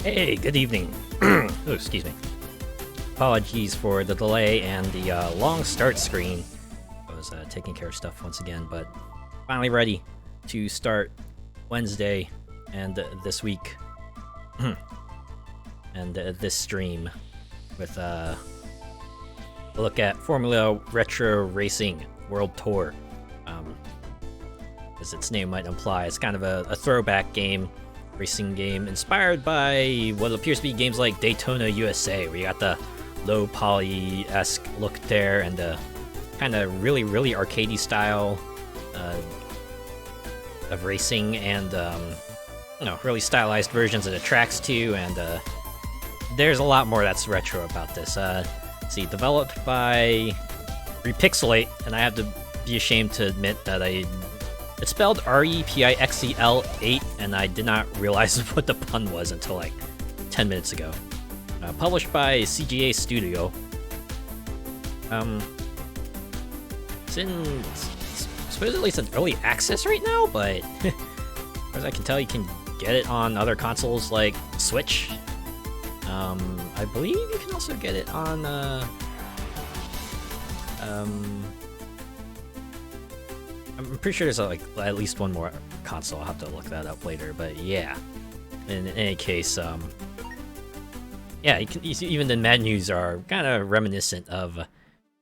Hey, good evening. Oh, excuse me. Apologies for the delay and the long start screen. I was taking care of stuff once again, but finally ready to start Wednesday and this week and this stream with a look at Formula Retro Racing World Tour. As its name might imply, it's kind of a throwback game. Racing game inspired by what appears to be games like Daytona USA, where you got the low poly-esque look there and the kind of really arcadey style of racing, and really stylized versions of the tracks too. And there's a lot more that's retro about this. See, developed by Repixelate, and I have to be ashamed to admit that it's spelled REPIXEL8, and I did not realize what the pun was until like 10 minutes ago. Published by CGA Studio. It's in supposedly it's in early access right now, but as far as I can tell, you can get it on other consoles like Switch. I believe you can also get it on I'm pretty sure there's at least one more console. I'll have to look that up later, but yeah. In any case, yeah, even the menus are kind of reminiscent of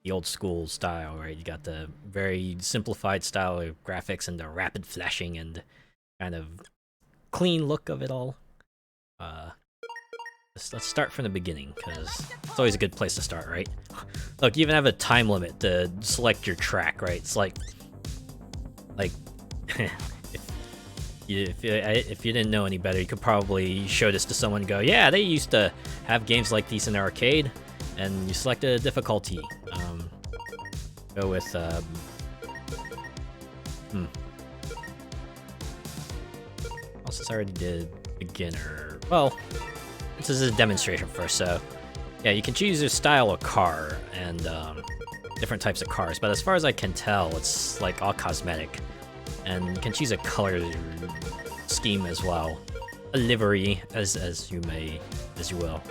the old school style, right? You got the very simplified style of graphics and the rapid flashing and kind of clean look of it all. Let's start from the beginning, because it's always a good place to start, right? Look, you even have a time limit to select your track, right? It's like if you didn't know any better, you could probably show this to someone and go, yeah, they used to have games like these in the arcade, and you select a difficulty. Go with since I already did beginner, well, this is a demonstration first, so yeah, you can choose your style of car and different types of cars, but as far as I can tell, it's like all cosmetic, and you can choose a color scheme as well, a livery as you will.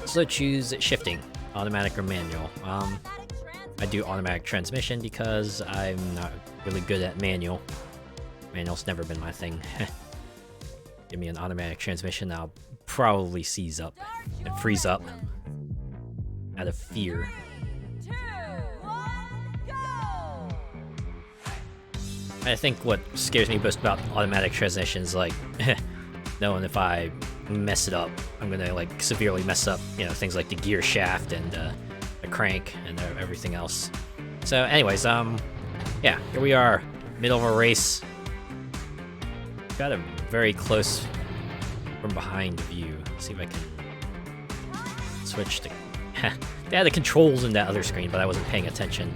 So choose shifting, automatic or manual. I do automatic transmission because I'm not really good at manual. Manual's never been my thing. Give me an automatic transmission, I'll probably seize up and freeze up out of fear. I think what scares me most about automatic transmissions, like knowing if I mess it up, I'm gonna like severely mess up, things like the gear shaft and the crank and everything else. So, anyways, yeah, here we are, middle of a race. Got a very close from behind view. Let's see if I can switch to. They had the controls in that other screen, but I wasn't paying attention.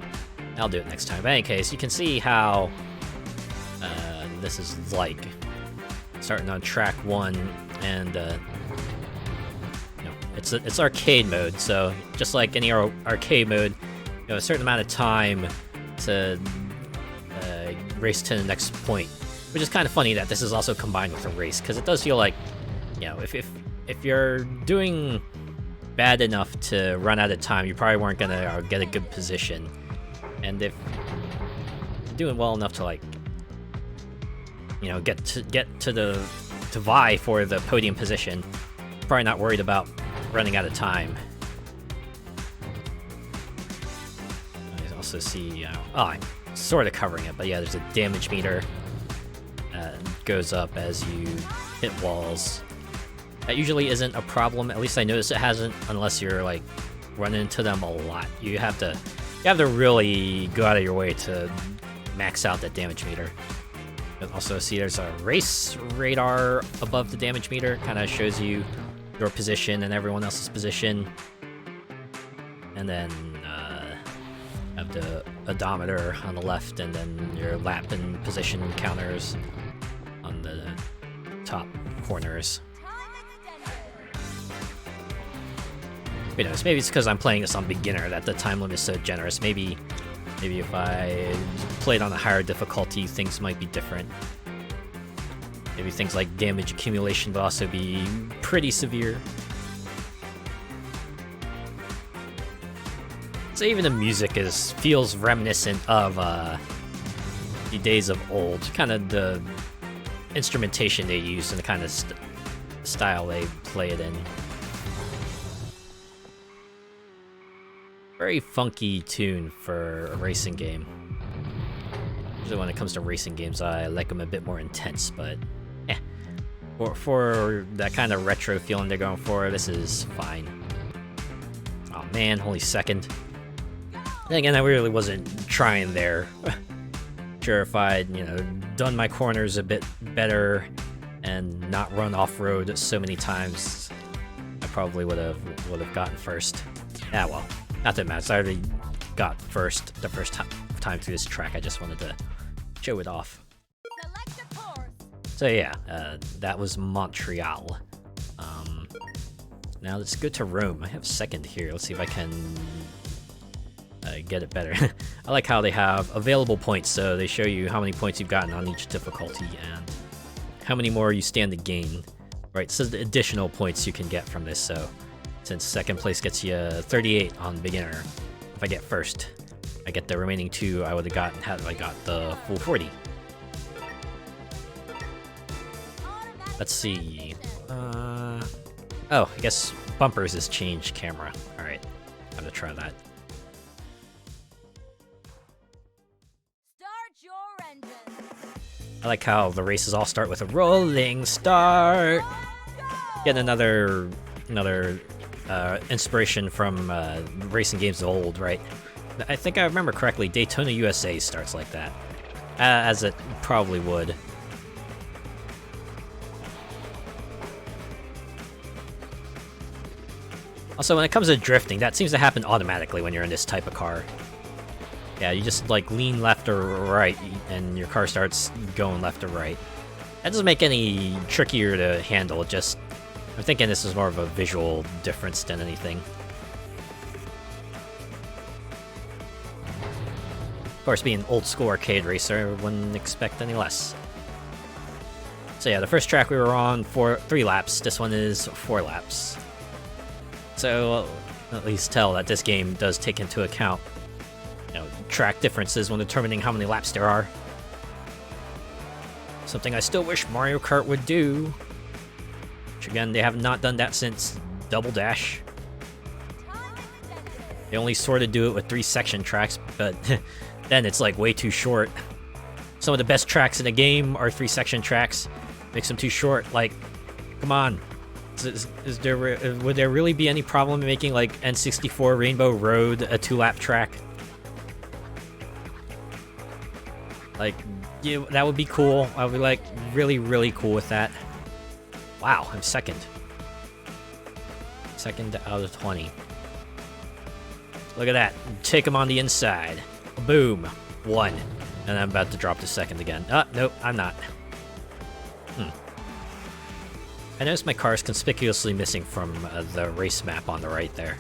I'll do it next time. But in any case, you can see how this is like starting on track 1, and it's arcade mode. So just like any arcade mode, a certain amount of time to race to the next point, which is kind of funny that this is also combined with a race, because it does feel like, if you're doing bad enough to run out of time, you probably weren't gonna get a good position, and if you're doing well enough to like get to vie for the podium position, probably not worried about running out of time. I also see, I'm sort of covering it, but yeah, there's a damage meter goes up as you hit walls. That usually isn't a problem, at least I notice it hasn't, unless you're like running into them a lot. You have to really go out of your way to max out that damage meter. You'll also see there's a race radar above the damage meter, kind of shows you your position and everyone else's position. And then have the odometer on the left, and then your lap and position counters on the top corners. Who knows, maybe it's because I'm playing this on beginner that the time limit is so generous. Maybe if I played on a higher difficulty, things might be different. Maybe things like damage accumulation will also be pretty severe. So even the music feels reminiscent of the days of old, kind of the instrumentation they use and the kind of style they play it in. Very funky tune for a racing game. Usually when it comes to racing games, I like them a bit more intense, but yeah. For that kind of retro feeling they're going for, this is fine. Oh man, only second. Then again, I really wasn't trying there. Sure, if I'd, done my corners a bit better and not run off-road so many times, I probably would have gotten first. Yeah, well, not that matters. I already got first the first time through this track. I just wanted to show it off. So yeah, that was Montreal. Now let's go to Rome. I have second here. Let's see if I can get it better. I like how they have available points, so they show you how many points you've gotten on each difficulty and how many more you stand to gain. Right, so the additional points you can get from this. So since second place gets you 38 on beginner, if I get first, I get the remaining 2 I would have gotten had I got the full 40. Let's see. Oh, I guess bumpers is change camera. Alright, I'm gonna try that. I like how the races all start with a rolling start. Getting another inspiration from racing games of old, right? I think I remember correctly, Daytona USA starts like that, as it probably would. Also, when it comes to drifting, that seems to happen automatically when you're in this type of car. Yeah, you just like lean left or right, and your car starts going left or right. That doesn't make any trickier to handle. I'm thinking this is more of a visual difference than anything. Of course, being an old school arcade racer, I wouldn't expect any less. So yeah, the first track we were on 3 laps. This one is 4 laps. So at least tell that this game does take into account track differences when determining how many laps there are. Something I still wish Mario Kart would do. Which again, they have not done that since Double Dash. They only sort of do it with 3-section tracks, but then it's like way too short. Some of the best tracks in the game are 3-section tracks. Makes them too short. Like, come on. Would there really be any problem in making like N64 Rainbow Road a 2-lap track? Like, yeah, that would be cool. I would be like really, really cool with that. Wow, I'm second. Second out of 20. Look at that. Take him on the inside. Boom. 1. And I'm about to drop to second again. Nope, I'm not. I noticed my car is conspicuously missing from the race map on the right there.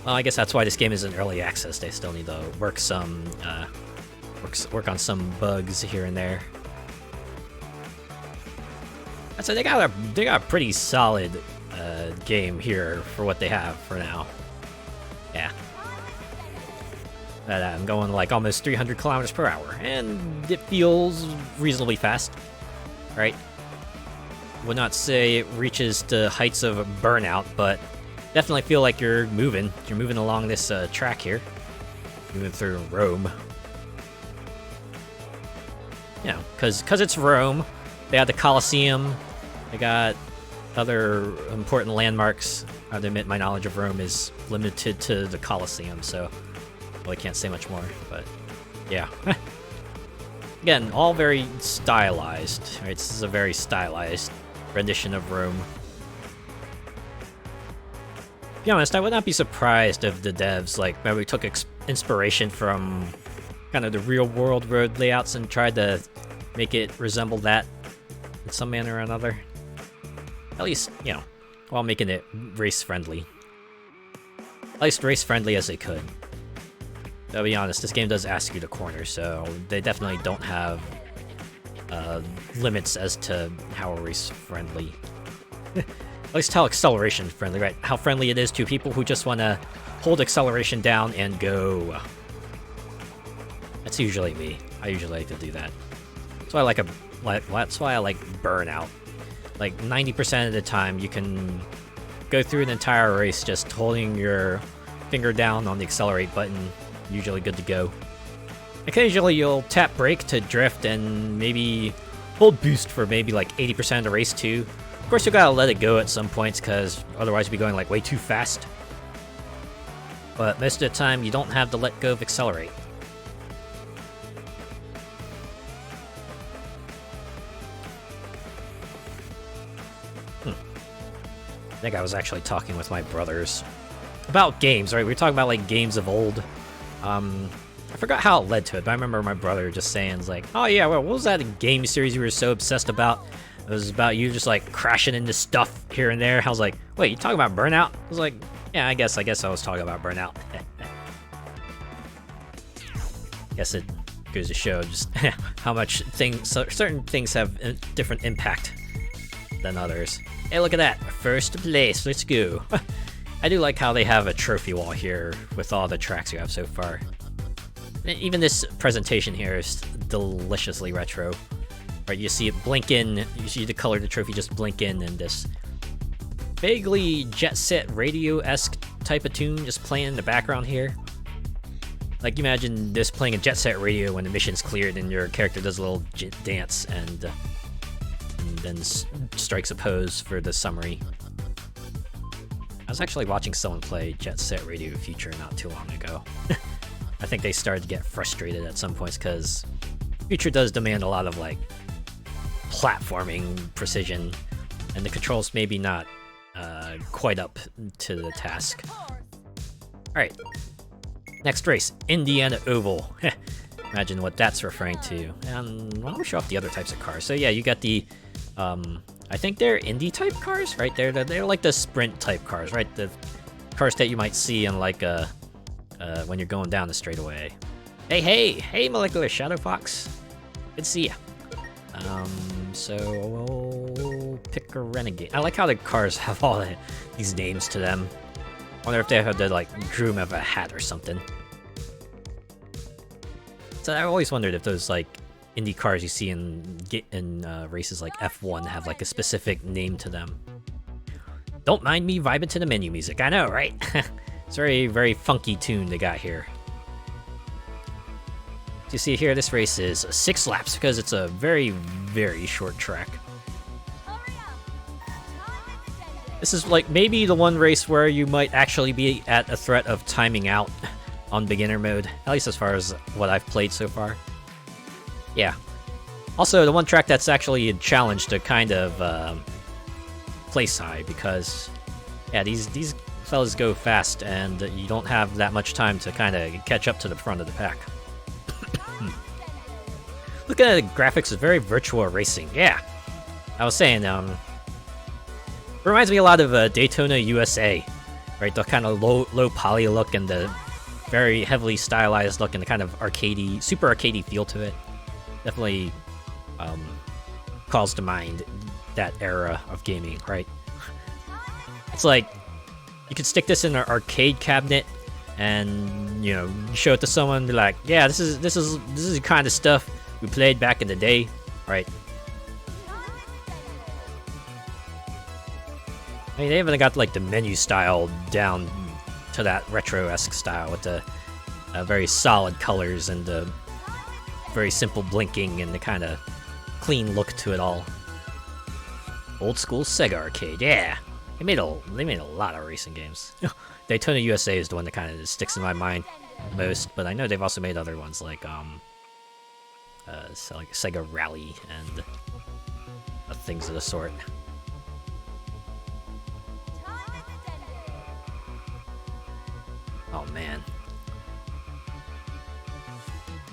Well, I guess that's why this game is in early access. They still need to work work on some bugs here and there. So they got a pretty solid game here for what they have for now. Yeah. But I'm going like almost 300 kilometers per hour, and it feels reasonably fast, right? Would not say it reaches the heights of burnout, but definitely feel like you're moving. You're moving along this track here, moving through Rome. You know, because it's Rome. They have the Colosseum. They got other important landmarks. I have to admit, my knowledge of Rome is limited to the Colosseum, so well, I can't say much more. But yeah, again, all very stylized. Right, this is a very stylized rendition of Rome. To be honest, I would not be surprised if the devs maybe took inspiration from kind of the real-world road layouts and tried to make it resemble that in some manner or another. At least, while making it race-friendly. At least race-friendly as they could. To be honest, this game does ask you to corner, so they definitely don't have limits as to how race friendly. At least how acceleration friendly, right? How friendly it is to people who just want to hold acceleration down and go. That's usually me. I usually like to do that. That's why I that's why I like Burnout. Like 90% of the time, you can go through an entire race just holding your finger down on the accelerate button. Usually good to go. Occasionally, you'll tap brake to drift and maybe hold boost for maybe like 80% of the race too. Of course, you gotta let it go at some points because otherwise you'll be going like way too fast. But most of the time, you don't have to let go of accelerate. I think I was actually talking with my brothers about games, right? We were talking about like games of old. I forgot how it led to it, but I remember my brother just saying, like, oh yeah, well, what was that game series you were so obsessed about? It was about you just like crashing into stuff here and there. I was like, wait, you talking about Burnout? I was like, yeah, I guess I was talking about Burnout. Guess it goes to show just how much certain things have a different impact than others. Hey, look at that. First place. Let's go. I do like how they have a trophy wall here with all the tracks you have so far. Even this presentation here is deliciously retro. Right, you see it blink in, you see the color of the trophy just blink in, and this vaguely Jet Set Radio-esque type of tune just playing in the background here. Like, imagine this playing a Jet Set Radio when the mission's cleared and your character does a little dance and then strikes a pose for the summary. I was actually watching someone play Jet Set Radio Future not too long ago. I think they started to get frustrated at some points because Future does demand a lot of like platforming precision, and the controls maybe not quite up to the task. Alright, next race, Indiana Oval. Imagine what that's referring to. And why don't we show off the other types of cars? So yeah, you got the I think they're Indy type cars, right? They're like the sprint type cars, right? The cars that you might see in like when you're going down the straightaway. Hey, Molecular Shadow Fox. Good to see ya. So we'll pick a Renegade. I like how the cars have all these names to them. Wonder if they have to like groom of a hat or something. So I always wondered if those like Indy cars you see in races like F1 have like a specific name to them. Don't mind me vibing to the menu music. I know, right? It's a very, very funky tune they got here. So you see here, this race is 6 laps because it's a very, very short track. This is like maybe the one race where you might actually be at a threat of timing out on beginner mode, at least as far as what I've played so far. Yeah. Also, the one track that's actually a challenge to kind of place high because, yeah, these fellas go fast and you don't have that much time to kind of catch up to the front of the pack. Looking at the graphics, it's very virtual racing. Yeah, I was saying, reminds me a lot of Daytona USA, right? The kind of low poly look and the very heavily stylized look and the kind of arcadey, super arcadey feel to it. Definitely calls to mind that era of gaming, right? It's like you could stick this in an arcade cabinet and, you know, show it to someone and be like, yeah, this is the kind of stuff we played back in the day, right? I mean, they even got like the menu style down to that retro-esque style with the very solid colors and the very simple blinking and the kind of clean look to it all. Old school Sega arcade, yeah. They made a lot of racing games. Daytona USA is the one that kind of sticks in my mind most, but I know they've also made other ones like like Sega Rally and things of the sort. Oh man.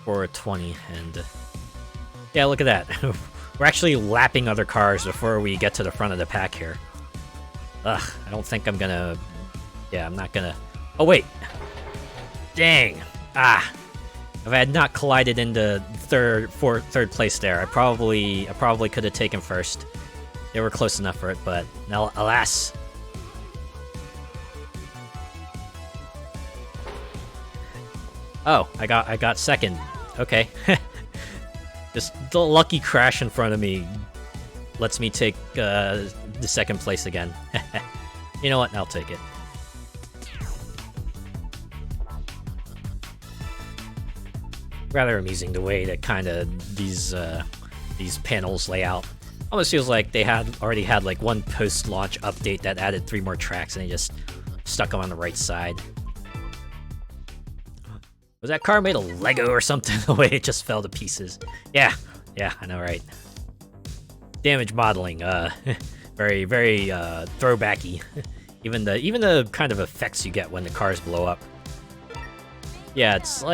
420 and yeah, look at that. We're actually lapping other cars before we get to the front of the pack here. Ugh, I don't think I'm gonna... Yeah, I'm not gonna... Oh, wait! Dang! Ah! If I had not collided into third place there, I probably could have taken first. They were close enough for it, but alas. Oh, I got second. Okay. Just the lucky crash in front of me lets me take the second place again. You know what? I'll take it. Rather amusing the way that kind of these panels lay out. Almost feels like they already had like one post-launch update that added 3 more tracks, and they just stuck them on the right side. Was that car made of Lego or something? The way it just fell to pieces. Yeah, I know, right? Damage modeling, very throwbacky. Even the kind of effects you get when the cars blow up. Yeah, it's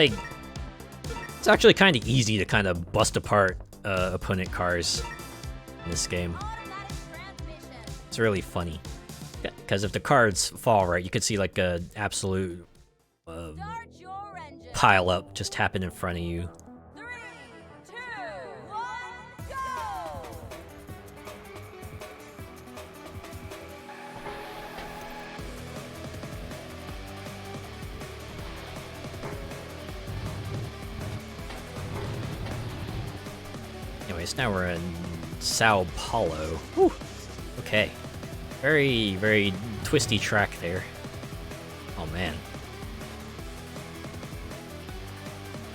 actually kind of easy to kind of bust apart opponent cars in this game. It's really funny. Because if the cars fall right, you could see like a absolute pile up just happen in front of you. 3, 2, 1, go! Anyways, now we're in Sao Paulo. Whew. Okay. Very twisty track there. Oh man.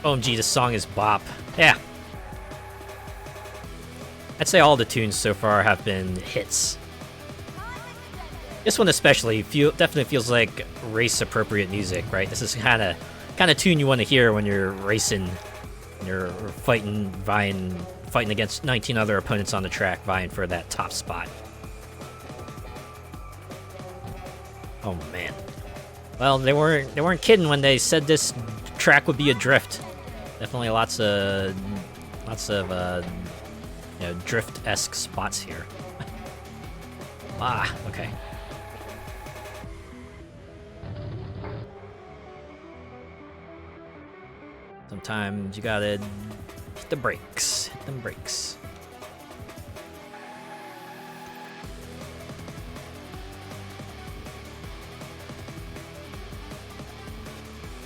OMG, this song is bop. Yeah. I'd say all the tunes so far have been hits. This one especially definitely feels like race-appropriate music, right? This is kind of tune you want to hear when you're racing, and you're fighting against 19 other opponents on the track, vying for that top spot. Oh man. Well, they weren't kidding when they said this track would be a drift. Definitely lots of drift-esque spots here. Okay. Sometimes you gotta hit the brakes. Hit them brakes.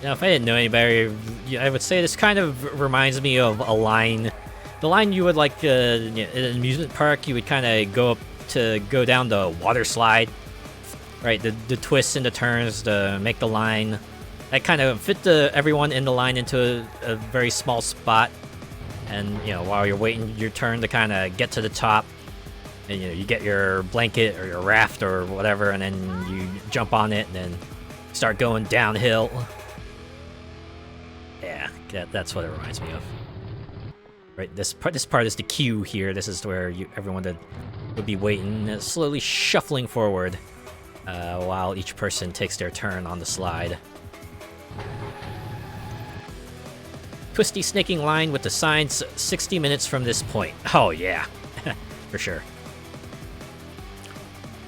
Now, if I didn't know any better, I would say this kind of reminds me of a line. The line you would like in an amusement park, you would kind of go down the water slide, right? The twists and the turns to make the line. That kind of fit everyone in the line into a very small spot. And, while you're waiting your turn to kind of get to the top, and, you get your blanket or your raft or whatever, and then you jump on it and then start going downhill. Yeah, that's what it reminds me of. Right, this part is the queue here. This is where everyone would be waiting, slowly shuffling forward, while each person takes their turn on the slide. Twisty snaking line with the signs 60 minutes from this point. Oh yeah, for sure.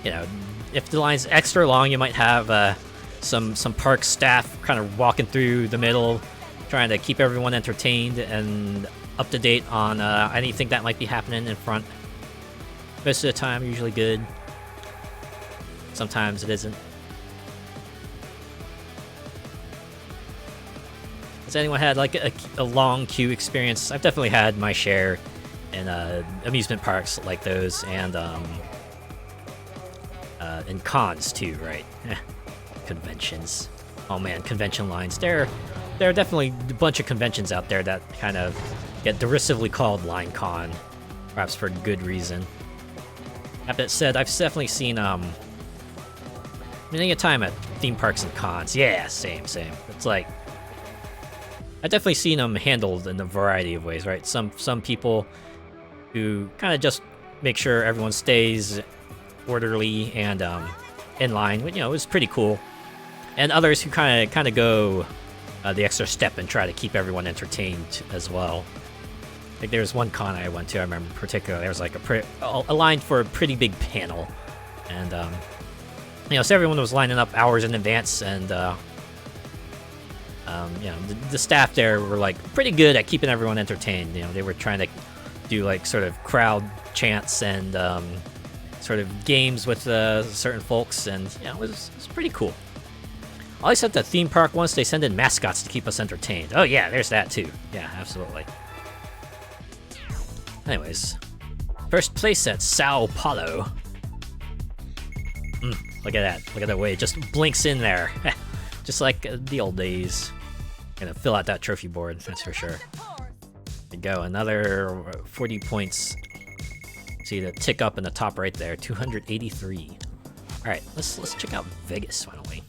If the line's extra long, you might have some park staff kind of walking through the middle, trying to keep everyone entertained and up to date on anything that might be happening in front. Most of the time, usually good. Sometimes it isn't. Has anyone had like a long queue experience? I've definitely had my share in amusement parks like those, and in cons too, right? Conventions. Oh man, convention lines. There are definitely a bunch of conventions out there that kind of get derisively called line con, perhaps for good reason. That said, I've definitely seen many a time at theme parks and cons. Yeah, same. It's like I've definitely seen them handled in a variety of ways, right? Some people who kind of just make sure everyone stays orderly and in line, which is pretty cool. And others who kind of go the extra step and try to keep everyone entertained as well. Like there was one con I went to, I remember in particular, there was like a line for a pretty big panel, and so everyone was lining up hours in advance, and You know, the staff there were like pretty good at keeping everyone entertained. You know, they were trying to do like sort of crowd chants and sort of games with certain folks, and yeah, it was pretty cool. Always at the theme park once they send in mascots to keep us entertained. Oh yeah, there's that too. Yeah, absolutely. Anyways, first place at Sao Paulo. Look at that. Look at that way it just blinks in there. Just like the old days. Gonna fill out that trophy board, that's for sure. There we go, another 40 points. See the tick up in the top right there, 283. All right, let's check out Vegas, why don't we?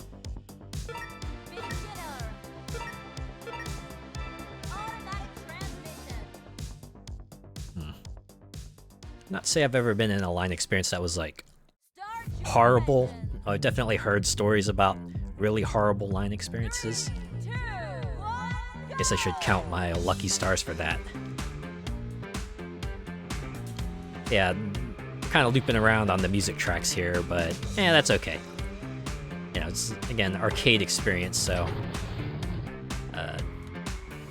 Not say I've ever been in a line experience that was like horrible. I've definitely heard stories about really horrible line experiences. Guess I should count my lucky stars for that. Yeah, kind of looping around on the music tracks here, but yeah, that's okay. You know, it's again arcade experience, so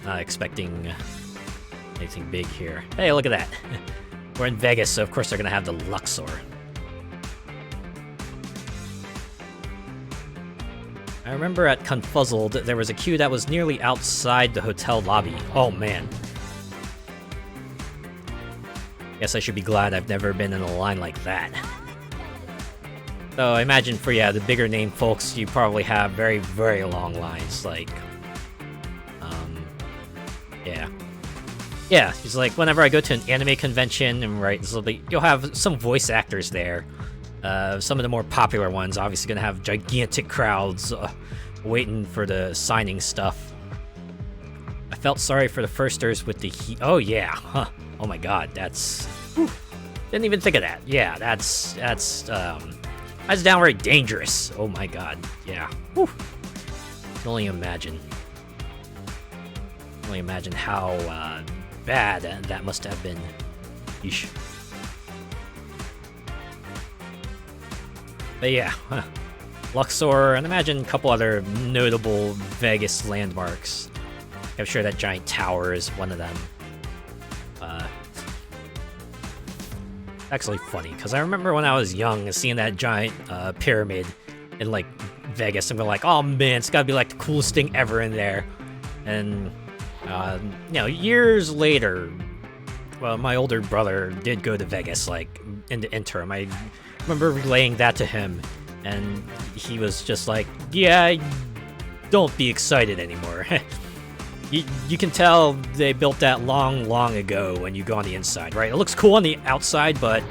not expecting anything big here. Hey, look at that. We're in Vegas, so of course they're gonna have the Luxor. I remember at Confuzzled, there was a queue that was nearly outside the hotel lobby. Oh man. Guess I should be glad I've never been in a line like that. So I imagine for, yeah, the bigger name folks, you probably have very, very long lines, like, yeah. Yeah, it's like whenever I go to an anime convention, and right, you'll have some voice actors there. Some of the more popular ones obviously gonna have gigantic crowds waiting for the signing stuff. I felt sorry for the firsters with the heat. Oh yeah, huh. Oh my god, that's... Whew. Didn't even think of that. Yeah, that's downright dangerous. Oh my god, yeah. Whew. Can only imagine. Only imagine how bad that must have been. Yeesh. But yeah, Luxor, and imagine a couple other notable Vegas landmarks. I'm sure that giant tower is one of them. Actually funny, because I remember when I was young seeing that giant pyramid in like Vegas and being like, oh man, it's gotta be like the coolest thing ever in there. And you know, years later, well, my older brother did go to Vegas, like in the interim. I remember relaying that to him, and he was just like, yeah, don't be excited anymore. You can tell they built that long ago when you go on the inside, right? It looks cool on the outside, but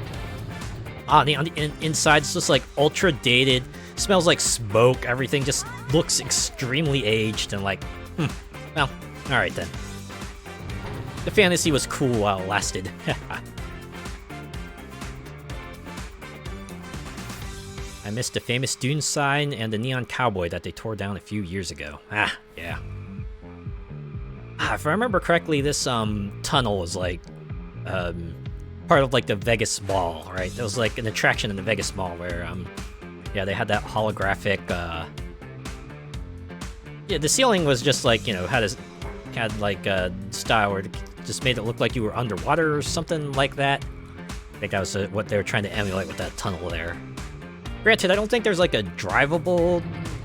on the inside, it's just like ultra dated, smells like smoke, everything just looks extremely aged, and like, well, alright then. The fantasy was cool while it lasted. I missed the famous Dune sign and the neon cowboy that they tore down a few years ago. Ah, yeah. If I remember correctly, this tunnel was like part of like the Vegas Mall, right? It was like an attraction in the Vegas Mall where yeah, they had that holographic yeah, the ceiling was just like, you know, had like a style where it just made it look like you were underwater or something like that. I think that was what they were trying to emulate with that tunnel there. Granted, I don't think there's like a drivable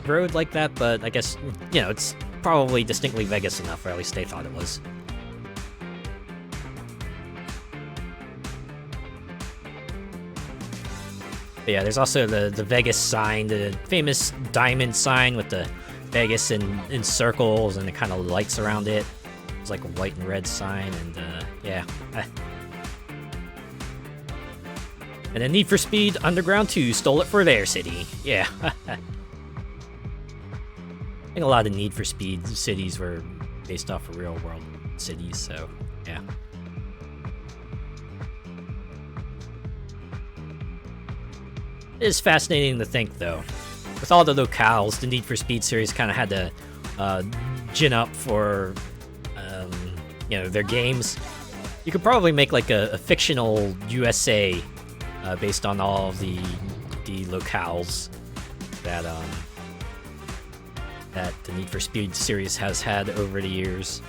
road like that, but I guess, you know, it's probably distinctly Vegas enough, or at least they thought it was. But yeah, there's also the Vegas sign, the famous diamond sign with the Vegas in circles and the kind of lights around it. It's like a white and red sign, and yeah. And then Need for Speed Underground 2 stole it for their city. Yeah. I think a lot of Need for Speed cities were based off of real world cities, so yeah. It is fascinating to think, though. With all the locales, the Need for Speed series kind of had to gin up for, you know, their games. You could probably make like a fictional USA based on all of the locales that that the Need for Speed series has had over the years.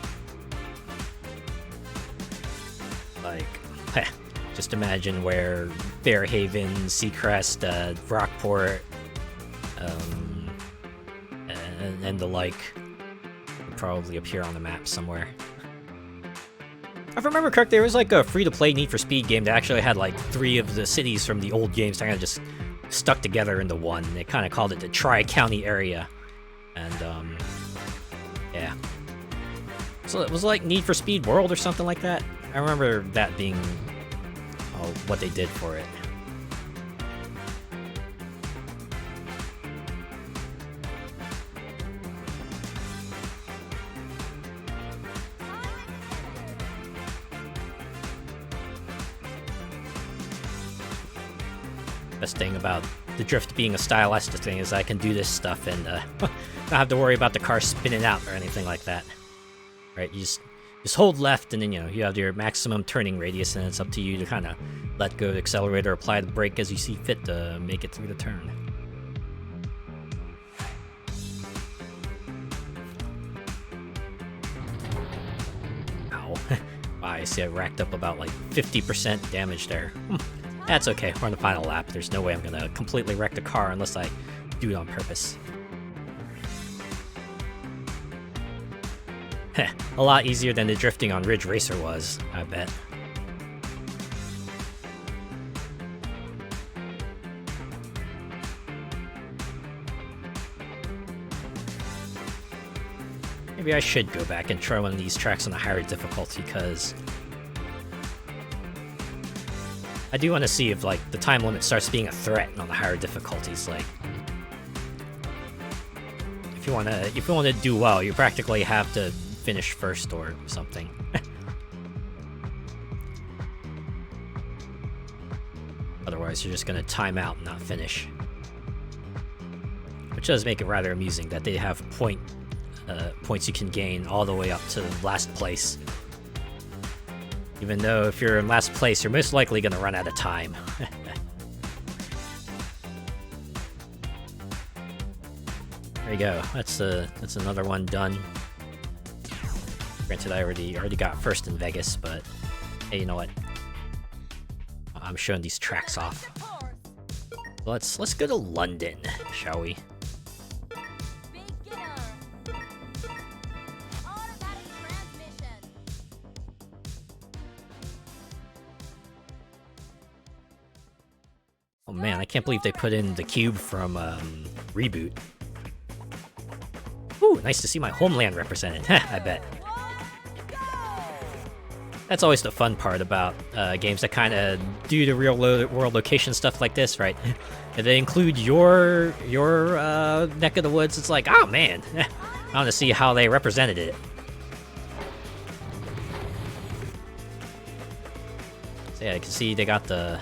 Like, just imagine where Fairhaven, Seacrest, Rockport, and the like would probably appear on the map somewhere. If I remember correctly, there was like a free-to-play Need for Speed game that actually had like 3 of the cities from the old games kind of just stuck together into one. They kind of called it the Tri-County area. And, yeah. So it was like Need for Speed World or something like that. I remember that being what they did for it. Best thing about the drift being a stylistic thing is I can do this stuff and not have to worry about the car spinning out or anything like that. Right? You just hold left, and then you have your maximum turning radius, and it's up to you to kind of let go of the accelerator, apply the brake as you see fit to make it through the turn. Ow. Wow, I see I racked up about like 50% damage there. That's okay, we're on the final lap. There's no way I'm gonna completely wreck the car unless I do it on purpose. Heh, a lot easier than the drifting on Ridge Racer was, I bet. Maybe I should go back and try one of these tracks on a higher difficulty, because I do want to see if like the time limit starts being a threat on the higher difficulties. Like, if you wanna do well, you practically have to finish first or something. Otherwise, you're just gonna time out and not finish. Which does make it rather amusing that they have points you can gain all the way up to last place. Even though if you're in last place, you're most likely gonna run out of time. There you go. That's another one done. Granted, I already got first in Vegas, but hey, you know what? I'm showing these tracks off. Let's go to London, shall we? Oh man, I can't believe they put in the cube from Reboot. Ooh, nice to see my homeland represented. I bet. That's always the fun part about games that kind of do the real world location stuff like this, right? If they include your neck of the woods, it's like, oh man, I want to see how they represented it. So yeah, I can see they got the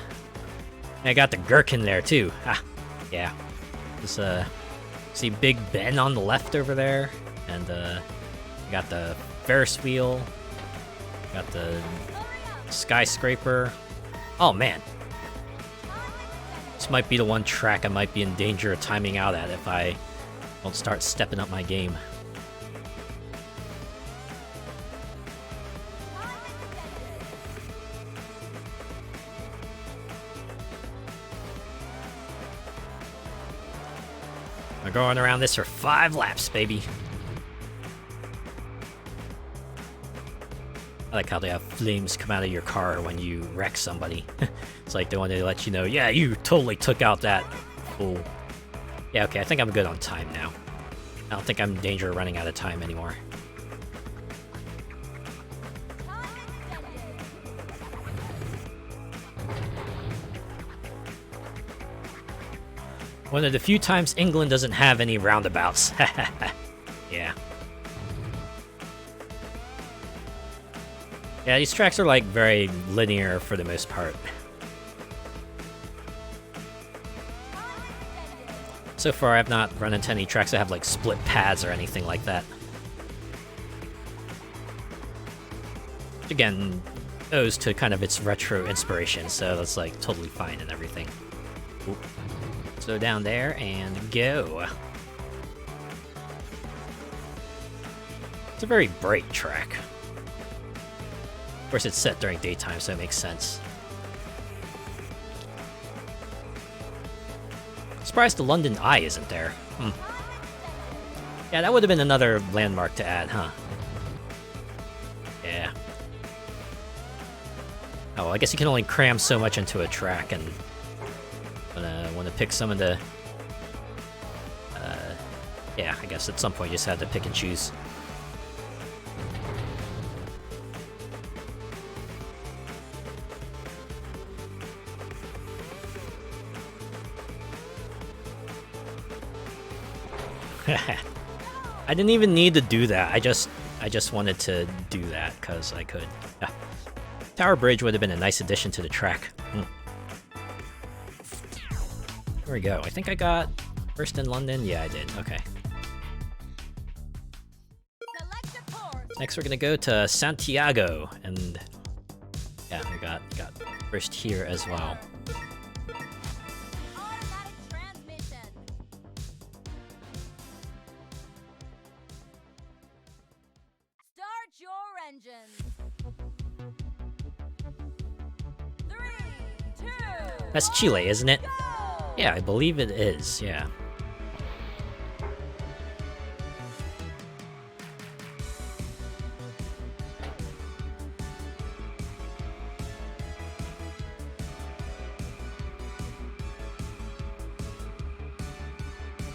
gherkin there too. Ah, yeah. Just see Big Ben on the left over there, and you got the Ferris wheel. Got the skyscraper. Oh man. This might be the one track I might be in danger of timing out at if I don't start stepping up my game. We're going around this for 5 laps, baby. I like how they have flames come out of your car when you wreck somebody. It's like they want to let you know, yeah, you totally took out that fool. Yeah, okay, I think I'm good on time now. I don't think I'm in danger of running out of time anymore. One of the few times England doesn't have any roundabouts. Yeah. Yeah, these tracks are like very linear for the most part. So far, I've not run into any tracks that have like split paths or anything like that. Which again, owes to kind of its retro inspiration, so that's like totally fine and everything. Ooh. So down there and go. It's a very bright track. Of course, it's set during daytime, so it makes sense. Surprised the London Eye isn't there. Yeah, that would have been another landmark to add, huh? Yeah. Oh, well, I guess you can only cram so much into a track, and want to pick some of the... yeah, I guess at some point you just have to pick and choose. I didn't even need to do that. I just wanted to do that because I could. Yeah. Tower Bridge would have been a nice addition to the track. There we go. I think I got first in London. Yeah, I did. Okay. Next, we're gonna go to Santiago, and yeah, we got first here as well. That's Chile, isn't it? Yeah, I believe it is, yeah.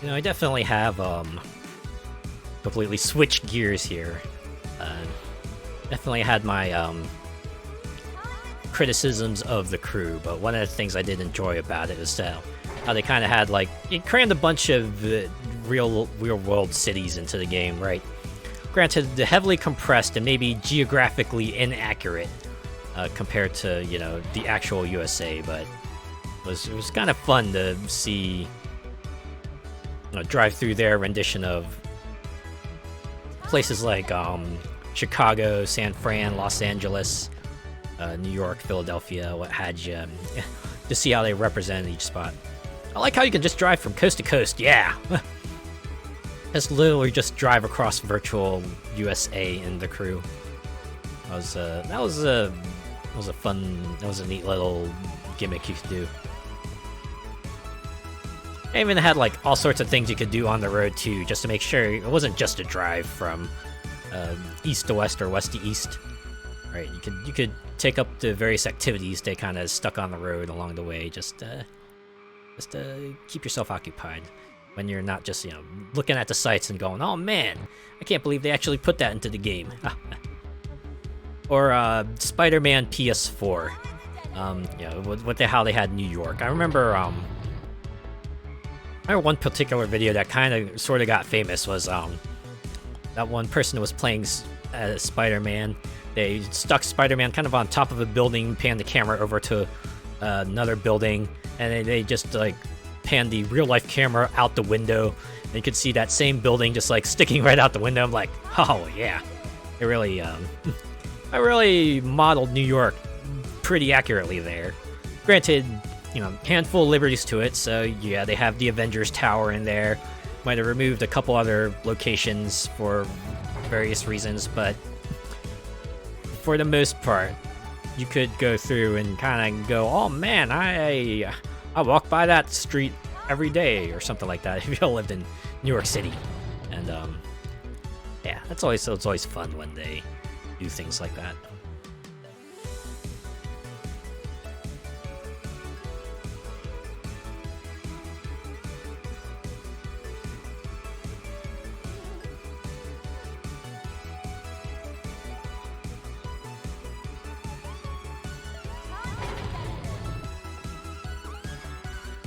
You know, I definitely have, completely switched gears here. Definitely had my, criticisms of the crew, but one of the things I did enjoy about it is how they kind of had, like, it crammed a bunch of real world cities into the game, right? Granted, they're heavily compressed and maybe geographically inaccurate compared to, you know, the actual USA, but it was kind of fun to see, you know, drive through their rendition of places like Chicago, San Fran, Los Angeles, New York, Philadelphia, what had you, to see how they represent each spot. I like how you can just drive from coast to coast, yeah! Just literally just drive across virtual USA in the crew. That was a neat little gimmick you could do. I even had like all sorts of things you could do on the road too, just to make sure it wasn't just a drive from east to west or west to east. Right, you could take up the various activities they kind of stuck on the road along the way, just to keep yourself occupied when you're not just, you know, looking at the sights and going, oh man, I can't believe they actually put that into the game. Or Spider-Man PS4, you know, how they had New York. I remember one particular video that kind of sort of got famous was that one person was playing Spider-Man. They stuck Spider-Man kind of on top of a building, panned the camera over to another building, and they just like panned the real-life camera out the window. And you could see that same building just like sticking right out the window. I'm like, oh yeah, it really, I really modeled New York pretty accurately there. Granted, you know, handful of liberties to it. So yeah, they have the Avengers Tower in there. Might have removed a couple other locations for various reasons, but for the most part, you could go through and kind of go, oh man, I walk by that street every day or something like that if you lived in New York City. And yeah, it's always fun when they do things like that.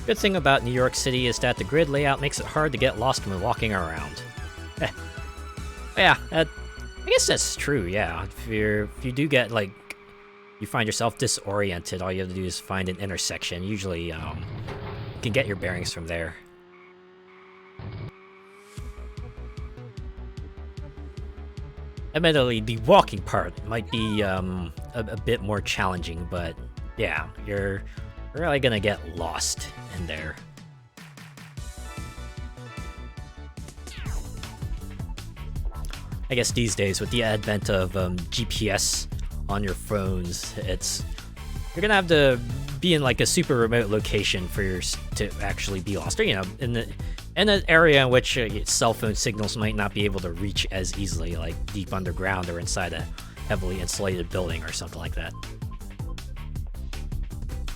Good thing about New York City is that the grid layout makes it hard to get lost when walking around. Yeah, I guess that's true, yeah. If you do get, like, you find yourself disoriented, all you have to do is find an intersection. Usually, you can get your bearings from there. Admittedly, the walking part might be a bit more challenging, but yeah, you're really gonna get lost in there. I guess these days with the advent of GPS on your phones, you're gonna have to be in like a super remote location to actually be lost, or in an area in which cell phone signals might not be able to reach as easily, like deep underground or inside a heavily insulated building or something like that.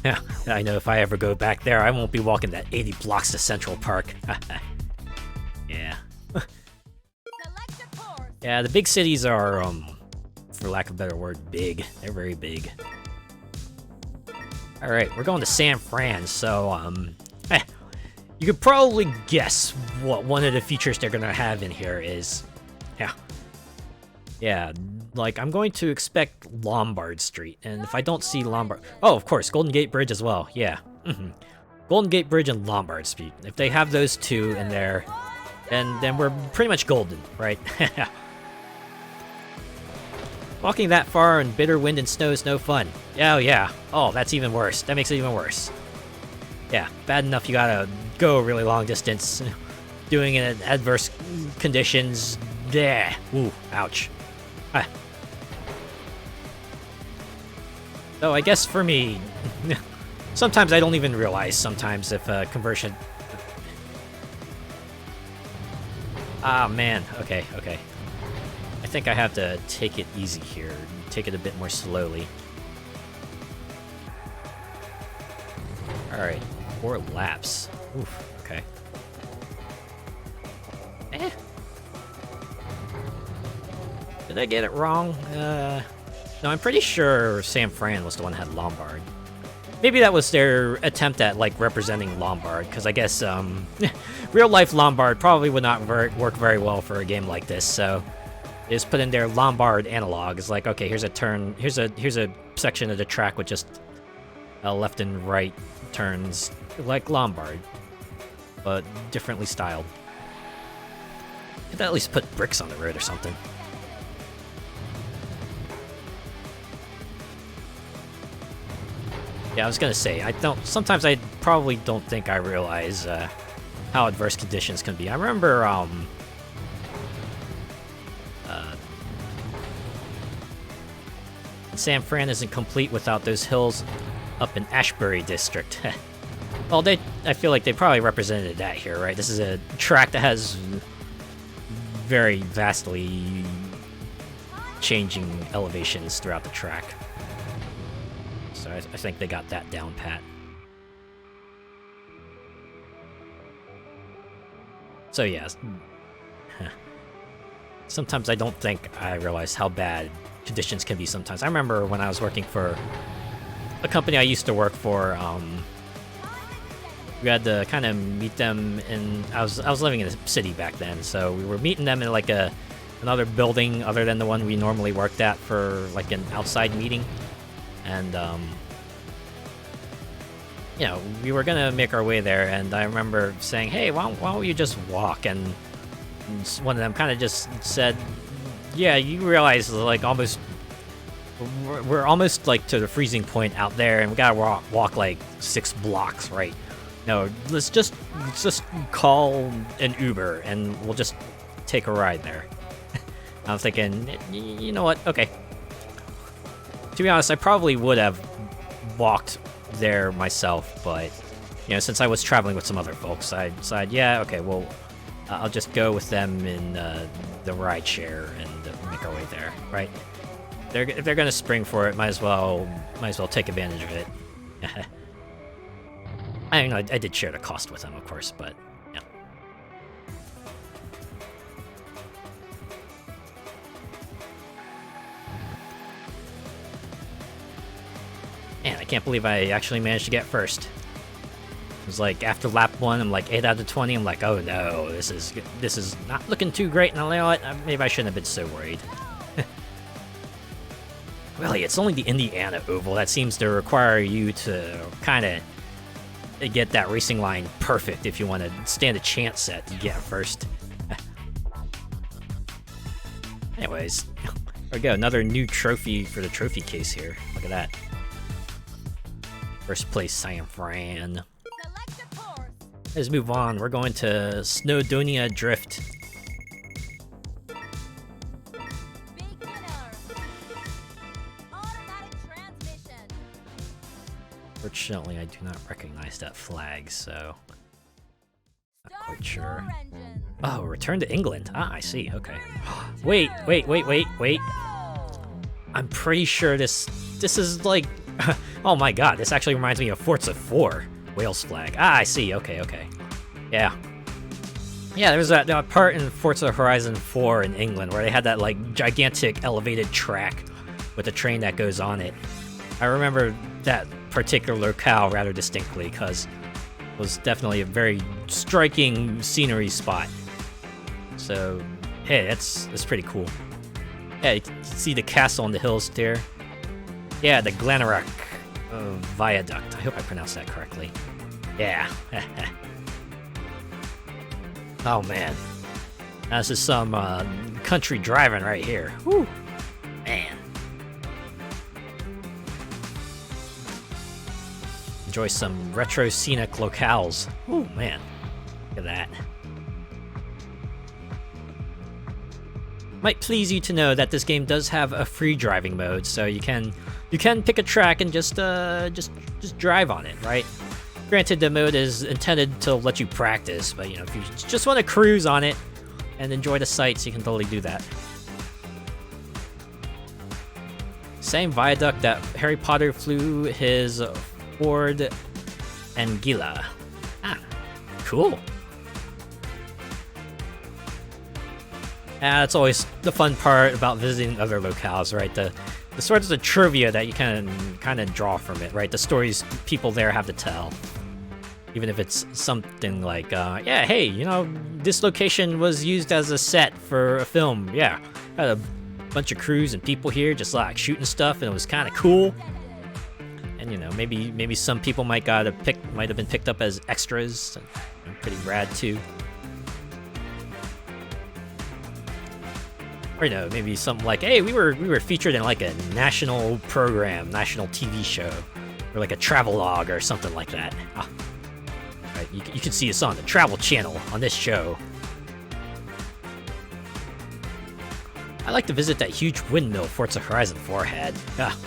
Yeah, I know if I ever go back there, I won't be walking that 80 blocks to Central Park. Yeah. Select a course. Yeah, the big cities are, for lack of a better word, big. They're very big. Alright, we're going to San Fran, so, you could probably guess what one of the features they're gonna have in here is. Yeah, like, I'm going to expect Lombard Street, and if I don't see Lombard... Oh, of course, Golden Gate Bridge as well, yeah. Golden Gate Bridge and Lombard Street. If they have those two in there, then we're pretty much golden, right? Walking that far in bitter wind and snow is no fun. Oh, yeah. Oh, that's even worse. That makes it even worse. Yeah, bad enough you gotta go a really long distance, doing it in adverse conditions. Yeah. Ooh, ouch. So I guess for me, sometimes I don't even realize sometimes if conversion... Ah, man. Okay. I think I have to take it easy here. Take it a bit more slowly. Alright. 4 laps. Oof. Okay. Did I get it wrong? No, I'm pretty sure San Fran was the one that had Lombard. Maybe that was their attempt at, like, representing Lombard, because I guess, real-life Lombard probably would not work very well for a game like this, so they just put in their Lombard analog. It's like, okay, here's a turn, here's a section of the track with just left and right turns, like Lombard, but differently styled. Could at least put bricks on the road or something. Yeah, I was gonna say, sometimes I probably don't think I realize how adverse conditions can be. I remember, San Fran isn't complete without those hills up in Ashbury District. Well, I feel like they probably represented that here, right? This is a track that has very vastly changing elevations throughout the track. So I think they got that down pat. So yeah, sometimes I don't think I realize how bad conditions can be sometimes. I remember when I was working for a company I used to work for, we had to kind of meet them in, I was living in a city back then, so we were meeting them in like another building other than the one we normally worked at for like an outside meeting. And, you know, we were gonna make our way there, and I remember saying, hey, why don't you just walk? And one of them kind of just said, yeah, you realize, like, we're almost, like, to the freezing point out there, and we gotta walk like 6 blocks, right? No, let's just call an Uber, and we'll just take a ride there. I was thinking, you know what, okay. To be honest, I probably would have walked there myself, but, you know, since I was traveling with some other folks, I decided, yeah, okay, well, I'll just go with them in the ride share and make our way there, right? If they're gonna spring for it, might as well take advantage of it. I don't know, I did share the cost with them, of course, but yeah. Man, I can't believe I actually managed to get first. It was like, after lap 1, I'm like 8 out of 20, I'm like, oh no, this is not looking too great, and you know what, maybe I shouldn't have been so worried. Really, it's only the Indiana Oval that seems to require you to kind of get that racing line perfect if you want to stand a chance at to get first. Anyways, there we go, another new trophy for the trophy case here. Look at that. First place, San Fran. Select a course. Let's move on. We're going to Snowdonia Drift. Fortunately, I do not recognize that flag, so not Start quite sure. your engine. Oh, return to England. Ah, I see. Okay. Wait. I'm pretty sure this is like, oh my god, this actually reminds me of Forza 4 Wales flag. Ah, I see. Okay. Yeah. Yeah, there was that part in Forza Horizon 4 in England where they had that like gigantic elevated track with a train that goes on it. I remember that particular locale rather distinctly because it was definitely a very striking scenery spot. So, hey, that's pretty cool. Yeah, you can see the castle on the hills there. Yeah, the Glenrock Viaduct. I hope I pronounced that correctly. Yeah. Oh man, this is some country driving right here. Whew, man. Enjoy some retro scenic locales. Oh man, look at that. Might please you to know that this game does have a free driving mode, so you can pick a track and just drive on it, right? Granted, the mode is intended to let you practice, but you know, if you just want to cruise on it and enjoy the sights, you can totally do that. Same viaduct that Harry Potter flew his Ford Anguilla. Ah, cool. That's always the fun part about visiting other locales, right? The sorts of trivia that you can kind of draw from it, right? The stories people there have to tell. Even if it's something like, yeah, hey, you know, this location was used as a set for a film. Yeah, had a bunch of crews and people here just like shooting stuff, and it was kind of cool. And you know, maybe some people might have been picked up as extras. Pretty rad too. Or you know, maybe something like, hey, we were featured in like a national program, national TV show, or like a travelogue or something like that. Ah. Right, you can see us on the Travel Channel on this show. I like to visit that huge windmill Forza Horizon 4 had. Ah.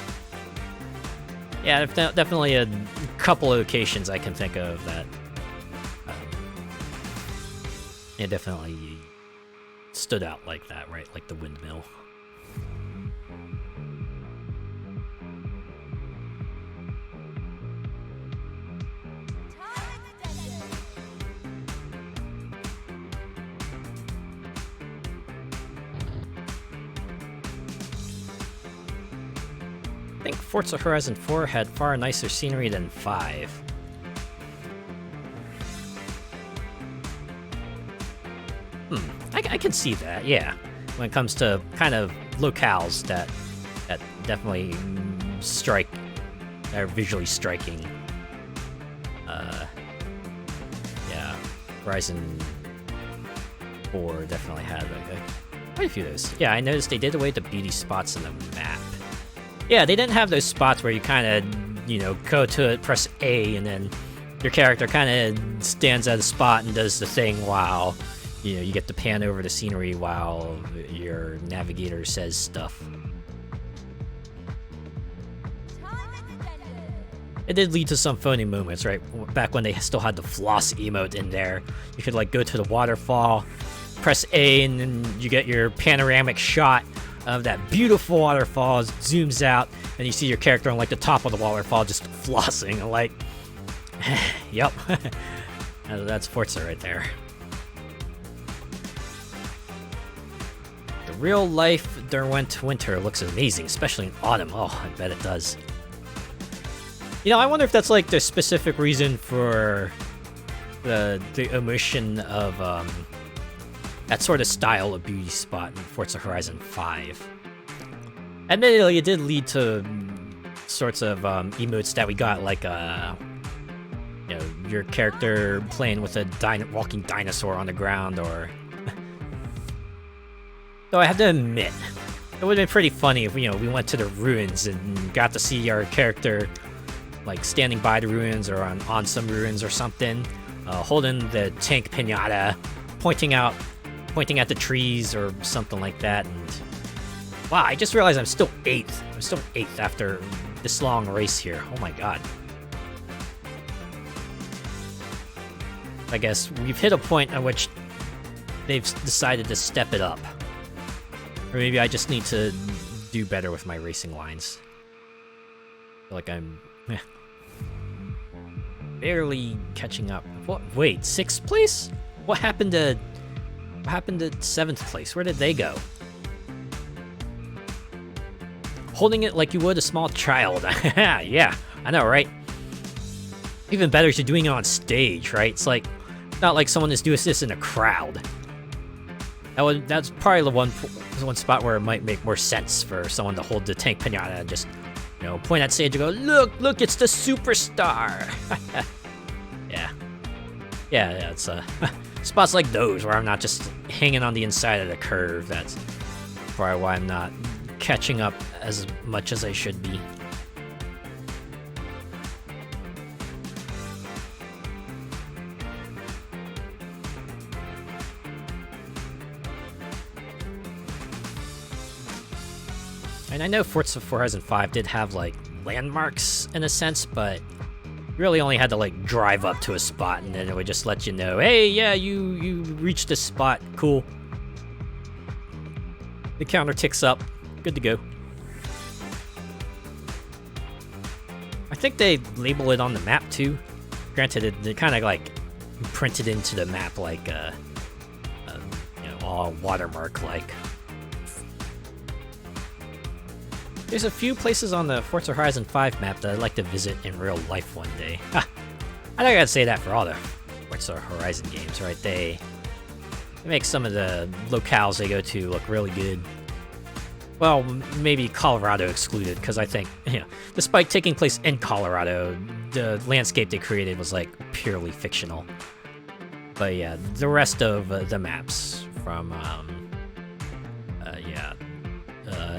Yeah, there's definitely a couple of locations I can think of that. Yeah, definitely stood out like that, right? Like the windmill. I think Forza Horizon 4 had far nicer scenery than 5. I can see that, yeah. When it comes to kind of locales that definitely are visually striking. Yeah, Horizon 4 definitely had quite a few of those. Yeah, I noticed they did away with the beauty spots in the map. Yeah, they didn't have those spots where you kind of, you know, go to it, press A, and then your character kind of stands at a spot and does the thing while, you know, you get to pan over the scenery while your navigator says stuff. It did lead to some funny moments, right? Back when they still had the floss emote in there. You could, like, go to the waterfall, press A, and then you get your panoramic shot of that beautiful waterfall. It zooms out, and you see your character on, like, the top of the waterfall just flossing. And, like, yep. That's Forza right there. The real life Derwent Winter looks amazing, especially in autumn. Oh, I bet it does. You know, I wonder if that's like the specific reason for the omission of that sort of style of beauty spot in Forza Horizon 5. Admittedly, it did lead to sorts of emotes that we got, like you know, your character playing with a walking dinosaur on the ground, or. Though I have to admit, it would have been pretty funny if, you know, we went to the ruins and got to see our character, like, standing by the ruins or on some ruins or something, holding the tank pinata, pointing at the trees or something like that. And wow, I just realized I'm still 8th. I'm still 8th after this long race here. Oh my god. I guess we've hit a point at which they've decided to step it up. Or maybe I just need to do better with my racing lines. I feel like I'm barely catching up. What? Wait, 6th place? What happened to 7th place? Where did they go? Holding it like you would a small child. Yeah, I know, right? Even better is you're doing it on stage, right? It's like not like someone is doing this in a crowd. That's probably the one spot where it might make more sense for someone to hold the tank pinata and just, you know, point at stage and go, look, it's the superstar. Yeah, it's spots like those where I'm not just hanging on the inside of the curve. That's probably why I'm not catching up as much as I should be. And I know Forza Horizon 5 did have, like, landmarks in a sense, but you really only had to, like, drive up to a spot, and then it would just let you know, hey, yeah, you reached this spot, cool. The counter ticks up, good to go. I think they label it on the map, too. Granted, they kind of, like, printed into the map, like, you know, all watermark-like. There's a few places on the Forza Horizon 5 map that I'd like to visit in real life one day. I think I gotta say that for all the Forza Horizon games, right? They make some of the locales they go to look really good. Well, maybe Colorado excluded, because I think, you know, despite taking place in Colorado, the landscape they created was, like, purely fictional. But yeah, the rest of the maps from,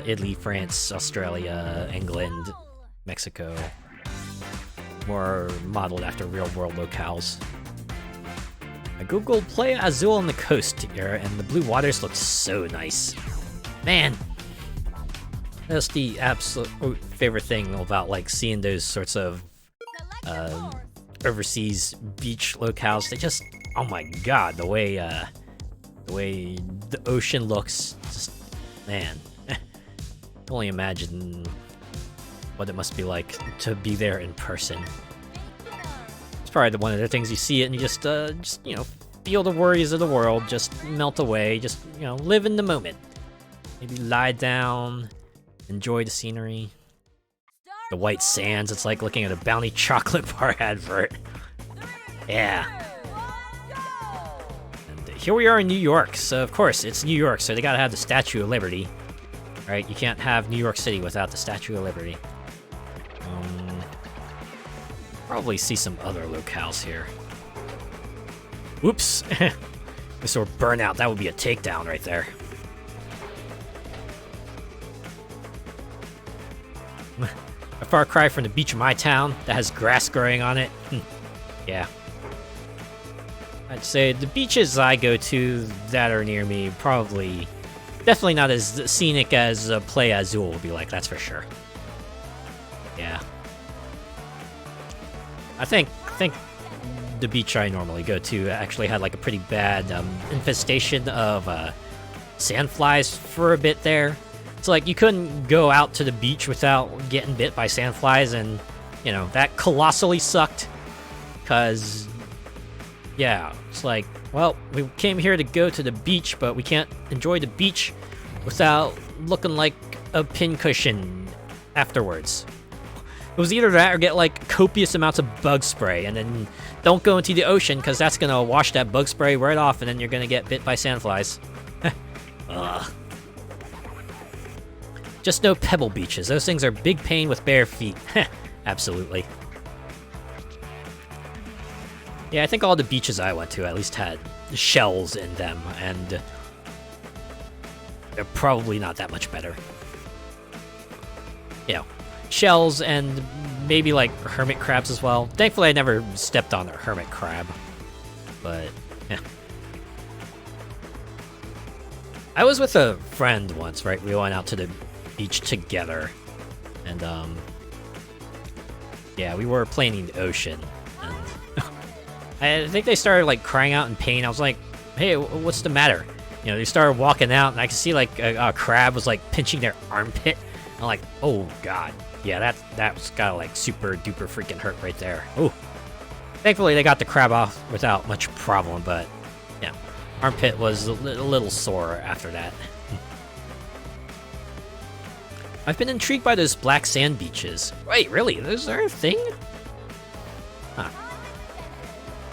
Italy, France, Australia, England, Mexico, more modeled after real-world locales. I googled Playa Azul on the coast here, and the blue waters look so nice. Man, that's the absolute favorite thing about, like, seeing those sorts of overseas beach locales. They just, oh my god, the way the ocean looks, just, man. I can only imagine what it must be like to be there in person. It's probably one of the things you see it and you just you know, feel the worries of the world just melt away, just, you know, live in the moment. Maybe lie down, enjoy the scenery. The white sands, it's like looking at a Bounty chocolate bar advert. Yeah. And here we are in New York, so of course it's New York, so they gotta have the Statue of Liberty. Right, you can't have New York City without the Statue of Liberty. Probably see some other locales here. Whoops! This sort of burnout, that would be a takedown right there. A far cry from the beach of my town that has grass growing on it. Yeah. I'd say the beaches I go to that are near me probably... definitely not as scenic as Playa Azul will be like, that's for sure. Yeah. I think the beach I normally go to actually had like a pretty bad infestation of sandflies for a bit there. It's like you couldn't go out to the beach without getting bit by sandflies, and, you know, that colossally sucked. Because, yeah, it's like, well, we came here to go to the beach, but we can't enjoy the beach without looking like a pincushion afterwards. It was either that or get, like, copious amounts of bug spray, and then don't go into the ocean, because that's going to wash that bug spray right off, and then you're going to get bit by sandflies. Ugh. Just no pebble beaches. Those things are big pain with bare feet. Absolutely. Yeah, I think all the beaches I went to at least had shells in them, and they're probably not that much better. You know, shells and maybe like hermit crabs as well. Thankfully, I never stepped on a hermit crab, but yeah. I was with a friend once, right? We went out to the beach together, and yeah, we were playing in the ocean, and I think they started like crying out in pain. I was like, hey, what's the matter? You know, they started walking out, and I could see like a crab was like pinching their armpit. I'm like, oh god, yeah, that was gotta like super duper freaking hurt right there. Oh, thankfully they got the crab off without much problem, but yeah, armpit was a little sore after that. I've been intrigued by those black sand beaches. Wait, really? Is there a thing? Huh.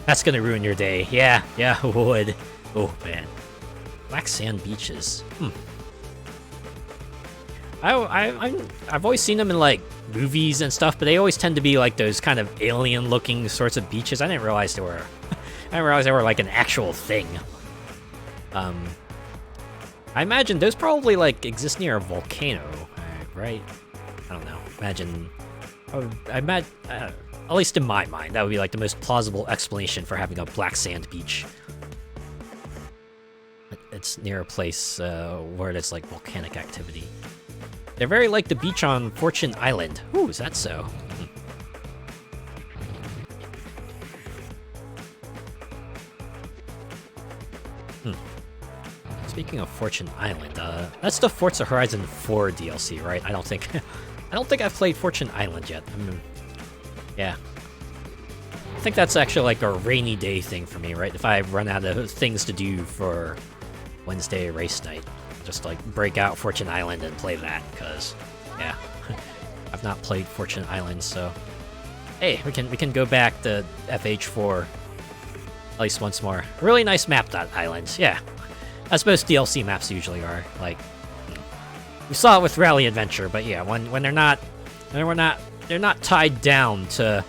That's gonna ruin your day. Yeah, it would. Oh man, black sand beaches. I've always seen them in like movies and stuff, but they always tend to be like those kind of alien-looking sorts of beaches. I didn't realize they were. I didn't realize they were like an actual thing. I imagine those probably like exist near a volcano, right? I don't know. I imagine. At least in my mind, that would be like the most plausible explanation for having a black sand beach. It's near a place where there's like volcanic activity. They're very like the beach on Fortune Island. Ooh, is that so? Speaking of Fortune Island, that's the Forza Horizon 4 DLC, right? I don't think I've played Fortune Island yet. Yeah. I think that's actually like a rainy day thing for me, right? If I run out of things to do for Wednesday race night, I'll just like break out Fortune Island and play that, because yeah, I've not played Fortune Island, so hey, we can go back to FH4 at least once more. Really nice map, that island, yeah. As most DLC maps usually are. Like, we saw it with Rally Adventure, but yeah, when they're not tied down to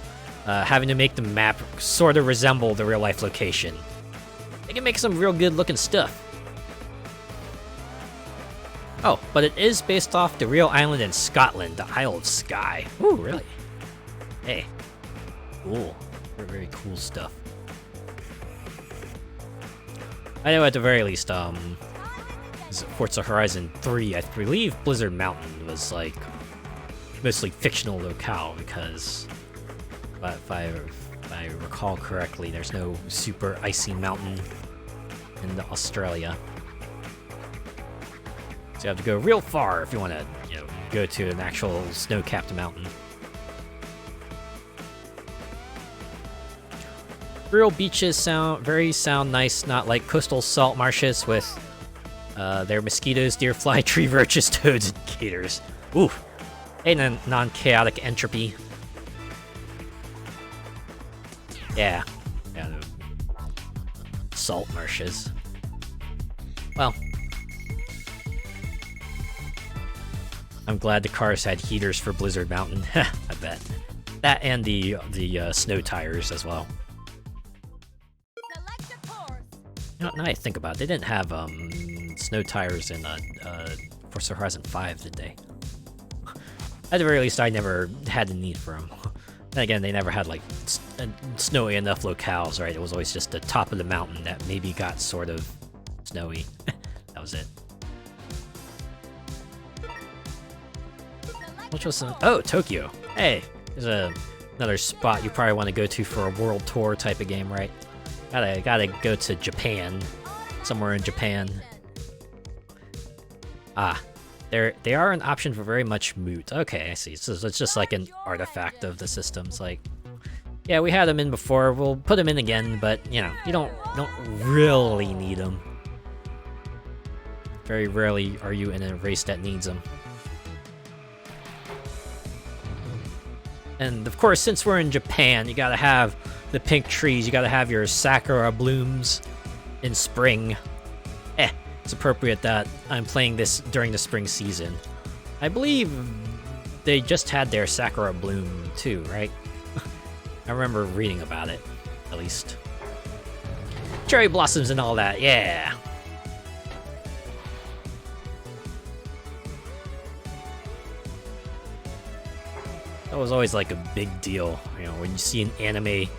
having to make the map sort of resemble the real life location, they can make some real good looking stuff. Oh, but it is based off the real island in Scotland, the Isle of Skye. Ooh, really? Hey, cool. Very, very cool stuff. I know at the very least, Forza Horizon 3, I believe Blizzard Mountain was like mostly fictional locale, because if I recall correctly, there's no super icy mountain in Australia. So you have to go real far if you want to, go to an actual snow-capped mountain. Real beaches sound nice, not like coastal salt marshes with their mosquitoes, deer fly, tree roaches, toads, and gators. Ooh, and non-chaotic entropy. Yeah, the salt marshes. Well, I'm glad the cars had heaters for Blizzard Mountain. I bet that, and the snow tires as well. Now I think about it, they didn't have snow tires in Forza Horizon 5, did they? At the very least, I never had the need for them. Then again, they never had like snowy enough locales, right? It was always just the top of the mountain that maybe got sort of snowy. That was it. Which was Tokyo. Hey, there's another spot you probably want to go to for a world tour type of game, right? Gotta go to Japan, somewhere in Japan. Ah, they are an option for very much moot. Okay, I see. So it's just like an artifact of the systems. Like, yeah, we had them in before. We'll put them in again, but you don't really need them. Very rarely are you in a race that needs them. And of course, since we're in Japan, you gotta have the pink trees, you gotta have your sakura blooms in spring. It's appropriate that I'm playing this during the spring season. I believe they just had their sakura bloom too, right? I remember reading about it, at least. Cherry blossoms and all that, yeah! That was always like a big deal, when you see an anime,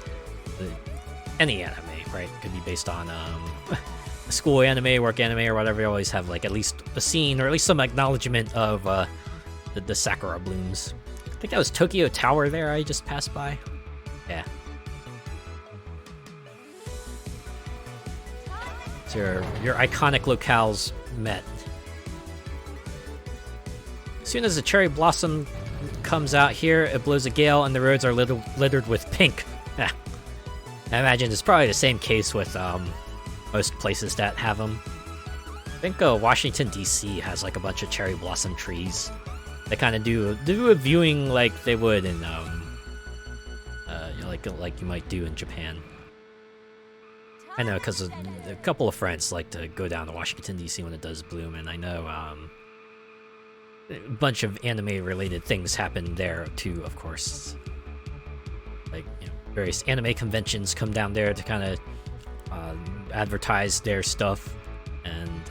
any anime, right? It could be based on a school anime, work anime, or whatever. You always have like at least a scene or at least some acknowledgement of the sakura blooms. I think that was Tokyo Tower there I just passed by. Yeah. So your iconic locales met. As soon as the cherry blossom comes out here, it blows a gale and the roads are littered with pink. I imagine it's probably the same case with most places that have them. I think Washington, D.C. has like a bunch of cherry blossom trees. They kind of do a viewing like they would in, like you might do in Japan. I know, because a couple of friends like to go down to Washington, D.C. when it does bloom, and I know a bunch of anime-related things happen there, too, of course. Like, various anime conventions come down there to kind of advertise their stuff, and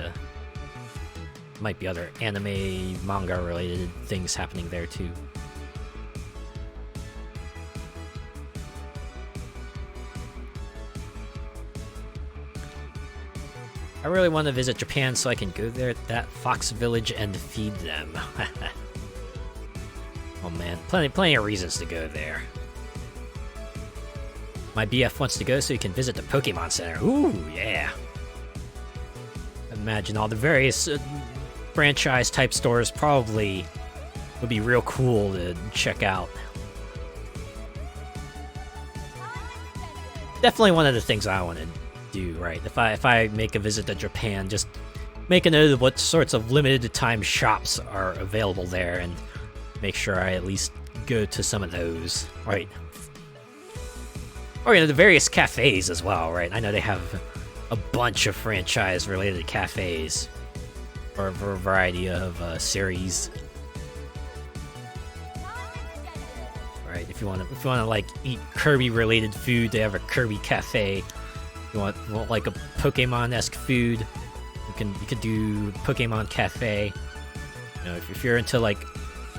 might be other anime, manga-related things happening there, too. I really want to visit Japan so I can go there at that fox village and feed them. Oh man, plenty of reasons to go there. My BF wants to go so he can visit the Pokemon Center. Ooh, yeah. Imagine all the various franchise-type stores probably would be real cool to check out. Definitely one of the things I want to do, right? If I make a visit to Japan, just make a note of what sorts of limited time shops are available there and make sure I at least go to some of those, right? Or, the various cafes as well, right? I know they have a bunch of franchise-related cafes for a variety of series. Right, if you want to like eat Kirby-related food, they have a Kirby cafe. If you want like a Pokemon-esque food, you could do Pokemon Cafe. If you're into like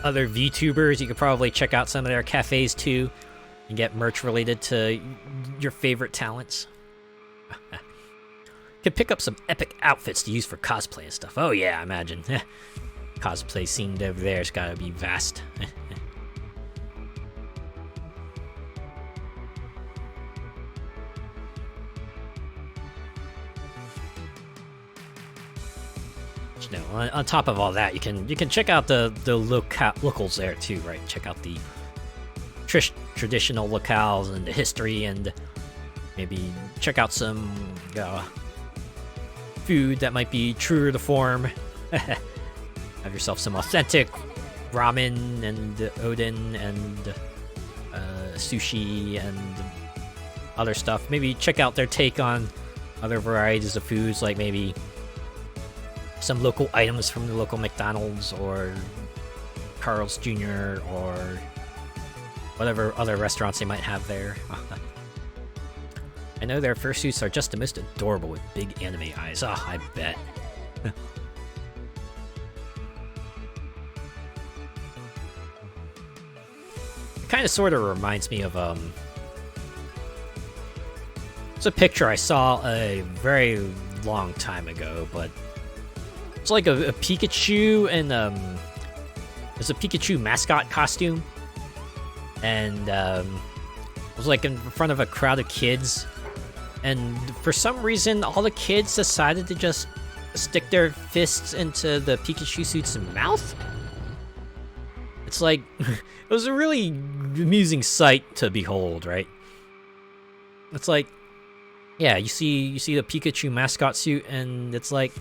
other VTubers, you could probably check out some of their cafes too, and get merch related to your favorite talents. You can pick up some epic outfits to use for cosplay and stuff. Oh yeah, I imagine. Cosplay scene over there's gotta be vast. On top of all that, you can check out the locals there too, right? Check out the traditional locales and the history, and maybe check out some food that might be truer to form. Have yourself some authentic ramen and oden and sushi and other stuff. Maybe check out their take on other varieties of foods, like maybe some local items from the local McDonald's or Carl's Jr. or whatever other restaurants they might have there. I know their fursuits are just the most adorable with big anime eyes. Oh, I bet. It kind of sort of reminds me of it's a picture I saw a very long time ago, but it's like a Pikachu, and there's a Pikachu mascot costume, and it was like in front of a crowd of kids, and for some reason all the kids decided to just stick their fists into the Pikachu suit's mouth. It's like it was a really amusing sight to behold, right? It's like, yeah, you see the Pikachu mascot suit, and it's like,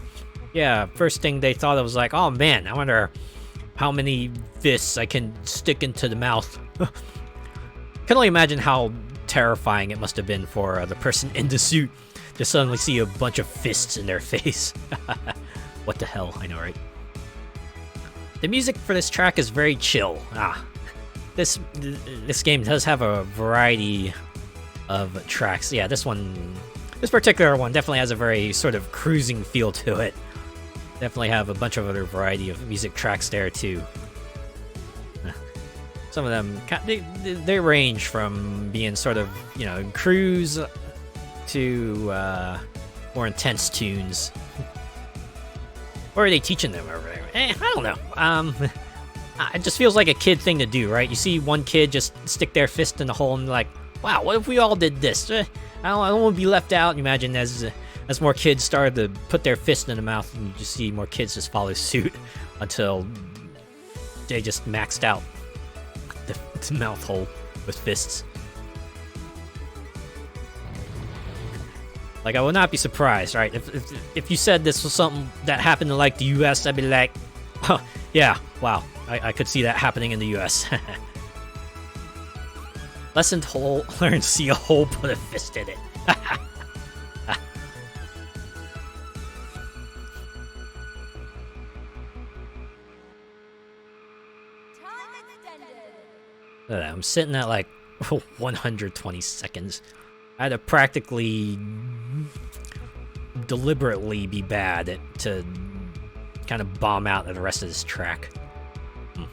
yeah, first thing they thought, it was like, oh man, I wonder how many fists I can stick into the mouth. Can only imagine how terrifying it must have been for the person in the suit to suddenly see a bunch of fists in their face. What the hell, I know, right? The music for this track is very chill. This game does have a variety of tracks. Yeah, this particular one definitely has a very sort of cruising feel to it. Definitely have a bunch of other variety of music tracks there too. Some of them, they range from being sort of, cruise to more intense tunes. What are they teaching them over there? I don't know. It just feels like a kid thing to do, right? You see one kid just stick their fist in the hole and like, wow, what if we all did this? I don't want to be left out. Imagine as as more kids started to put their fist in the mouth, and you just see more kids just follow suit until they just maxed out the mouth hole with fists. Like, I would not be surprised, right? If you said this was something that happened in, like, the US, I'd be like, huh, yeah, wow, I could see that happening in the US. Lesson learn to see a hole, put a fist in it. I'm sitting at like 120 seconds. I had to practically deliberately be bad to kind of bomb out the rest of this track. Come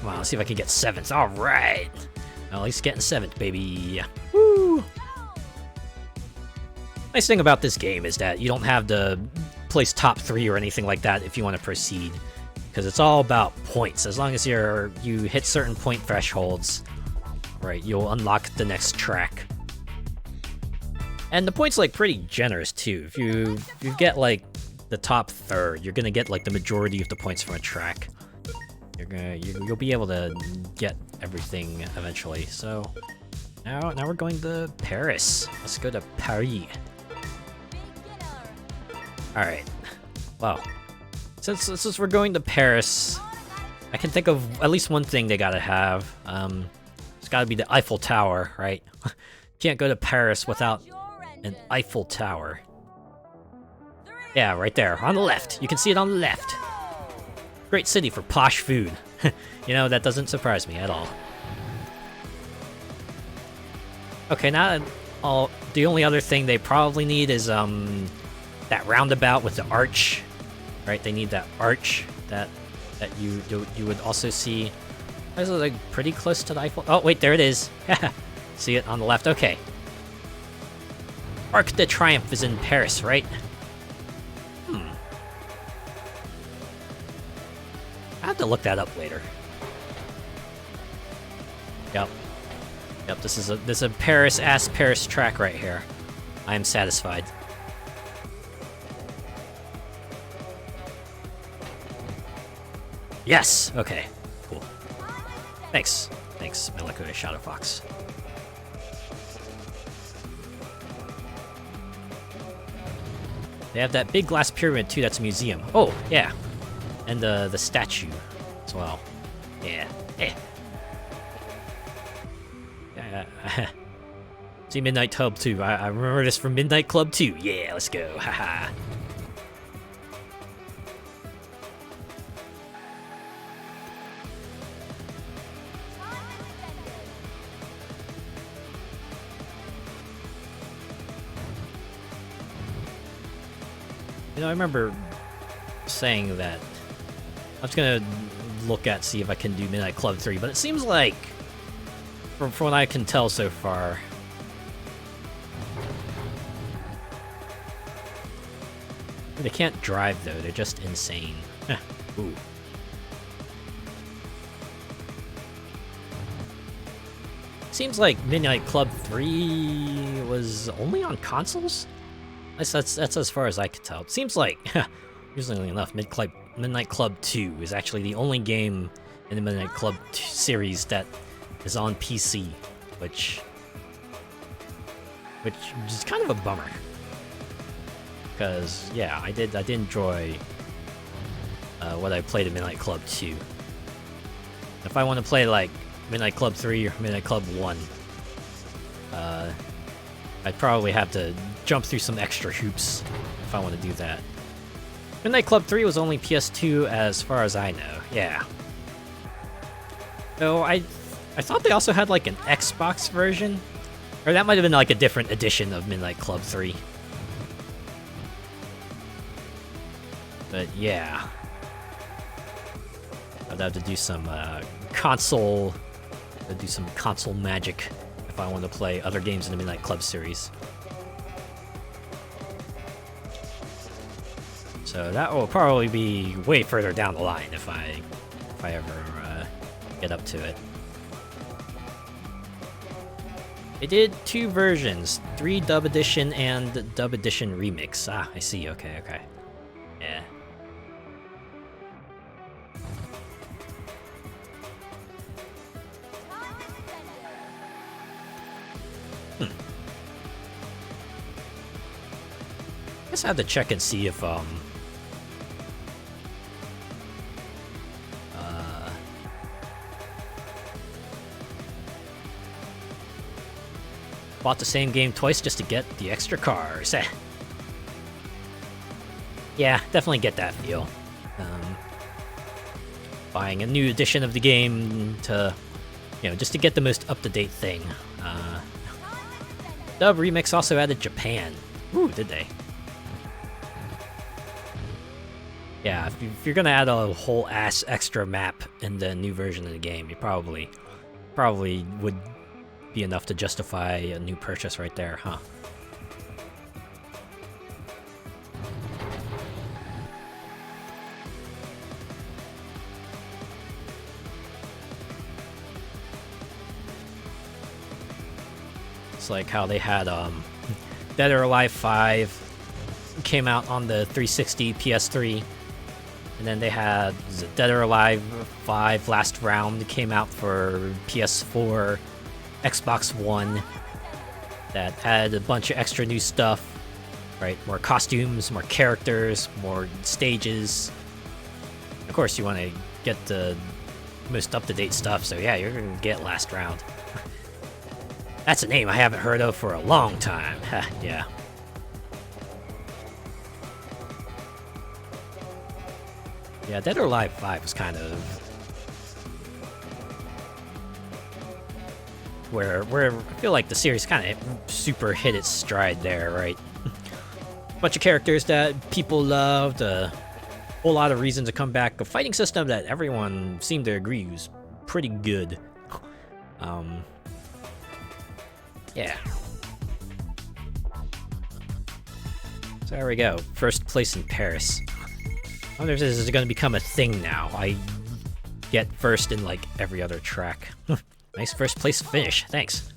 on, let's see if I can get 7th. Alright! At least getting 7th, baby. Woo! Nice thing about this game is that you don't have to place top 3 or anything like that if you want to proceed, because it's all about points. As long as you hit certain point thresholds, right, you'll unlock the next track. And the points like pretty generous too. If you get like the top third, you're gonna get like the majority of the points from a track. You'll be able to get everything eventually. So now we're going to Paris. Let's go to Paris. Alright, well, since we're going to Paris, I can think of at least one thing they gotta have. It's gotta be the Eiffel Tower, right? Can't go to Paris without an Eiffel Tower. Yeah, right there, on the left. You can see it on the left. Great city for posh food. You know, that doesn't surprise me at all. Okay, now the only other thing they probably need is, that roundabout with the arch, right? They need that arch that you would also see. This is like pretty close to the Eiffel. Oh wait, there it is. See it on the left. Okay. Arc de Triomphe is in Paris, right? I have to look that up later. Yep. This is a Paris track right here. I am satisfied. Yes! Okay, cool. Thanks, Melakota Shadow Fox. They have that big glass pyramid too, that's a museum. Oh, yeah. And the statue as well. Yeah. See Midnight Club 2. I remember this from Midnight Club 2. Yeah, let's go. Haha. You know, I remember saying that I was gonna see if I can do Midnight Club 3, but it seems like, from what I can tell so far, they can't drive though, they're just insane. Ooh. Seems like Midnight Club 3 was only on consoles? That's as far as I could tell. It seems like, usually enough, Midnight Club 2 is actually the only game in the Midnight Club series that is on PC, which is kind of a bummer. Because yeah, I did enjoy what I played in Midnight Club 2. If I want to play like Midnight Club 3 or Midnight Club 1, I'd probably have to jump through some extra hoops if I want to do that. Midnight Club 3 was only PS2 as far as I know, yeah. So I thought they also had like an Xbox version, or that might have been like a different edition of Midnight Club 3. But yeah, I'd have to do some console magic if I want to play other games in the Midnight Club series. So that will probably be way further down the line if I ever get up to it. They did 2 versions, 3 dub edition and dub edition remix. Ah, I see. Okay, okay. Yeah. Guess I have to check and see if bought the same game twice just to get the extra cars. Yeah, definitely get that feel. Buying a new edition of the game to, you know, just to get the most up-to-date thing. Dub Remix also added Japan. Ooh, did they? Yeah, if you're gonna add a whole ass extra map in the new version of the game, you probably would be enough to justify a new purchase right there, huh? It's like how they had Dead or Alive 5 came out on the 360 PS3, and then they had Dead or Alive 5 Last Round that came out for PS4, Xbox One, that had a bunch of extra new stuff, right? More costumes, more characters, more stages. Of course, you want to get the most up-to-date stuff, so yeah, you're gonna get Last Round. That's a name I haven't heard of for a long time. Yeah. Yeah, Dead or Alive 5 was kind of where I feel like the series kind of super hit its stride there, right? Bunch of characters that people loved, a whole lot of reasons to come back, a fighting system that everyone seemed to agree was pretty good. Yeah. So there we go. First place in Paris. I wonder if this is going to become a thing now. I get first in like every other track. Nice first place finish. Thanks.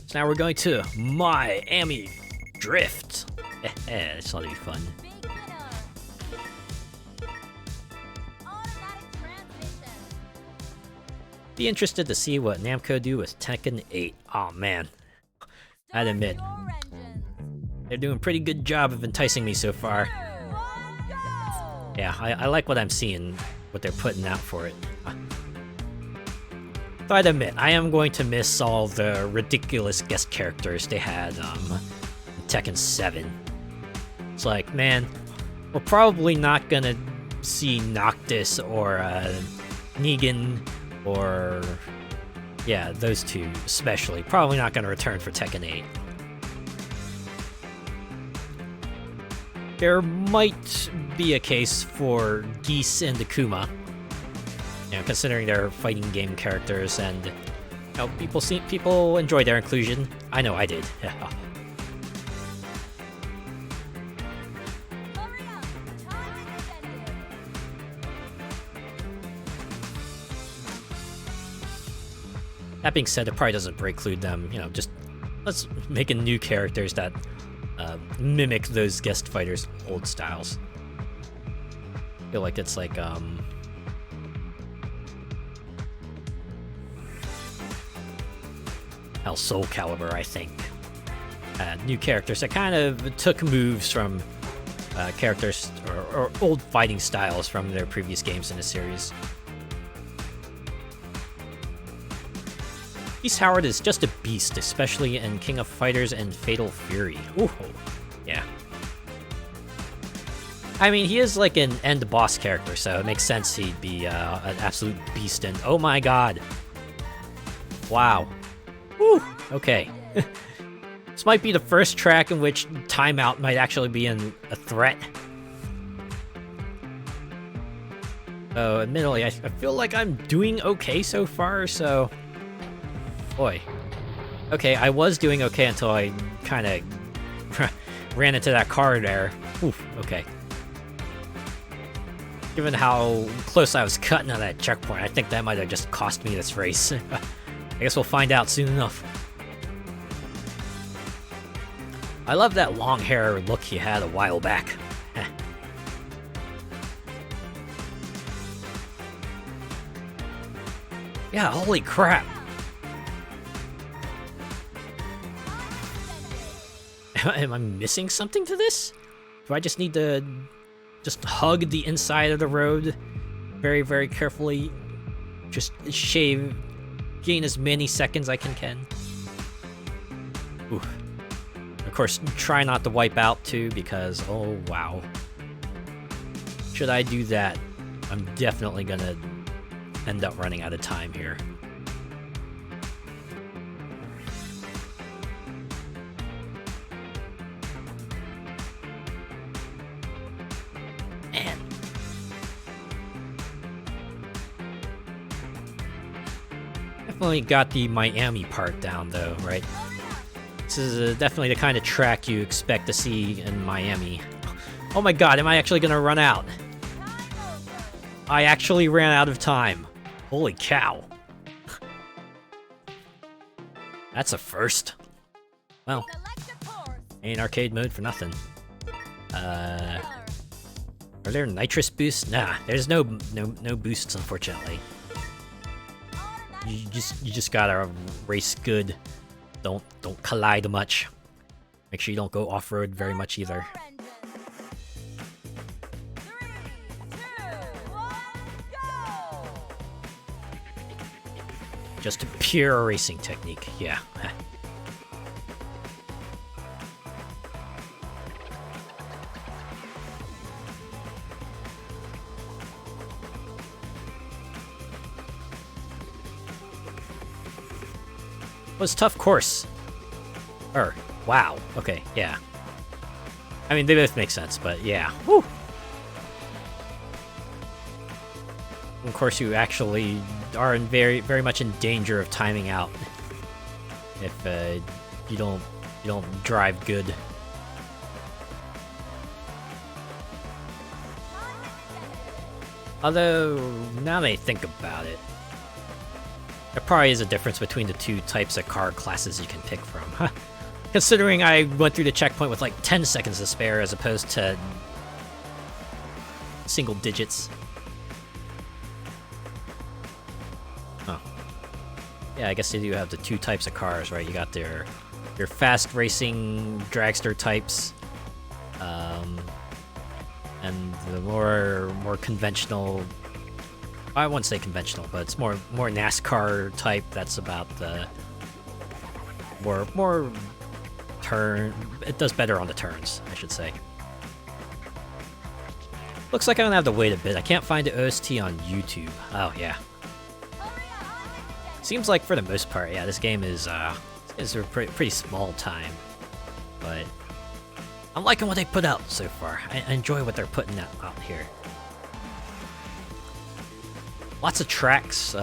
So now we're going to Miami Drift. This ought to be fun. Be interested to see what Namco do with Tekken 8. Oh man. I'd admit, they're doing a pretty good job of enticing me so far. Yeah, I like what I'm seeing, what they're putting out for it. Though I'd admit, I am going to miss all the ridiculous guest characters they had in Tekken 7. It's like, man, we're probably not gonna see Noctis or Negan or... yeah, those two especially. Probably not gonna return for Tekken 8. There might be a case for Geese and Akuma, you know, considering they're fighting game characters, and you know, people enjoy their inclusion. I know I did. That being said, it probably doesn't preclude them, you know, just let's make a new characters that mimic those guest fighters' old styles. I feel like it's like, hell, Soul Calibur, I think. New characters that kind of took moves from characters or old fighting styles from their previous games in the series. Beast Howard is just a beast, especially in King of Fighters and Fatal Fury. Ooh, yeah. I mean, he is like an end boss character, so it makes sense he'd be an absolute beast. And oh my god, wow, woo. Okay, this might be the first track in which timeout might actually be a threat. Oh, admittedly, I feel like I'm doing okay so far. So. Boy. Okay, I was doing okay until I kind of ran into that car there. Oof, okay. Given how close I was cutting on that checkpoint, I think that might have just cost me this race. I guess we'll find out soon enough. I love that long hair look he had a while back. Yeah, holy crap. Am I missing something to this? Do I just need to just hug the inside of the road very, very carefully? Just gain as many seconds I can. Ooh. Of course, try not to wipe out too, because, oh wow. Should I do that, I'm definitely gonna end up running out of time here. Man. Definitely got the Miami part down though, right? This is definitely the kind of track you expect to see in Miami. Oh my god, am I actually gonna run out? I actually ran out of time. Holy cow. That's a first. Well, ain't arcade mode for nothing. Are there nitrous boosts? Nah, there's no boosts, unfortunately. You just gotta race good. Don't collide much. Make sure you don't go off-road very much either. Just a pure racing technique, yeah. Was tough course. Wow. Okay, yeah. I mean, they both make sense, but yeah. Woo! Of course, you actually are in very much in danger of timing out if you don't drive good. Although, now that I think about it, there probably is a difference between the two types of car classes you can pick from. Considering I went through the checkpoint with like 10 seconds to spare as opposed to single digits. Oh. Yeah, I guess they do have the two types of cars, right? You got your fast racing dragster types, and the more conventional. I wouldn't say conventional, but it's more NASCAR type. That's about the more turn. It does better on the turns, I should say. Looks like I'm gonna have to wait a bit. I can't find the OST on YouTube. Oh yeah. Seems like for the most part, yeah, this game is a pretty small time, but I'm liking what they put out so far. I enjoy what they're putting out here. Lots of tracks,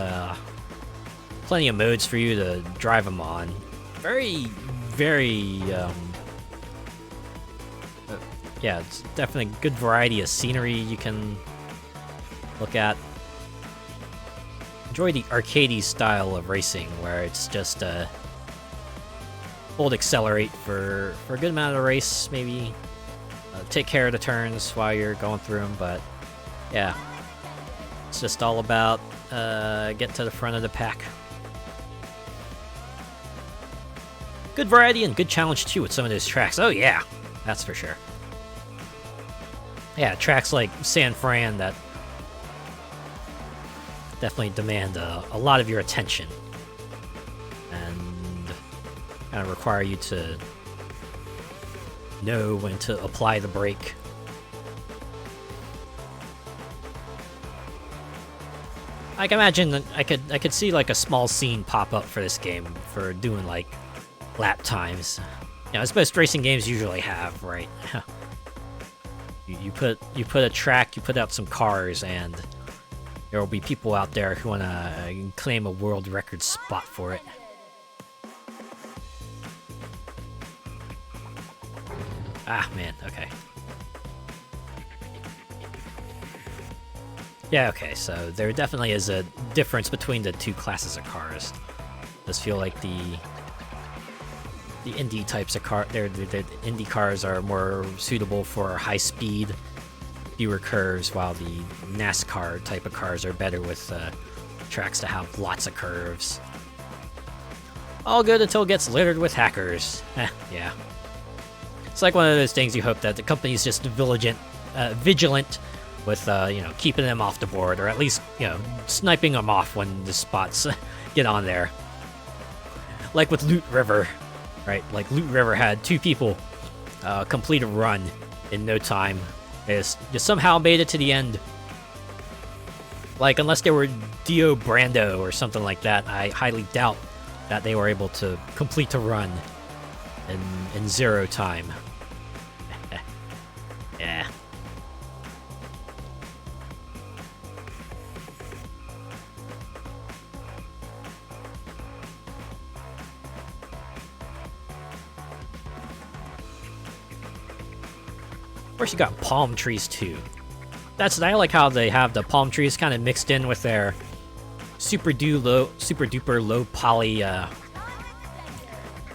plenty of modes for you to drive them on. Very, yeah, it's definitely a good variety of scenery you can look at. Enjoy the arcadey style of racing, where it's just hold accelerate for a good amount of the race, maybe take care of the turns while you're going through them, but yeah. It's just all about getting to the front of the pack. Good variety and good challenge too with some of those tracks. Oh yeah, that's for sure. Yeah, tracks like San Fran that definitely demand a lot of your attention and kind of require you to know when to apply the brake. I can imagine I could see like a small scene pop up for this game for doing like lap times. You know, as most racing games usually have, right? you put a track, you put out some cars, and there will be people out there who wanna claim a world record spot for it. Ah man, okay. Yeah, okay, so there definitely is a difference between the two classes of cars. Does feel like the the Indy types of car, the Indy cars are more suitable for high speed, fewer curves, while the NASCAR type of cars are better with tracks that have lots of curves. All good until it gets littered with hackers. Yeah. It's like one of those things you hope that the company's just vigilant with, keeping them off the board, or at least, sniping them off when the spots get on there. Like with Loot River, right? Like Loot River had 2 people complete a run in no time. They just somehow made it to the end. Like, unless they were Dio Brando or something like that, I highly doubt that they were able to complete a run in 0 time. Yeah. Of course, you got palm trees too. I like how they have the palm trees kind of mixed in with their super duper low poly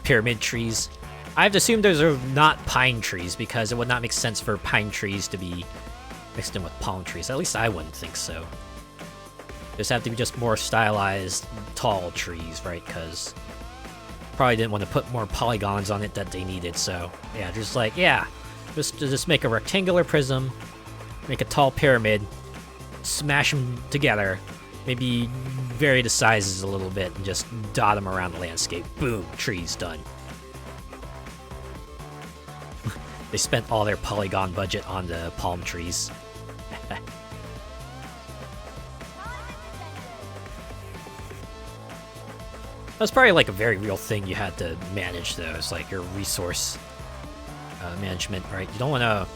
pyramid trees. I have to assume those are not pine trees, because it would not make sense for pine trees to be mixed in with palm trees. At least I wouldn't think so. Those have to be just more stylized, tall trees, right? Because probably didn't want to put more polygons on it that they needed. So yeah, just make a rectangular prism, make a tall pyramid, smash them together, maybe vary the sizes a little bit, and just dot them around the landscape. Boom, trees done. They spent all their polygon budget on the palm trees. That's probably like a very real thing you had to manage, though. It's like your resource management, right? You don't want to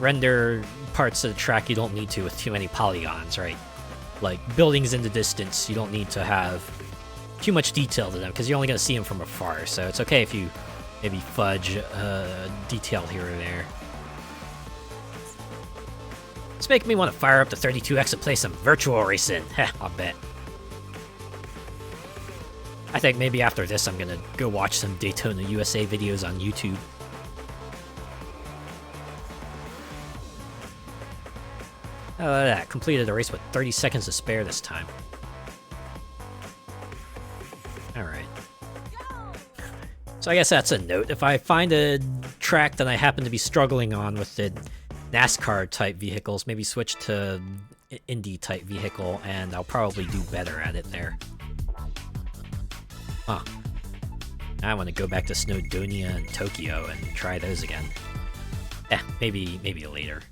render parts of the track you don't need to with too many polygons, right? Like buildings in the distance, you don't need to have too much detail to them, because you're only going to see them from afar. So it's okay if you maybe fudge detail here or there. It's making me want to fire up the 32X and play some virtual racing. Heh, I'll bet. I think maybe after this I'm gonna go watch some Daytona USA videos on YouTube. Oh, look at that. Completed the race with 30 seconds to spare this time. Alright. So I guess that's a note. If I find a track that I happen to be struggling on with the NASCAR-type vehicles, maybe switch to Indy-type vehicle, and I'll probably do better at it there. Huh. Now I want to go back to Snowdonia and Tokyo and try those again. Maybe later.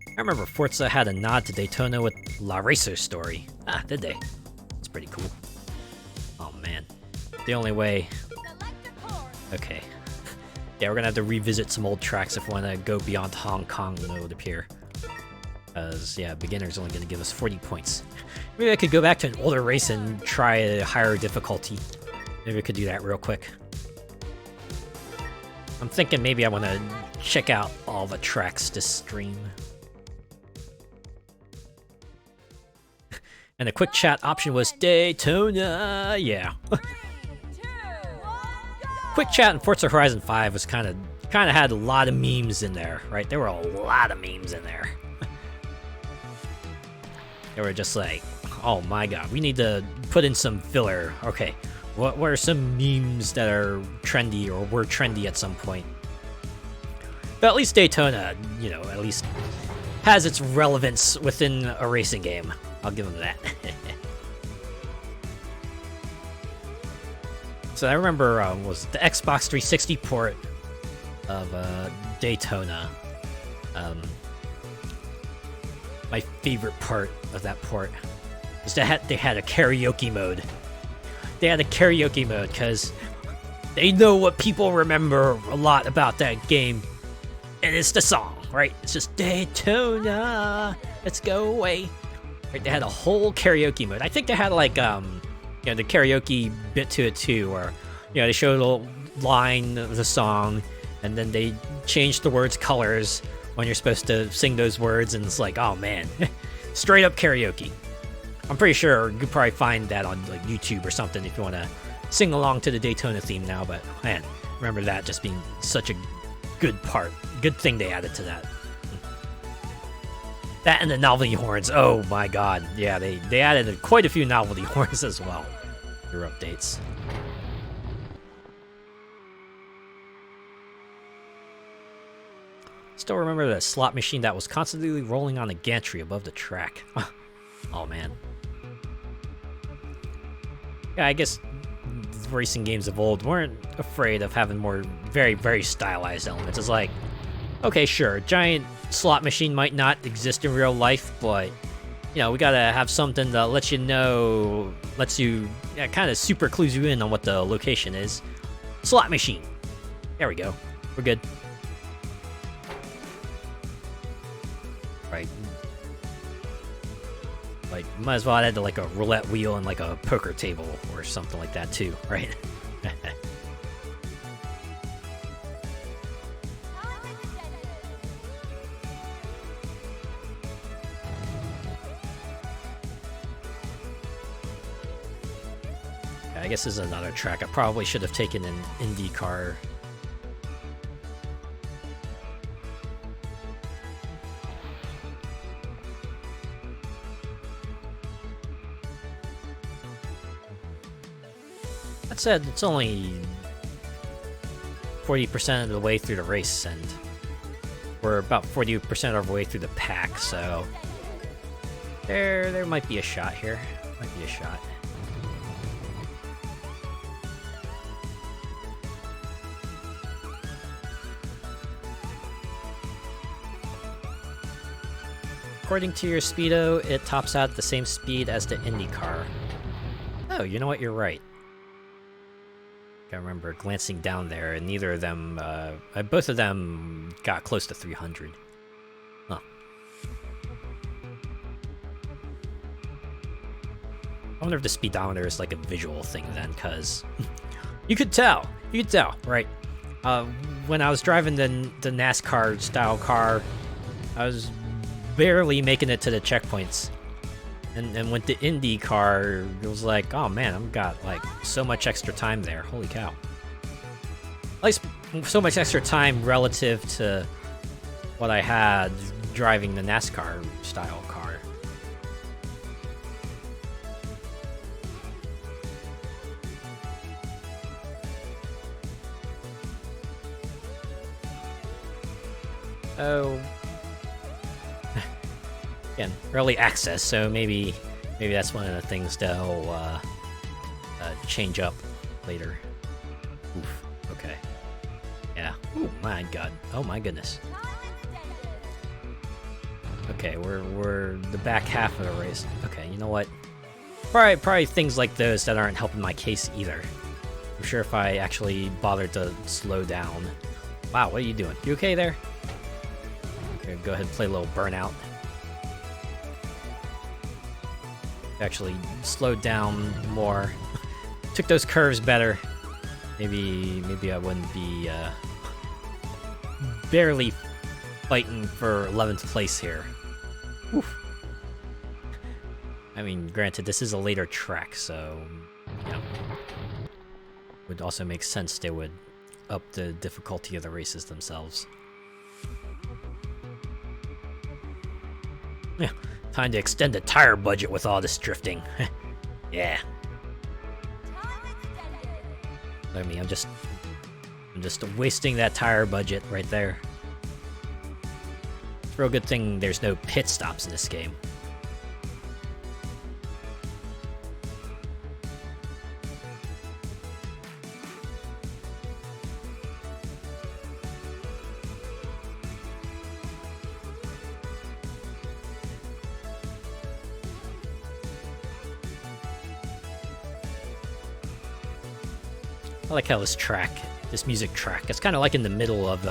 I remember Forza had a nod to Daytona with La Racer story. Ah, did they? It's pretty cool. Oh man. The only way... Okay. Yeah, we're gonna have to revisit some old tracks if we want to go beyond Hong Kong mode up here. Because, yeah, beginner's only gonna give us 40 points. Maybe I could go back to an older race and try a higher difficulty. Maybe I could do that real quick. I'm thinking maybe I want to check out all the tracks to stream. And the quick chat option was Daytona, yeah. Quick chat in Forza Horizon 5 was kind of had a lot of memes in there, right? There were a lot of memes in there. They were just like, oh my god, we need to put in some filler. Okay, what are some memes that are trendy or were trendy at some point? But at least Daytona, at least has its relevance within a racing game. I'll give them that. So I remember was the Xbox 360 port of Daytona. My favorite part of that port is that they had a karaoke mode. They had a karaoke mode because they know what people remember a lot about that game, and it's the song, right? It's just Daytona, let's go away. Right, they had a whole karaoke mode. I think they had like the karaoke bit to it too, where they showed a little line of the song, and then they changed the words colors when you're supposed to sing those words, and it's like, oh man, straight up karaoke. I'm pretty sure you could probably find that on like YouTube or something if you want to sing along to the Daytona theme now. But man, remember that just being such a good part, good thing they added to that. That and the novelty horns. Oh my god, yeah, they added quite a few novelty horns as well. Your updates. Still remember the slot machine that was constantly rolling on a gantry above the track. Oh man. Yeah, I guess racing games of old weren't afraid of having more very, very stylized elements. It's like, okay, sure, giant slot machine might not exist in real life, but you know, we gotta have something that lets you know, kind of super clues you in on what the location is. Slot machine. There we go. We're good. Right. Like, might as well add like a roulette wheel and like a poker table or something like that too, right? I guess this is another track. I probably should have taken an IndyCar. That said, it's only 40% of the way through the race, and we're about 40% of the way through the pack, so there might be a shot here. Might be a shot. According to your speedo, it tops out at the same speed as the IndyCar. Oh, you know what? You're right. I remember glancing down there, and neither of them, both of them got close to 300. Huh. I wonder if the speedometer is like a visual thing then, because you could tell, right? When I was driving the NASCAR style car, I was barely making it to the checkpoints. And with the IndyCar, it was like, oh man, I've got like so much extra time there. Holy cow. At least so much extra time relative to what I had driving the NASCAR style car. Oh. Again, early access, so maybe that's one of the things they'll change up later. Oof. Okay. Yeah. Oh my god. Oh my goodness. Okay, we're the back half of the race. Okay, you know what? Probably things like those that aren't helping my case either. I'm sure if I actually bothered to slow down. Wow, what are you doing? You okay there? Okay, go ahead and play a little Burnout. Actually slowed down more, took those curves better. Maybe I wouldn't be barely fighting for 11th place here. Oof. I mean, granted, this is a later track, so yeah, would also make sense they would up the difficulty of the races themselves. Yeah. Time to extend the tire budget with all this drifting. Yeah. I mean, I'm just wasting that tire budget right there. It's a real good thing there's no pit stops in this game. I like how this music track, it's kind of like in the middle of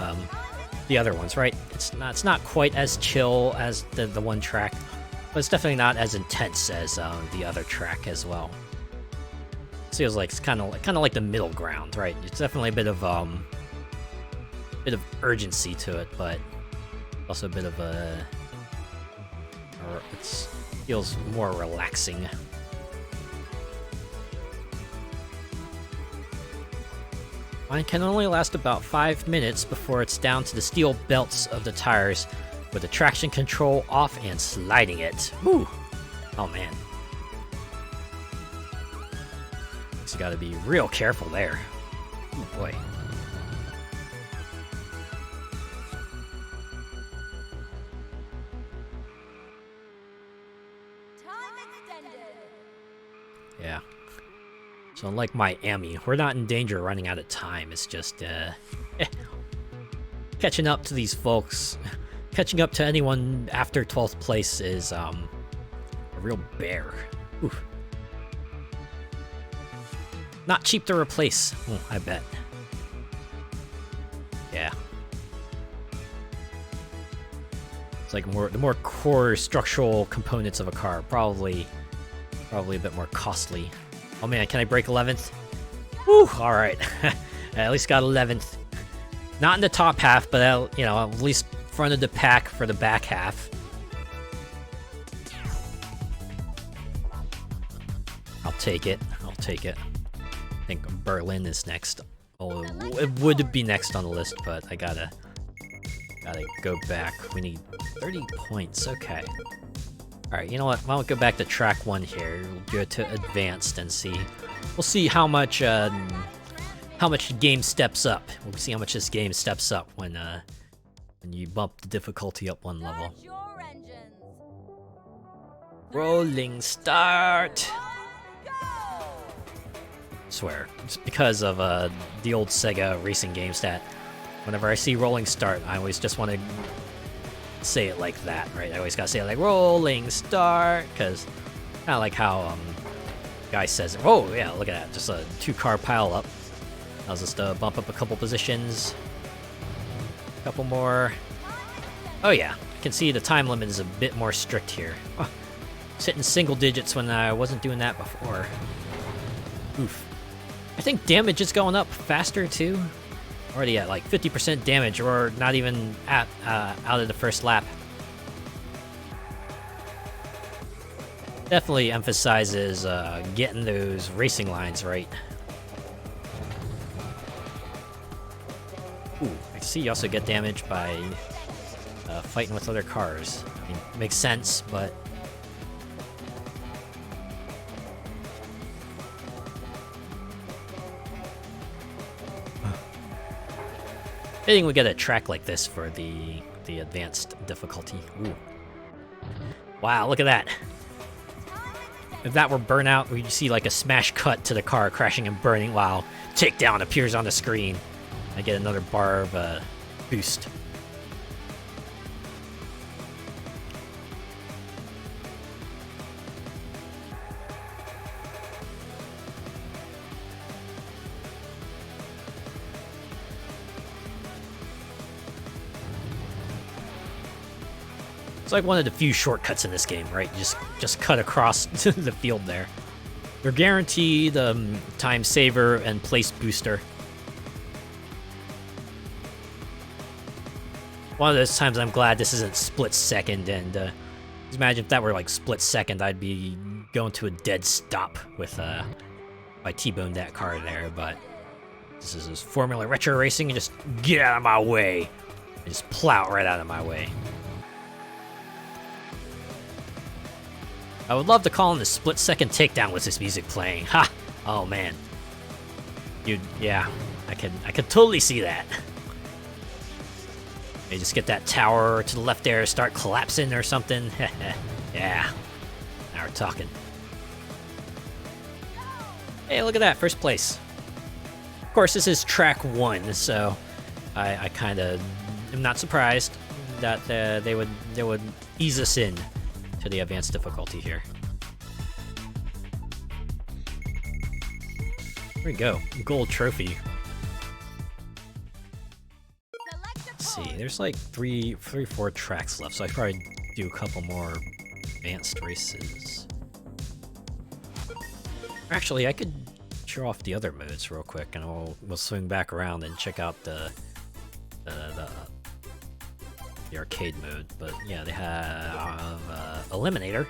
the other ones, right? It's not quite as chill as the one track, but it's definitely not as intense as the other track as well. It feels like it's kind of like the middle ground, right? It's definitely a bit of urgency to it, but also a bit of a, or it's Feels more relaxing. Mine can only last about 5 minutes before it's down to the steel belts of the tires with the traction control off and sliding it. Woo! Oh man. So you gotta be real careful there. Oh boy. Time extended. Yeah. So unlike Miami, we're not in danger of running out of time. It's just, catching up to these folks. Catching up to anyone after 12th place is, a real bear. Oof. Not cheap to replace, I bet. Yeah. It's like the more core structural components of a car, probably a bit more costly. Oh man, can I break 11th? Woo! Alright. At least got 11th. Not in the top half, but at least front of the pack for the back half. I'll take it. I think Berlin is next. Oh, it would be next on the list, but I gotta go back. We need 30 points. Okay. Alright, you know what? Why don't we go back to track 1 here. We'll go to advanced and see. We'll see how much the game steps up. We'll see how much this game steps up when you bump the difficulty up 1 level. Start your engines. Rolling start. Go! Swear, it's because of the old Sega racing games that whenever I see rolling start, I always just want to say it like that, right? I always gotta say it like rolling start, because kind of like how guy says it. Oh yeah, look at that, just a 2-car pile up. Allows us to bump up a couple positions, a couple more. Oh yeah, I can see the time limit is a bit more strict here. Oh, it's hitting single digits when I wasn't doing that before. Oof. I think damage is going up faster too. Already at like 50% damage, or not even at out of the first lap. Definitely emphasizes getting those racing lines right. Ooh, I see you also get damaged by fighting with other cars. I mean, makes sense, but I think we get a track like this for the advanced difficulty. Ooh. Wow, look at that. If that were Burnout, we'd see like a smash cut to the car crashing and burning while Takedown appears on the screen. I get another bar of boost. It's like one of the few shortcuts in this game, right? You just cut across the field there. You're guaranteed time saver and place booster. One of those times I'm glad this isn't split second, and just imagine if that were like split second, I'd be going to a dead stop with if I T-boned that car there, but this is Formula Retro Racing, and just get out of my way. And just plow right out of my way. I would love to call in the split-second takedown with this music playing. Ha! Oh man. Yeah, I could totally see that. Maybe just get that tower to the left there, start collapsing or something. Yeah. Now we're talking. Hey, look at that, first place. Of course, this is track 1, so I kind of am not surprised that they would ease us in to the advanced difficulty here. There we go, gold trophy. Let's see, there's like three, 4 tracks left, so I should probably do a couple more advanced races. Actually, I could show off the other modes real quick, and we'll swing back around and check out the arcade mode. But yeah, they have Eliminator,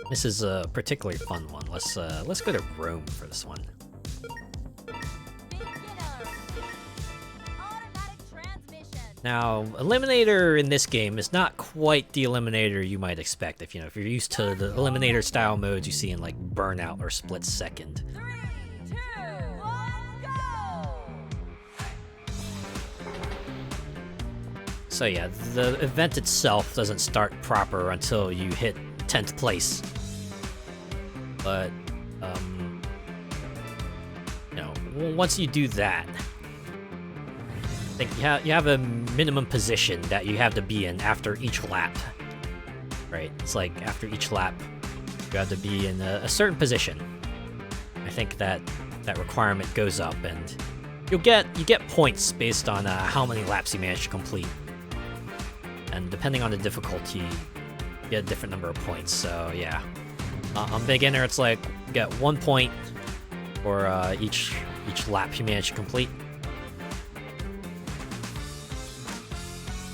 This is a particularly fun one. Let's go to Rome for this one. Beginner. Automatic transmission. Now, Eliminator in this game is not quite the Eliminator you might expect if you're used to the Eliminator style modes you see in like Burnout or Split Second. 3, 2, 1, go! So yeah, the event itself doesn't start proper until you hit 10th place. But, once you do that, I think you have a minimum position that you have to be in after each lap, right? It's like after each lap, you have to be in a certain position. I think that requirement goes up, and you get points based on how many laps you manage to complete. And depending on the difficulty, you get a different number of points. So yeah, on beginner, it's like you get 1 point for each lap you manage to complete.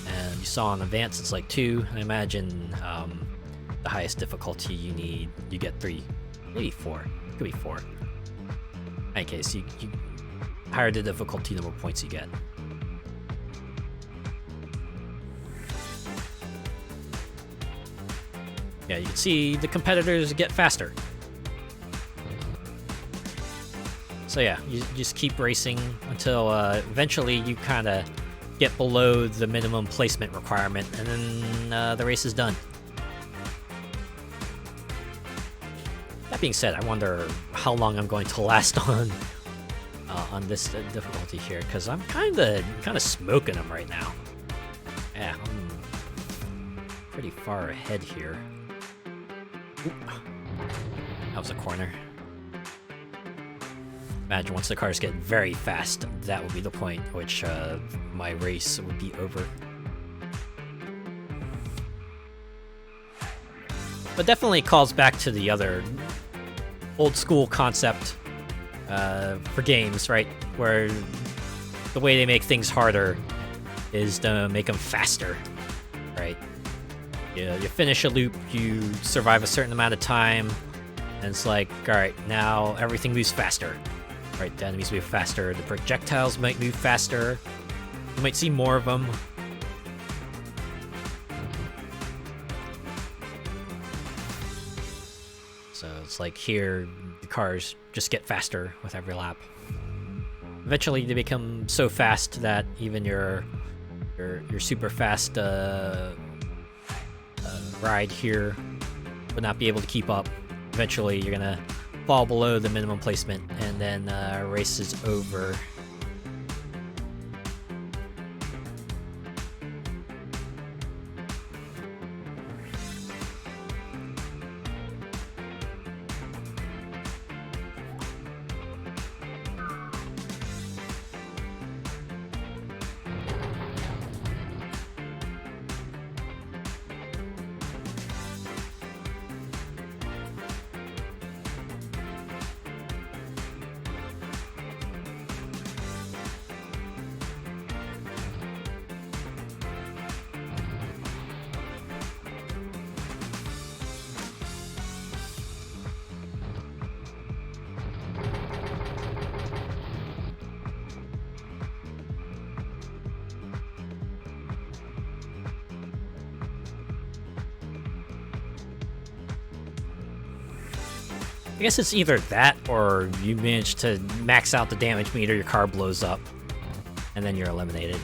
And you saw on advanced, it's like 2. I imagine the highest difficulty you get 3, maybe 4. Could be 4. In any case, you higher the difficulty, the more points you get. Yeah, you can see the competitors get faster. So yeah, you just keep racing until eventually you kind of get below the minimum placement requirement, and then the race is done. That being said, I wonder how long I'm going to last on this difficulty here, because I'm kind of smoking them right now. Yeah, I'm pretty far ahead here. Oop. That was a corner. Imagine once the cars get very fast, that would be the point at which my race would be over. But definitely calls back to the other old school concept for games, right? Where the way they make things harder is to make them faster, right? You finish a loop, you survive a certain amount of time, and it's like, alright, now everything moves faster. Right, the enemies move faster, the projectiles might move faster, you might see more of them. So it's like here, the cars just get faster with every lap. Eventually they become so fast that even your super fast ride here would not be able to keep up. Eventually you're gonna fall below the minimum placement, and then race is over. I guess it's either that, or you manage to max out the damage meter, your car blows up, and then you're eliminated.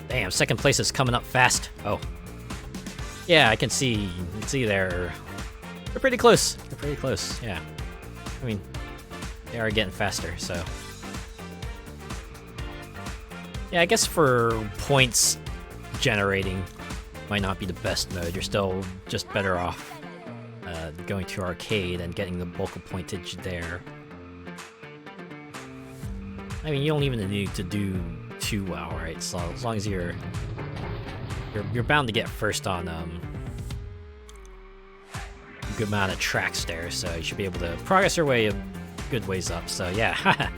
Damn, second place is coming up fast. Oh. Yeah, I can see they're pretty close. They're pretty close, yeah. I mean, they are getting faster, so. Yeah, I guess for points generating, might not be the best mode. You're still just better off going to arcade and getting the bulk of pointage there. I mean, you don't even need to do too well, right? So as long as you're bound to get first on a good amount of tracks there, so you should be able to progress your way a good ways up. So yeah,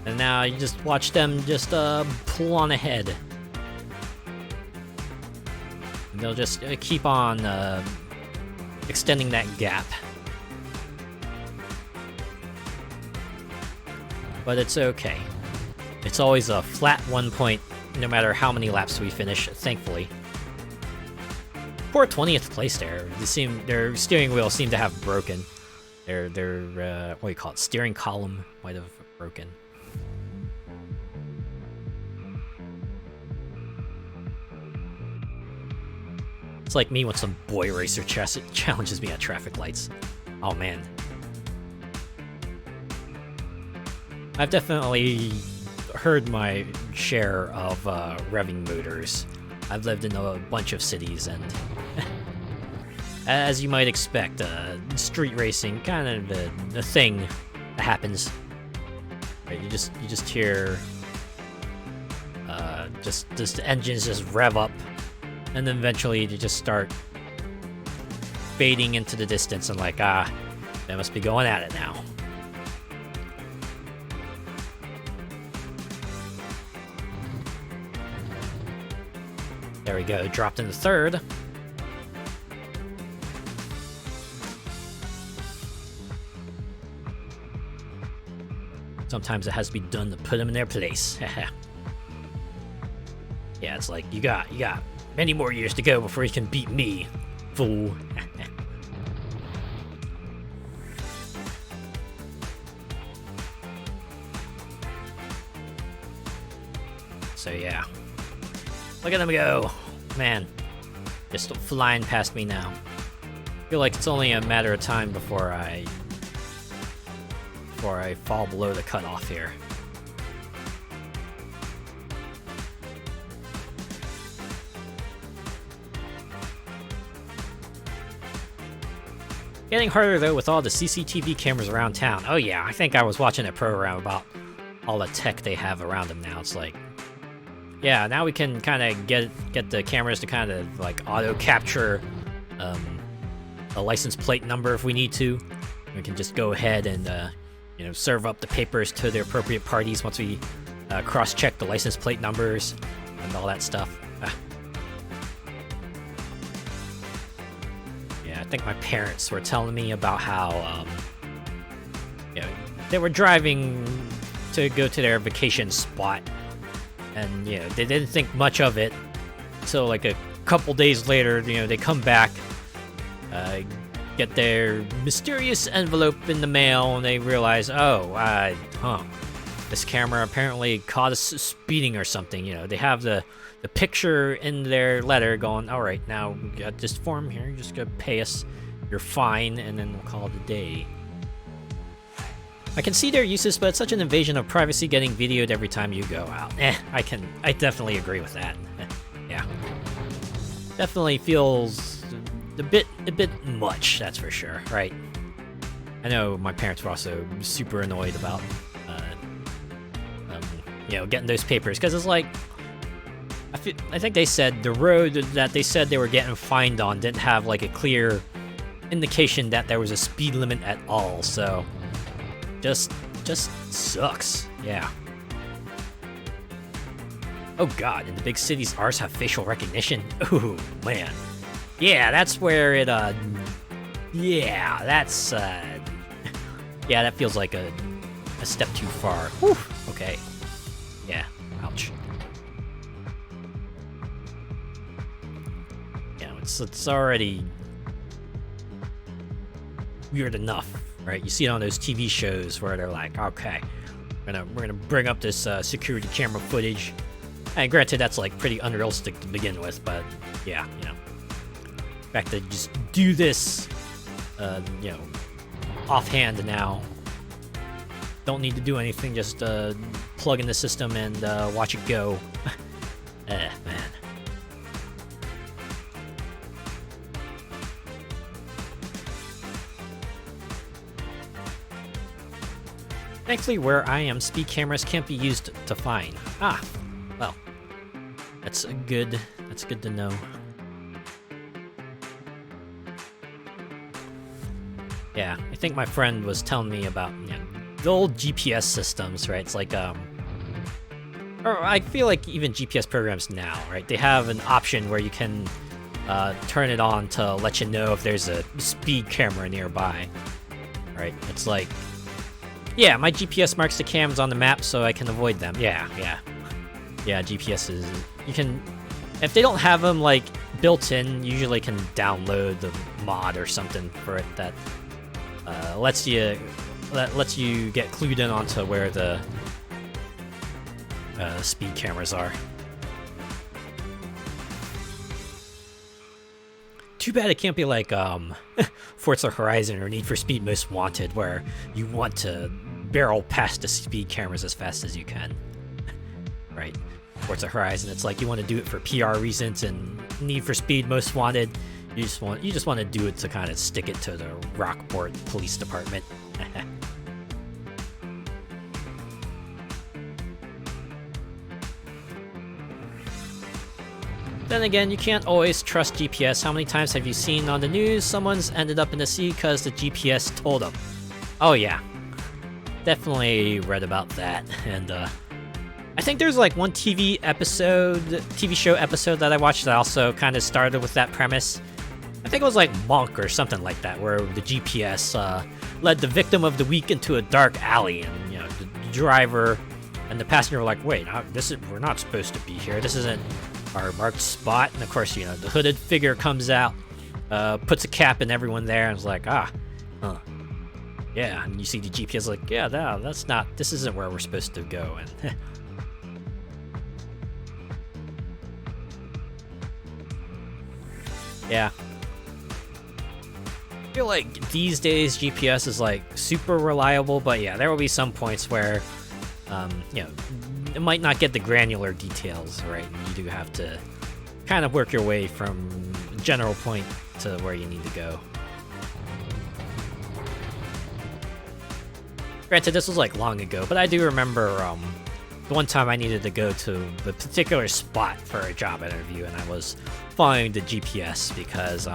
and now you just watch them just pull on ahead. they'll just keep on extending that gap. But it's okay. It's always a flat 1 point, no matter how many laps we finish, thankfully. Poor 20th place there. Their steering wheel seemed to have broken. Their what do you call it? Steering column might have broken. It's like me when some boy racer challenges me at traffic lights. Oh man. I've definitely heard my share of revving motors. I've lived in a bunch of cities, and as you might expect, street racing kind of a thing that happens. Right, you just hear just the engines just rev up, and then eventually you just start fading into the distance, and like they must be going at it now. There we go, dropped into third. Sometimes it has to be done to put them in their place. Yeah, it's like, you got many more years to go before you can beat me, fool. So yeah. Look at them go! Man, just flying past me now. Feel like it's only a matter of time before I fall below the cutoff here. Getting harder though with all the CCTV cameras around town. Oh yeah, I think I was watching a program about all the tech they have around them now. It's like, yeah, now we can kind of get the cameras to kind of like auto capture a license plate number if we need to. We can just go ahead and serve up the papers to the appropriate parties once we cross-check the license plate numbers and all that stuff. Yeah, I think my parents were telling me about how they were driving to go to their vacation spot. And, they didn't think much of it until, like, a couple days later, they come back, get their mysterious envelope in the mail, and they realize, this camera apparently caught us speeding or something. They have the picture in their letter going, all right, now we got this form here, you're just gonna pay us your fine, and then we'll call it a day. I can see their uses, but it's such an invasion of privacy getting videoed every time you go out. I definitely agree with that. Yeah. Definitely feels a bit much, that's for sure, right? I know my parents were also super annoyed about, getting those papers, because it's like, I think they said the road that they said they were getting fined on didn't have, like, a clear indication that there was a speed limit at all, so just sucks. Yeah. Oh god, in the big cities, ours have facial recognition? Ooh, man. Yeah, that's where it, yeah, that's, yeah, that feels like a step too far. Whew, okay. Yeah, ouch. Yeah, it's already weird enough, right? You see it on those TV shows where they're like, okay, we're gonna bring up this security camera footage. And granted, that's like pretty unrealistic to begin with, but yeah, the fact that just do this, offhand now. Don't need to do anything, just plug in the system and watch it go. Man. Thankfully, where I am, speed cameras can't be used to fine. Ah, well, that's good to know. Yeah, I think my friend was telling me about the old GPS systems, right? It's like, or I feel like even GPS programs now, right? They have an option where you can turn it on to let you know if there's a speed camera nearby. Right? It's like, yeah, my GPS marks the cams on the map so I can avoid them. Yeah, GPS is, you can, if they don't have them like built in, you usually can download the mod or something for it that lets you get clued in onto where the speed cameras are. Too bad it can't be like Forza Horizon or Need for Speed Most Wanted, where you want to barrel past the speed cameras as fast as you can. Right? Forza Horizon, it's like you want to do it for PR reasons, and Need for Speed Most Wanted, you just want to do it to kind of stick it to the Rockport Police Department. Then again, you can't always trust GPS. How many times have you seen on the news someone's ended up in the sea because the GPS told them? Oh yeah, definitely read about that. And I think there's like one TV show episode that I watched that also kind of started with that premise. I think it was like Monk or something like that, where the GPS led the victim of the week into a dark alley, and the driver and the passenger were like, "Wait, we're not supposed to be here. This isn't our marked spot." And of course, the hooded figure comes out, puts a cap in everyone there, and is like, yeah. And you see the GPS like, yeah, no, this isn't where we're supposed to go. And yeah. I feel like these days GPS is like super reliable, but yeah, there will be some points where, it might not get the granular details, right? And you do have to kind of work your way from general point to where you need to go. Granted, this was like long ago, but I do remember the one time I needed to go to the particular spot for a job interview, and I was following the GPS because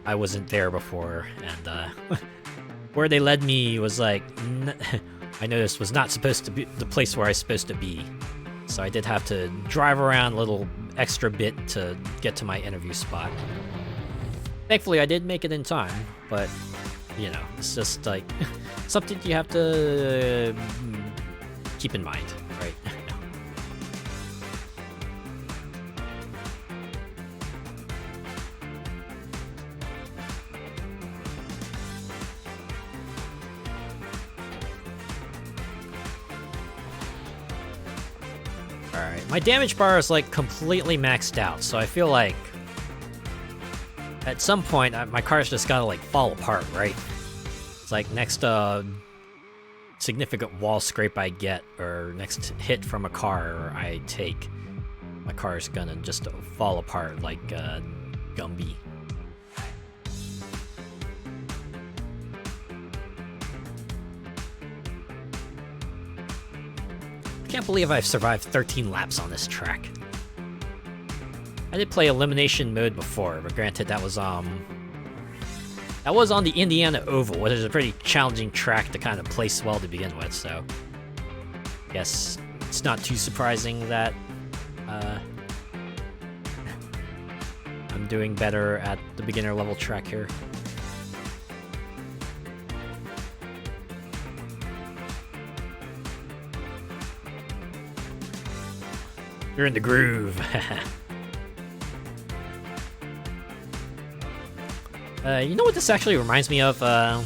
I wasn't there before, and where they led me was like, I noticed was not supposed to be the place where I was supposed to be. So I did have to drive around a little extra bit to get to my interview spot. Thankfully, I did make it in time, but, it's just like something you have to keep in mind, right? Alright, my damage bar is like completely maxed out, so I feel like at some point my car's just gotta like fall apart, right? It's like next significant wall scrape I get, or next hit from a car I take, my car's gonna just fall apart like Gumby. I can't believe I've survived 13 laps on this track. I did play elimination mode before, but granted that was on the Indiana Oval, which is a pretty challenging track to kind of place well to begin with, so I guess it's not too surprising that I'm doing better at the beginner level track here. You're in the groove. You know what this actually reminds me of? The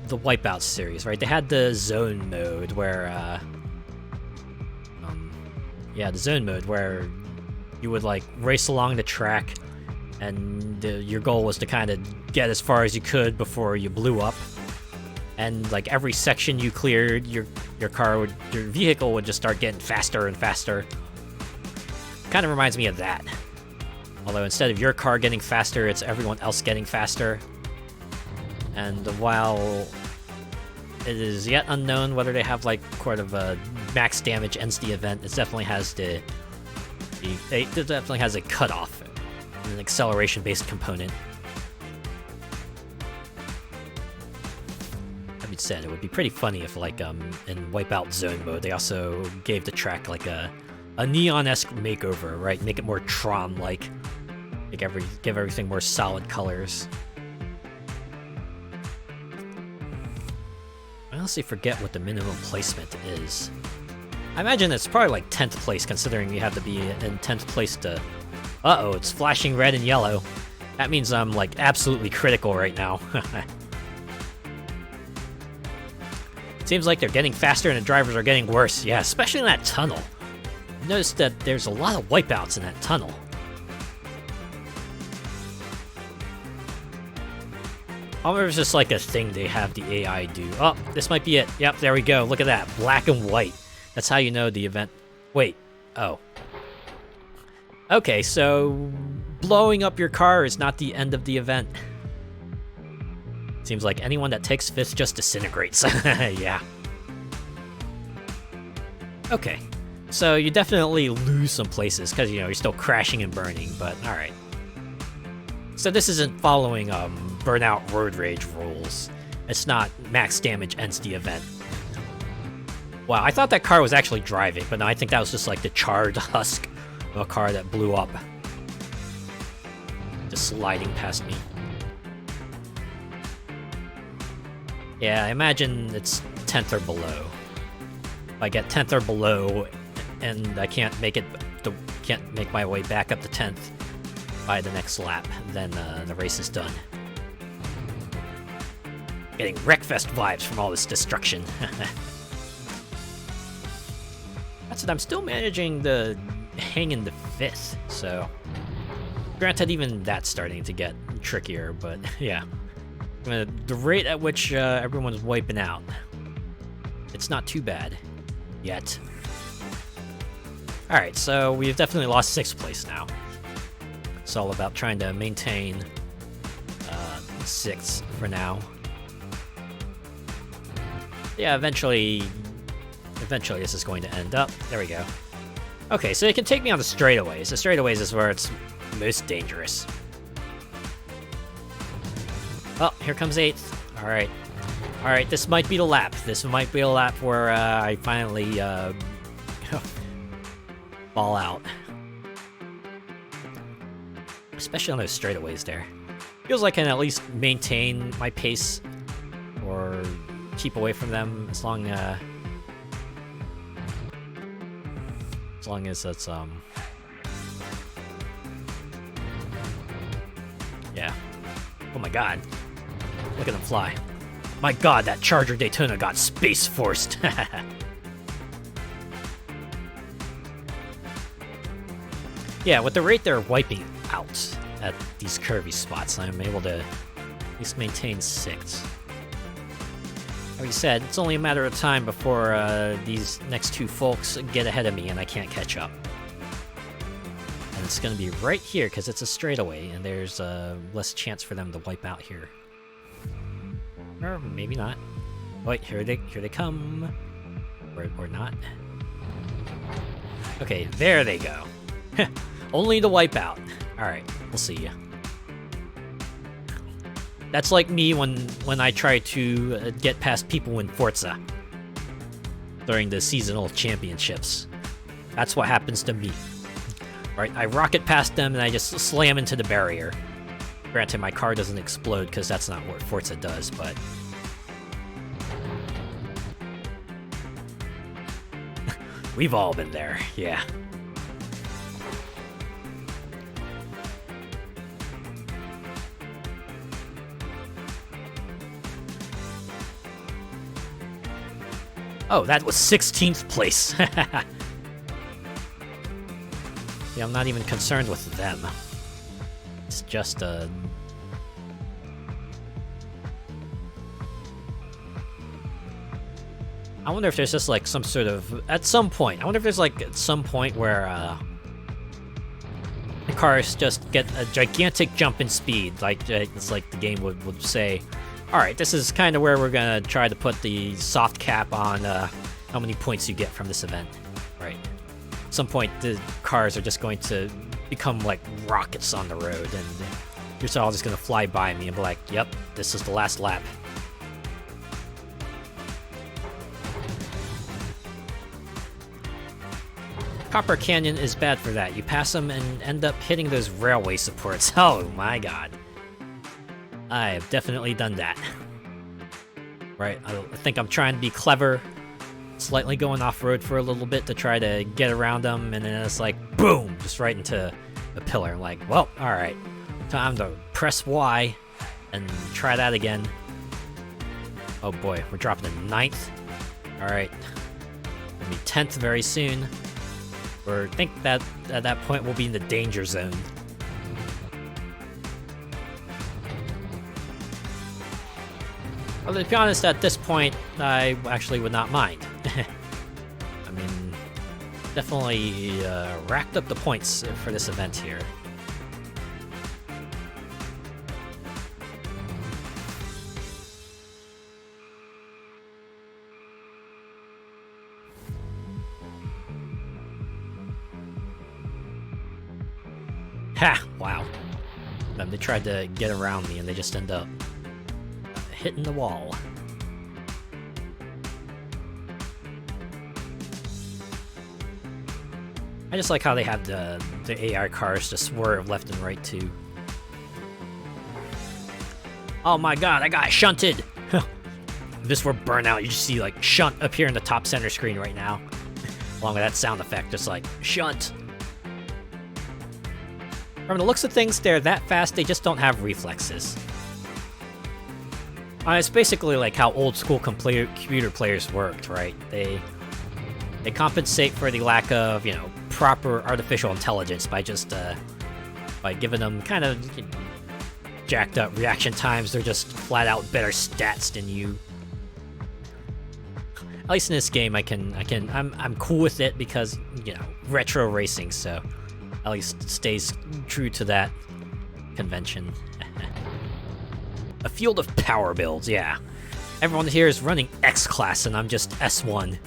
Wipeout series, right? They had the zone mode where, the zone mode where you would like race along the track, and your goal was to kind of get as far as you could before you blew up. And like every section you cleared, your vehicle would just start getting faster and faster. Kind of reminds me of that. Although instead of your car getting faster, it's everyone else getting faster. And while it is yet unknown whether they have like sort of a max damage ends the event, it definitely has it definitely has a cutoff, an acceleration-based component. Said it would be pretty funny if like in Wipeout zone mode they also gave the track like a a neon-esque makeover, right? Make it more Tron-like. Give everything more solid colors. I honestly forget what the minimum placement is. I imagine it's probably like 10th place, considering you have to be in 10th place to... Uh-oh, it's flashing red and yellow. That means I'm, like, absolutely critical right now. Seems like they're getting faster and the drivers are getting worse. Yeah, especially in that tunnel. I noticed that there's a lot of wipeouts in that tunnel. I wonder if it's just like a thing they have the AI do. Oh, this might be it. Yep, there we go. Look at that. Black and white. That's how you know the event... Wait. Oh. Okay, so... blowing up your car is not the end of the event. Seems like anyone that takes 5th just disintegrates. Yeah. Okay. So you definitely lose some places, because, you know, you're still crashing and burning, but alright. So this isn't following, Burnout Road Rage rules. It's not max damage ends the event. Wow, I thought that car was actually driving, but no, I think that was just like the charred husk of a car that blew up. Just sliding past me. Yeah, I imagine it's 10th or below. If I get 10th or below, and I can't make my way back up to 10th by the next lap, then the race is done. Getting Wreckfest vibes from all this destruction. That's it, I'm still managing to hang in the 5th, so... Granted, even that's starting to get trickier, but yeah. The rate at which everyone's wiping out, it's not too bad. Yet. Alright, so we've definitely lost 6th place now. It's all about trying to maintain 6th for now. Yeah, eventually this is going to end up. There we go. Okay, so it can take me on the straightaways. The straightaways is where it's most dangerous. Oh, here comes 8th. Alright. Alright, this might be the lap. This might be a lap where I finally fall out. Especially on those straightaways there. Feels like I can at least maintain my pace or keep away from them as long as it's yeah. Oh my god. Look at them fly. My god, that Charger Daytona got space forced. Yeah, with the rate they're wiping out at these curvy spots, I'm able to at least maintain 6th. Like you said, it's only a matter of time before these next 2 folks get ahead of me and I can't catch up. And it's going to be right here because it's a straightaway and there's less chance for them to wipe out here. Or maybe not. Wait, here they come. Or not. Okay, there they go. Only the wipeout. Alright, we'll see ya. That's like me when I try to get past people in Forza during the seasonal championships. That's what happens to me. Right, I rocket past them and I just slam into the barrier. Granted, my car doesn't explode because that's not what Forza does, but... We've all been there, yeah. Oh, that was 16th place. Yeah, I'm not even concerned with them. It's just I wonder if there's just like some sort of... At some point, I wonder if there's like at some point where the cars just get a gigantic jump in speed. Like it's like the game would say, alright, this is kind of where we're gonna try to put the soft cap on how many points you get from this event. Right. At some point, the cars are just going to become like rockets on the road, and you're just all just gonna fly by me and be like, yep, this is the last lap. Copper Canyon is bad for that. You pass them and end up hitting those railway supports. Oh my god. I have definitely done that. Right, I think I'm trying to be clever, slightly going off-road for a little bit to try to get around them, and then it's like, boom, just right into a pillar. I'm like, well, alright, time to press Y and try that again. Oh boy, we're dropping to 9th. Alright, we'll be 10th very soon. I think that at that point we'll be in the danger zone. Although, to be honest, at this point, I actually would not mind. I mean, definitely racked up the points for this event here. Ha! Wow. They tried to get around me and they just end up hitting the wall. I just like how they have the AI cars to swerve left and right too. Oh my god, I got shunted! If this were Burnout, you just see like shunt appear in the top center screen right now. Along with that sound effect, just like shunt. From the looks of things, they're that fast, they just don't have reflexes. It's basically like how old school computer players worked, right? They compensate for the lack of, you know, proper artificial intelligence by just by giving them kind of jacked up reaction times. They're just flat out better stats than you. At least in this game, I'm cool with it because, you know, retro racing, so at least stays true to that convention. A field of power builds, yeah. Everyone here is running X-Class and I'm just S1.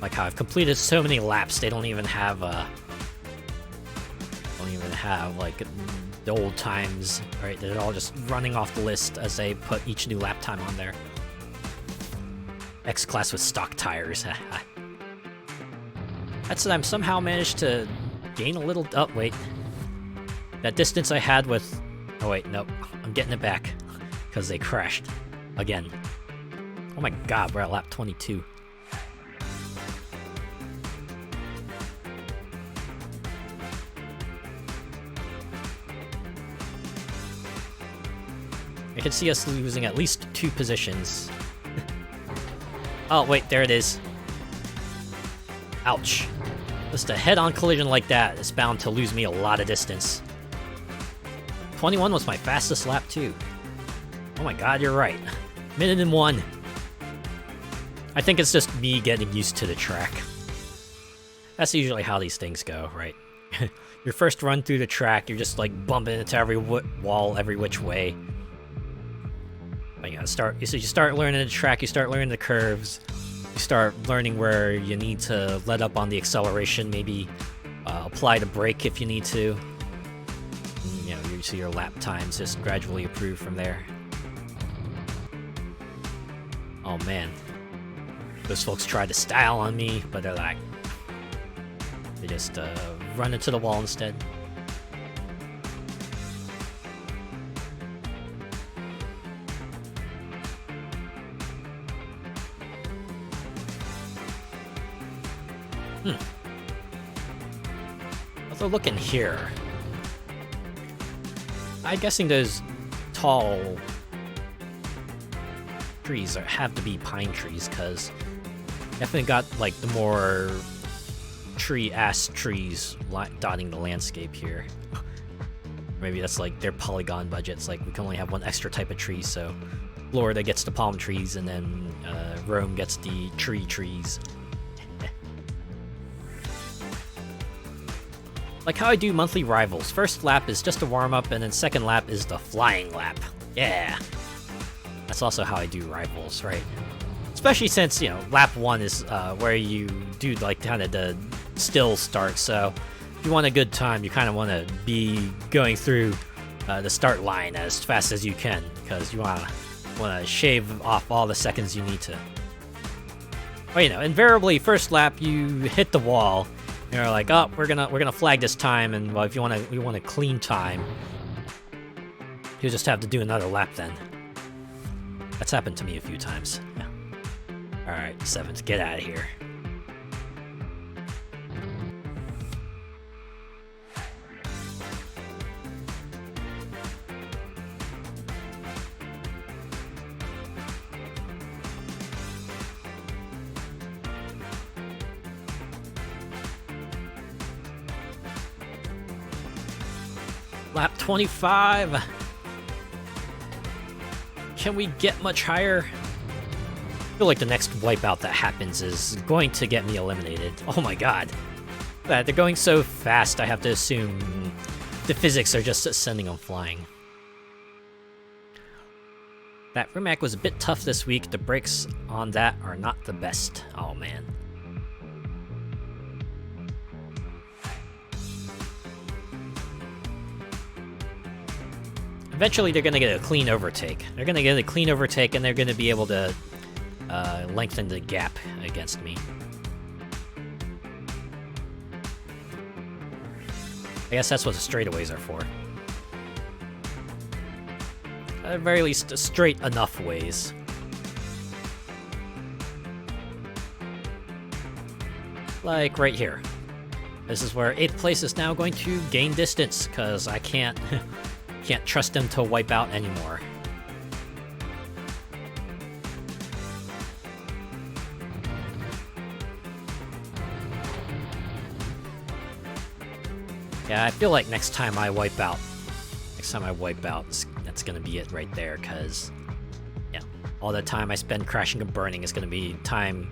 Like how I've completed so many laps, they don't even have like the old times, right? They're all just running off the list as they put each new lap time on there. X-Class with stock tires. That's what I'm somehow managed to gain a little... Oh, wait. That distance I had with... Oh, wait, nope. I'm getting it back. Because they crashed. Again. Oh my god, we're at lap 22. I can see us losing at least 2 positions. Oh, wait, there it is. Ouch. Just a head-on collision like that is bound to lose me a lot of distance. 21 was my fastest lap, too. Oh my god, you're right. Minute and 1. I think it's just me getting used to the track. That's usually how these things go, right? Your first run through the track, you're just like bumping into every wall, every which way. But you start learning the track, you start learning the curves, you start learning where you need to let up on the acceleration, maybe apply the brake if you need to. And, you know, you see your lap times just gradually improve from there. Oh man, those folks tried to style on me, but they're like, they just run into the wall instead. Although looking here, I'm guessing those tall trees have to be pine trees, because definitely got like the more tree-ass trees dotting the landscape here. Maybe that's like their polygon budgets, like we can only have one extra type of tree, so Florida gets the palm trees and then Rome gets the trees. Like how I do monthly rivals. First lap is just a warm-up, and then second lap is the flying lap. Yeah! That's also how I do rivals, right? Especially since, you know, lap 1 is where you do like kind of the still start, so if you want a good time, you kind of want to be going through the start line as fast as you can, because you want to shave off all the seconds you need to. Well, you know, invariably, first lap you hit the wall. You're like, oh, we're gonna flag this time, and well, if you want a clean time, you just have to do another lap then. That's happened to me a few times. Yeah. All right, 7th, get out of here. Lap 25. Can we get much higher? I feel like the next wipeout that happens is going to get me eliminated. Oh my god. They're going so fast, I have to assume the physics are just sending them flying. That Rimac was a bit tough this week. The brakes on that are not the best. Oh man. Eventually, they're going to get a clean overtake. They're going to get a clean overtake, and they're going to be able to lengthen the gap against me. I guess that's what the straightaways are for. At the very least, straight enough ways. Like right here. This is where 8th place is now going to gain distance, because I can't trust them to wipe out anymore. Yeah, I feel like next time I wipe out, that's gonna be it right there, because, yeah, all the time I spend crashing and burning is gonna be time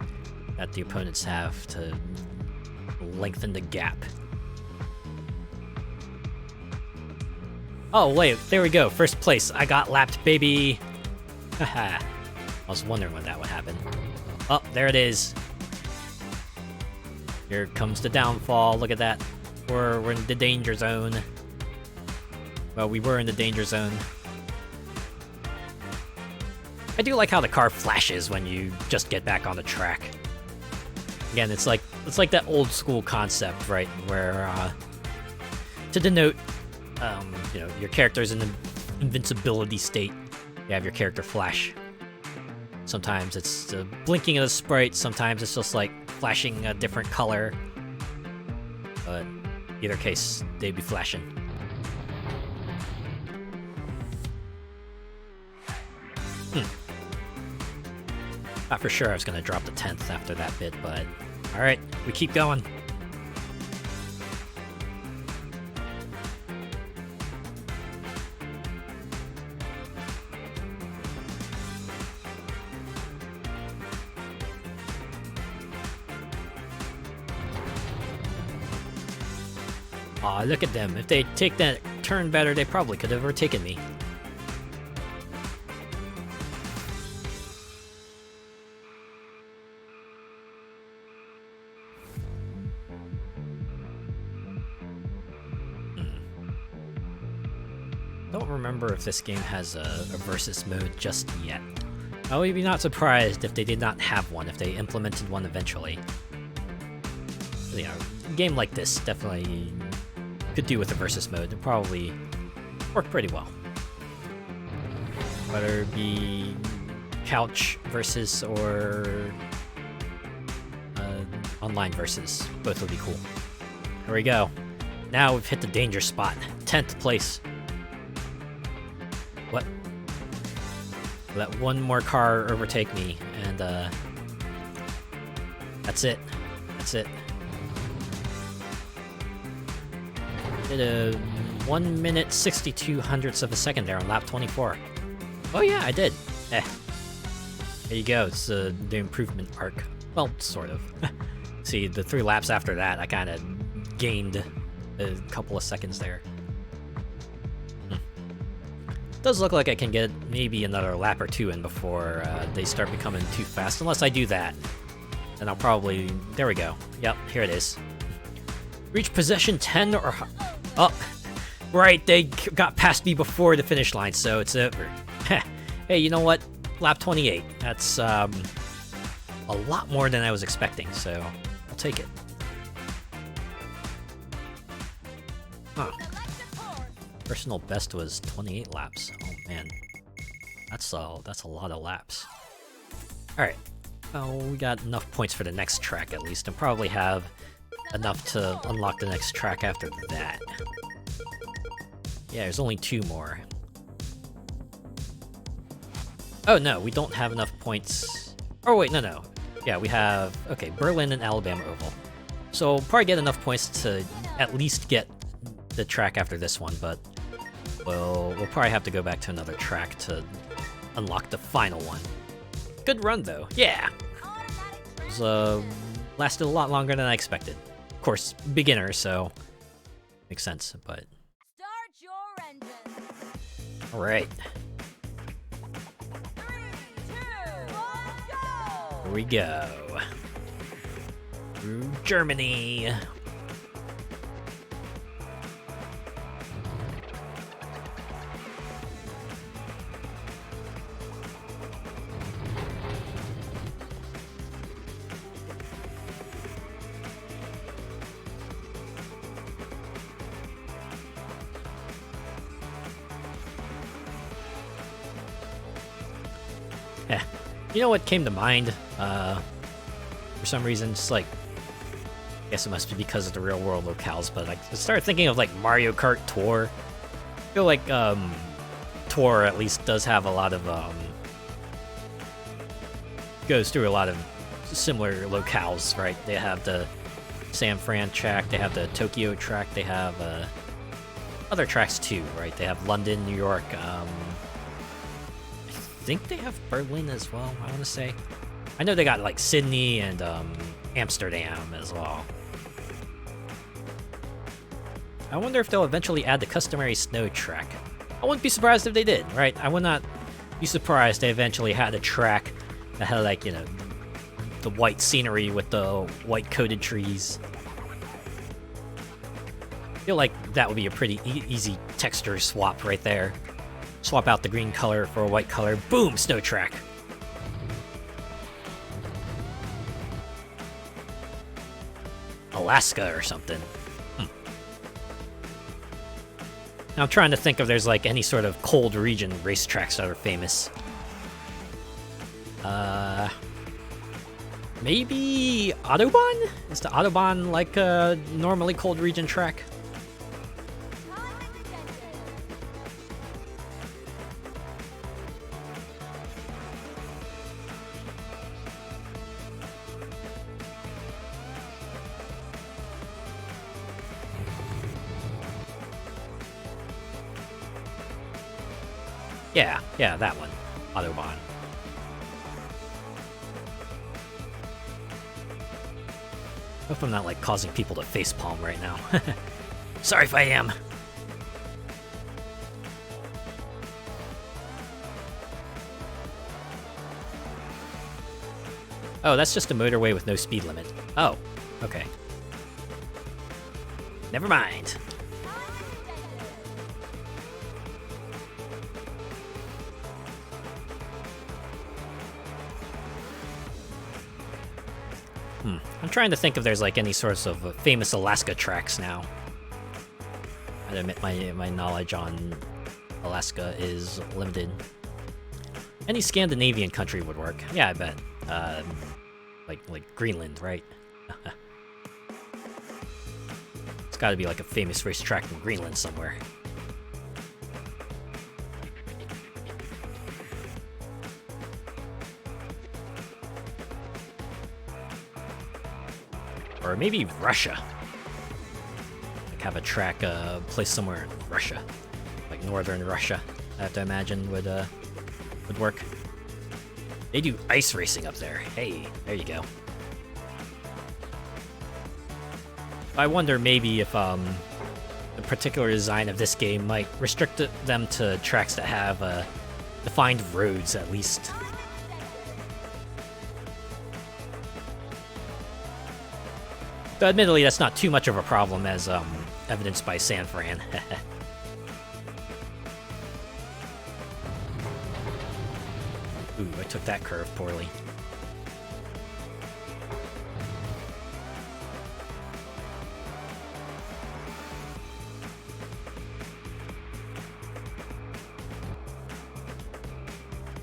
that the opponents have to lengthen the gap. Oh, wait, there we go. First place. I got lapped, baby. Haha. I was wondering when that would happen. Oh, there it is. Here comes the downfall. Look at that. We're in the danger zone. Well, we were in the danger zone. I do like how the car flashes when you just get back on the track. Again, it's like that old school concept, right? Where to denote you know, your character's in an invincibility state, you have your character flash. Sometimes it's the blinking of the sprite, sometimes it's just like flashing a different color. But either case, they be flashing. Not for sure I was gonna drop the 10th after that bit, but alright, we keep going. Aw, look at them. If they take that turn better, they probably could have overtaken me. Don't remember if this game has a versus mode just yet. I would be not surprised if they did not have one, if they implemented one eventually. You know, a game like this definitely could do with a versus mode. It probably work pretty well. Whether it be couch versus or online versus, both would be cool. Here we go. Now we've hit the danger spot. 10th place. What? Let one more car overtake me, and that's it. That's it. Did a 1 minute 62 hundredths of a second there on lap 24. Oh yeah, I did. There you go. It's the improvement arc. Well, sort of. See, the 3 laps after that, I kind of gained a couple of seconds there. Does look like I can get maybe another lap or 2 in before they start becoming too fast. Unless I do that, then I'll probably... There we go. Yep, here it is. Reach possession 10 or... Oh, right, they got past me before the finish line, so it's over. Hey, you know what? Lap 28. That's, a lot more than I was expecting, so I'll take it. Huh. Personal best was 28 laps. Oh, man. That's a lot of laps. Alright. Oh, we got enough points for the next track, at least, and probably have enough to unlock the next track after that. Yeah, there's only 2 more. Oh, no, we don't have enough points. Oh, wait, no. Yeah, we have... Okay, Berlin and Alabama Oval. So, we'll probably get enough points to at least get the track after this one, but... We'll probably have to go back to another track to unlock the final one. Good run, though. Yeah! It was, lasted a lot longer than I expected. Of course, beginner, so... Makes sense, but... Start your engine. Alright. 3, 2, 1, go! Here we go. Through Germany. Yeah. You know what came to mind? For some reason, just like, I guess it must be because of the real world locales, but I started thinking of like Mario Kart Tour. I feel like Tour at least does have a lot of goes through a lot of similar locales, right? They have the San Fran track, they have the Tokyo track, they have other tracks too, right? They have London, New York. I think they have Berlin as well. I want to say. I know they got like Sydney and Amsterdam as well. I wonder if they'll eventually add the customary snow track. I wouldn't be surprised if they did, right? I would not be surprised they eventually had a track that had, like, you know, the white scenery with the white coated trees. I feel like that would be a pretty easy texture swap right there. Swap out the green color for a white color. Boom! Snow track. Alaska or something. Now I'm trying to think if there's like any sort of cold region racetracks that are famous. Maybe Autobahn? Is the Autobahn like a normally cold region track? Yeah, that one. Autobahn. Hope I'm not, like, causing people to facepalm right now. Sorry if I am. Oh, that's just a motorway with no speed limit. Oh, okay. Never mind. I'm trying to think if there's like any sorts of famous Alaska tracks now. I admit my knowledge on Alaska is limited. Any Scandinavian country would work. Yeah, I bet. Like Greenland, right? It's got to be like a famous racetrack in Greenland somewhere. Or maybe Russia. Like have a track placed somewhere in Russia. Like northern Russia, I have to imagine would work. They do ice racing up there. Hey, there you go. I wonder maybe if the particular design of this game might restrict them to tracks that have defined roads at least. But admittedly, that's not too much of a problem, as evidenced by San Fran. Ooh, I took that curve poorly.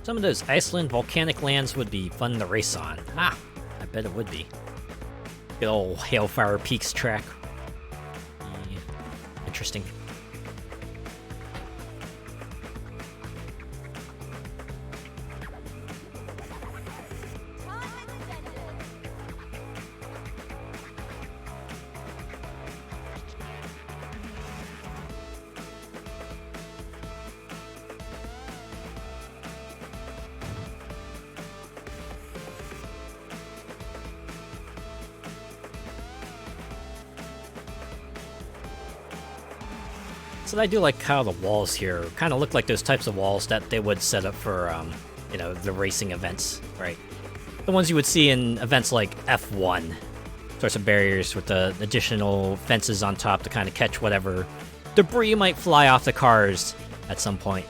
Some of those Iceland volcanic lands would be fun to race on. Ah, I bet it would be. Good old Hailfire Peaks track. Yeah, interesting. So I do like how the walls here kind of look like those types of walls that they would set up for, you know, the racing events, right? The ones you would see in events like F1. Sorts of barriers with the additional fences on top to kind of catch whatever debris might fly off the cars at some point.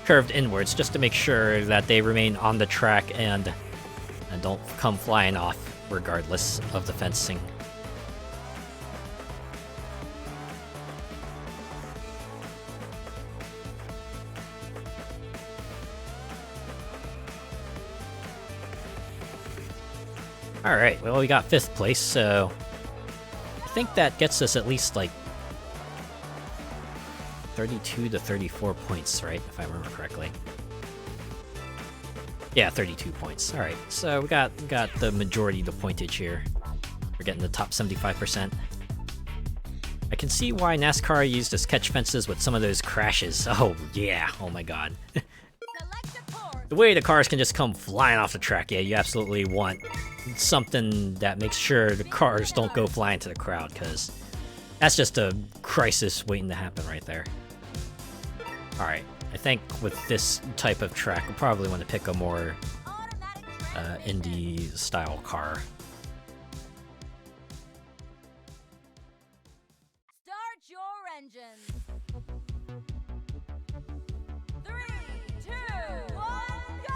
Curved inwards just to make sure that they remain on the track and don't come flying off regardless of the fencing. Alright, well, we got 5th place, so I think that gets us at least, like, 32 to 34 points, right? If I remember correctly. Yeah, 32 points. Alright, so we got the majority of the pointage here. We're getting the top 75%. I can see why NASCAR used to catch fences with some of those crashes. Oh, yeah. Oh, my God. The way the cars can just come flying off the track, yeah, you absolutely want something that makes sure the cars don't go flying to the crowd, because that's just a crisis waiting to happen right there. Alright, I think with this type of track, we'll probably want to pick a more indie-style car. Start your engines. 3, 2, 1, go!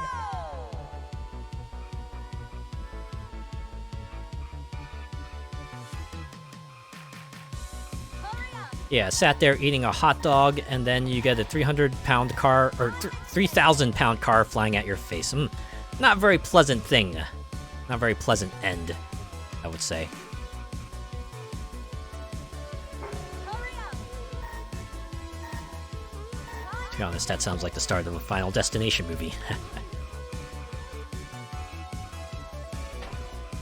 Hurry up! Yeah, sat there eating a hot dog, and then you get a 300-pound car, or 3,000-pound car flying at your face. Not a very pleasant thing. Not a very pleasant end, I would say. Hurry up! To be honest, that sounds like the start of a Final Destination movie.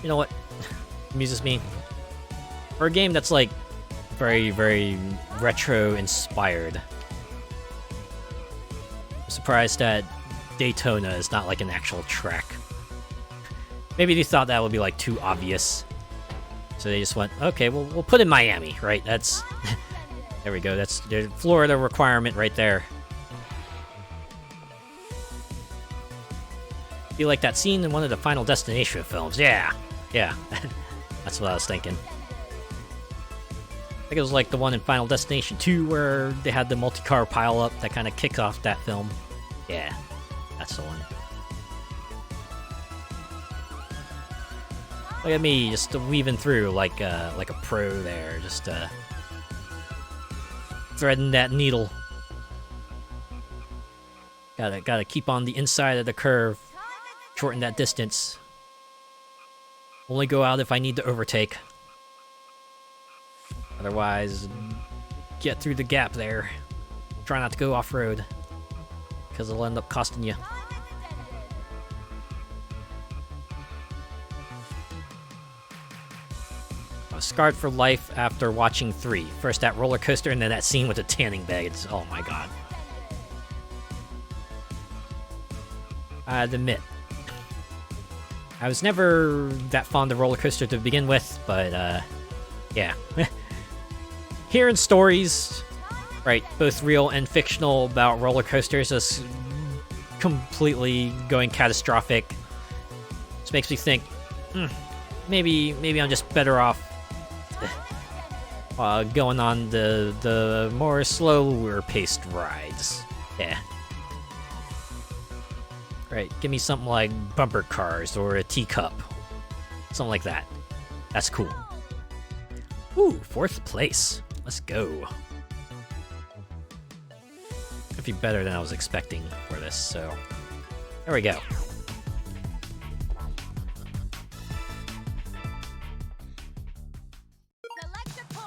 You know what amuses me? For a game that's like very, very retro-inspired, I'm surprised that Daytona is not like an actual track. Maybe they thought that would be like too obvious, so they just went, okay, well, we'll put in Miami, right? That's there we go. That's the Florida requirement right there. Be like that scene in one of the Final Destination films. Yeah, that's what I was thinking. I think it was like the one in Final Destination 2 where they had the multi-car pile-up that kind of kicked off that film. Yeah, that's the one. Look at me, just weaving through like a pro there, just threading that needle. Gotta keep on the inside of the curve, shorten that distance. Only go out if I need to overtake. Otherwise, get through the gap there. Try not to go off-road, because it'll end up costing you. I was scarred for life after watching 3. First that roller coaster, and then that scene with the tanning bed. It's, oh my god. I'd admit, I was never that fond of roller coaster to begin with, but yeah. Hearing stories, right, both real and fictional, about roller coasters just completely going catastrophic, just makes me think, maybe I'm just better off going on the more slower paced rides. Yeah. Right, give me something like bumper cars or a teacup. Something like that. That's cool. Ooh, 4th place. Let's go. Could be better than I was expecting for this, so there we go.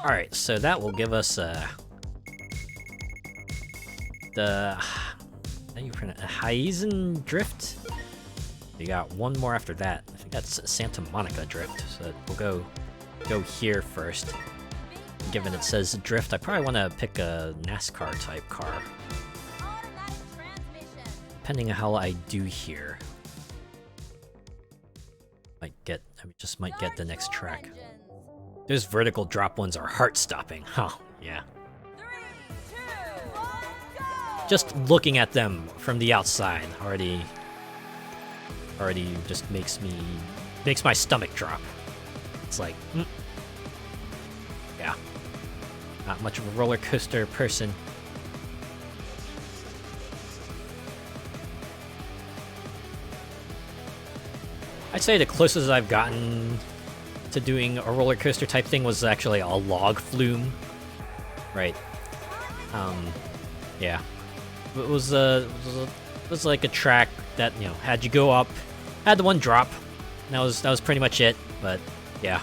Alright, so that will give us the how do you pronounce Hyzen Drift? You got one more after that. I think that's Santa Monica Drift. So we'll go here first. Given it says Drift, I probably want to pick a NASCAR type car. Depending on how I do here. I just might get the next track. Those vertical drop ones are heart-stopping. Oh, yeah. 3, 2, 1, go! Just looking at them from the outside already just makes my stomach drop. It's like, yeah. Not much of a roller coaster person. I'd say the closest I've gotten to doing a roller coaster type thing was actually a log flume, right? Yeah, it was like a track that, you know, had you go up, had the one drop, and that was pretty much it. But yeah,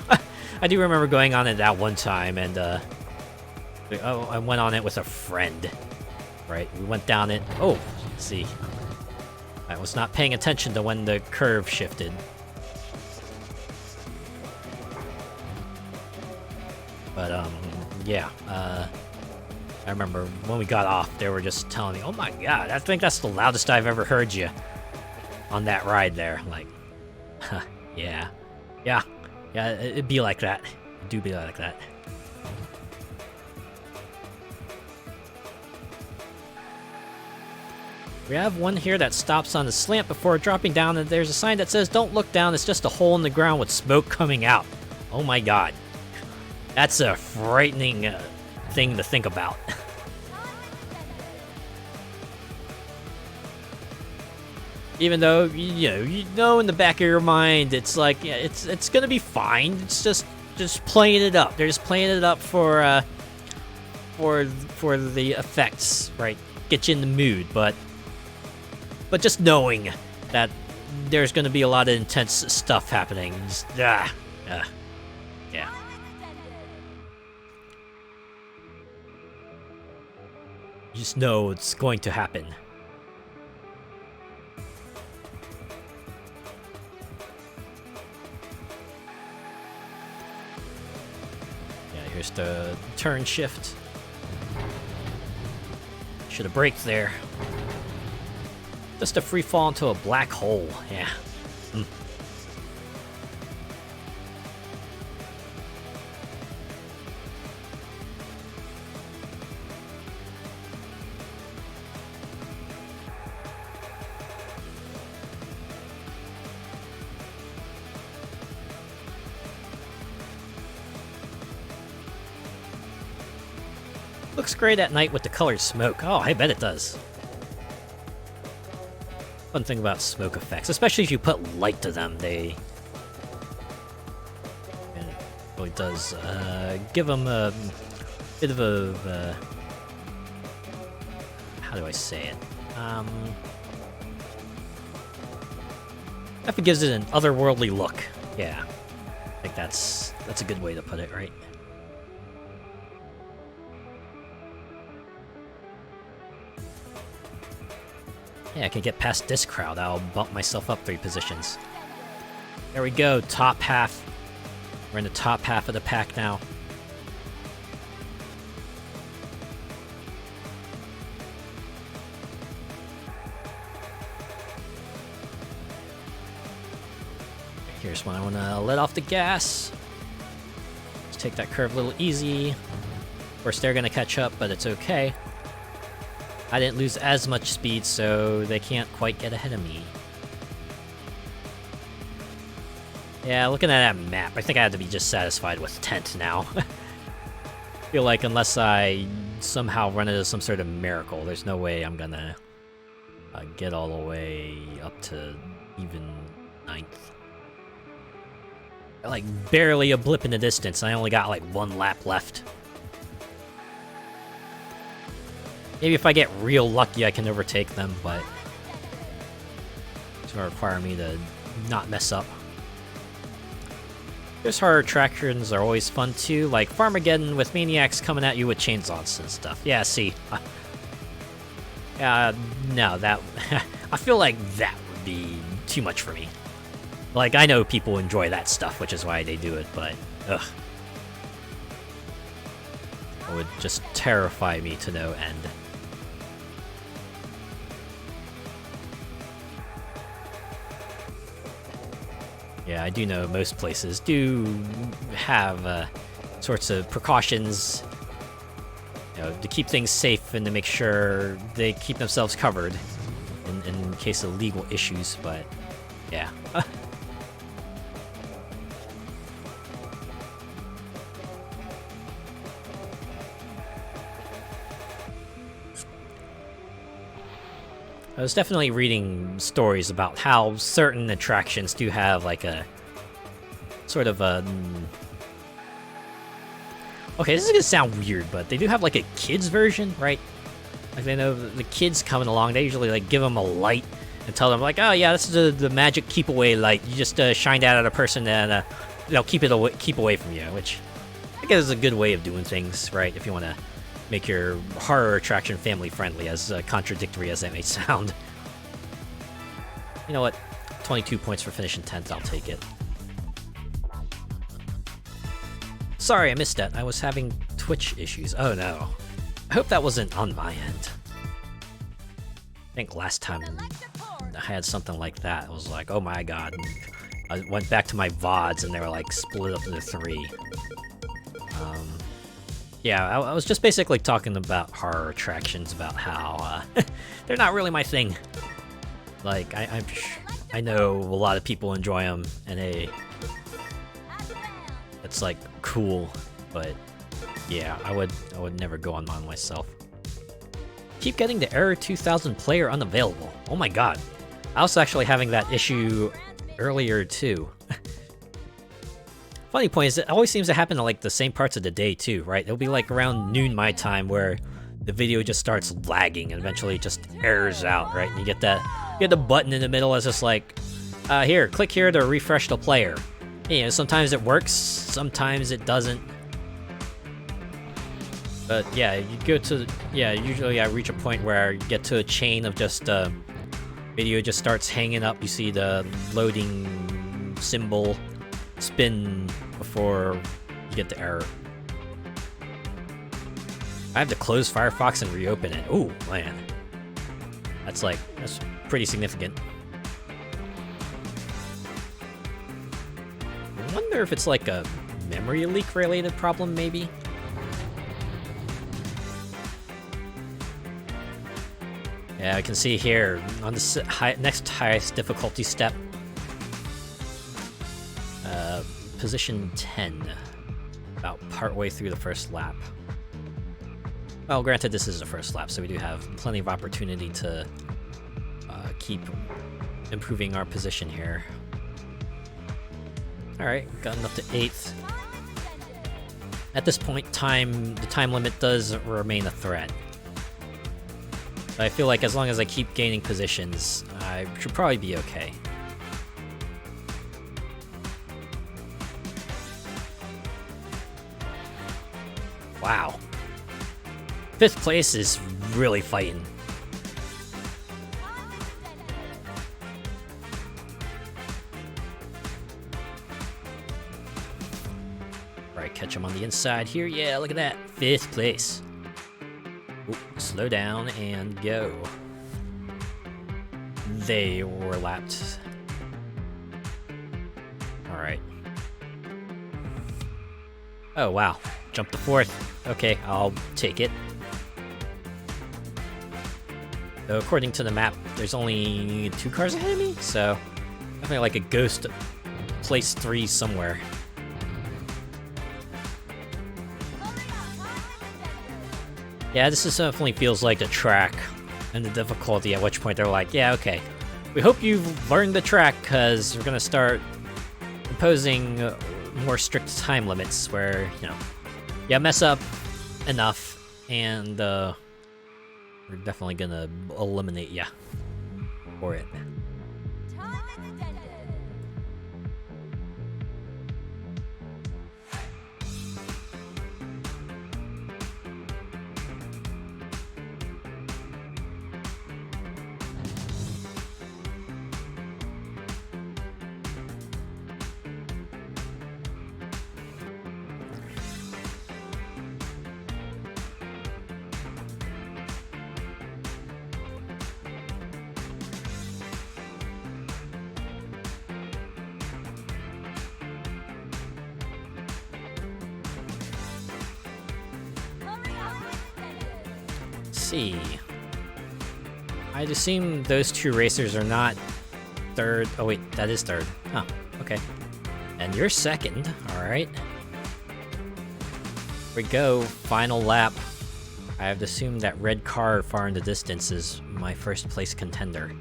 I do remember going on it that one time, and I went on it with a friend, right? We went down it. Oh, let's see, I was not paying attention to when the curve shifted. But, yeah, I remember when we got off, they were just telling me, oh my god, I think that's the loudest I've ever heard you on that ride there. Like, yeah, it'd be like that. It do be like that. We have one here that stops on the slant before dropping down, and there's a sign that says, don't look down, it's just a hole in the ground with smoke coming out. Oh my god. That's a frightening thing to think about. Even though you know in the back of your mind it's like, yeah, it's gonna be fine. It's just playing it up. They're just playing it up for the effects, right? Get you in the mood, but just knowing that there's gonna be a lot of intense stuff happening. Just, yeah. You just know it's going to happen. Yeah, here's the turn shift. Should have braked there. Just a free fall into a black hole, yeah. Looks great at night with the colored smoke. Oh, I bet it does. Fun thing about smoke effects, especially if you put light to them, it really does give them a bit of a how do I say it? If it gives it an otherworldly look. Yeah, I think that's a good way to put it, right? Yeah, I can get past this crowd. I'll bump myself up 3 positions. There we go, top half. We're in the top half of the pack now. Here's when I want to let off the gas. Let's take that curve a little easy. Of course, they're going to catch up, but it's okay. I didn't lose as much speed, so they can't quite get ahead of me. Yeah, looking at that map, I think I had to be just satisfied with tent now. Feel like unless I somehow run into some sort of miracle, there's no way I'm gonna get all the way up to even 9th. Like, barely a blip in the distance. I only got like 1 lap left. Maybe if I get real lucky, I can overtake them, but it's gonna require me to not mess up. Those hard attractions are always fun too, like Farmageddon with maniacs coming at you with chainsaws and stuff. Yeah, see. No, that... I feel like that would be too much for me. Like, I know people enjoy that stuff, which is why they do it, but... ugh. It would just terrify me to no end. Yeah, I do know most places do have sorts of precautions, you know, to keep things safe and to make sure they keep themselves covered in case of legal issues, but yeah. I was definitely reading stories about how certain attractions do have like a sort of a... Okay, this is gonna sound weird, but they do have like a kids version, right? Like, they know the kids coming along, they usually like give them a light and tell them like, oh yeah, this is the magic keep away light. You just shine that at a person and they'll keep away from you, which I guess is a good way of doing things, right? If you want to make your horror attraction family friendly, as contradictory as that may sound. You know what? 22 points for finishing 10th, I'll take it. Sorry, I missed that. I was having Twitch issues. Oh no. I hope that wasn't on my end. I think last time I had something like that, I was like, oh my god. I went back to my VODs and they were like split up into 3. Yeah, I was just basically talking about horror attractions, about how they're not really my thing. Like, I know a lot of people enjoy them, and it's like cool, but yeah, I would never go on mine myself. Keep getting the error 2000 player unavailable. Oh my god, I was actually having that issue earlier too. Funny point is, it always seems to happen at like the same parts of the day too, right? It'll be like around noon my time where the video just starts lagging and eventually it just errors out, right? And you get the button in the middle that's just like, here, click here to refresh the player. You know, sometimes it works, sometimes it doesn't. But yeah, you go to, yeah, usually I reach a point where you get to a chain of just, video just starts hanging up. You see the loading symbol spin before you get the error. I have to close Firefox and reopen it. Ooh, man. That's pretty significant. I wonder if it's like a memory leak related problem, maybe? Yeah, I can see here on the next highest difficulty step, position 10, about partway through the first lap. Well, granted, this is the first lap, so we do have plenty of opportunity to keep improving our position here. Alright, gotten up to 8th. At this point, the time limit does remain a threat. But I feel like as long as I keep gaining positions, I should probably be okay. Wow. 5th place is really fighting. Alright, catch him on the inside here. Yeah, look at that. 5th place. Ooh, slow down and go. They were lapped. Alright. Oh, wow. Jump to 4th. Okay, I'll take it. So according to the map, there's only 2 cars ahead of me, so definitely like a ghost place 3 somewhere. Yeah, this definitely feels like the track and the difficulty, at which point they're like, yeah, okay. We hope you've learned the track, because we're gonna start imposing more strict time limits where, you know, yeah, mess up enough, and we're definitely gonna eliminate ya for it. Time extended. See. I'd assume those 2 racers are not third. Oh wait, that is third. Oh, okay. And you're second, alright. Here we go, final lap. I have to assume that red car far in the distance is my first place contender.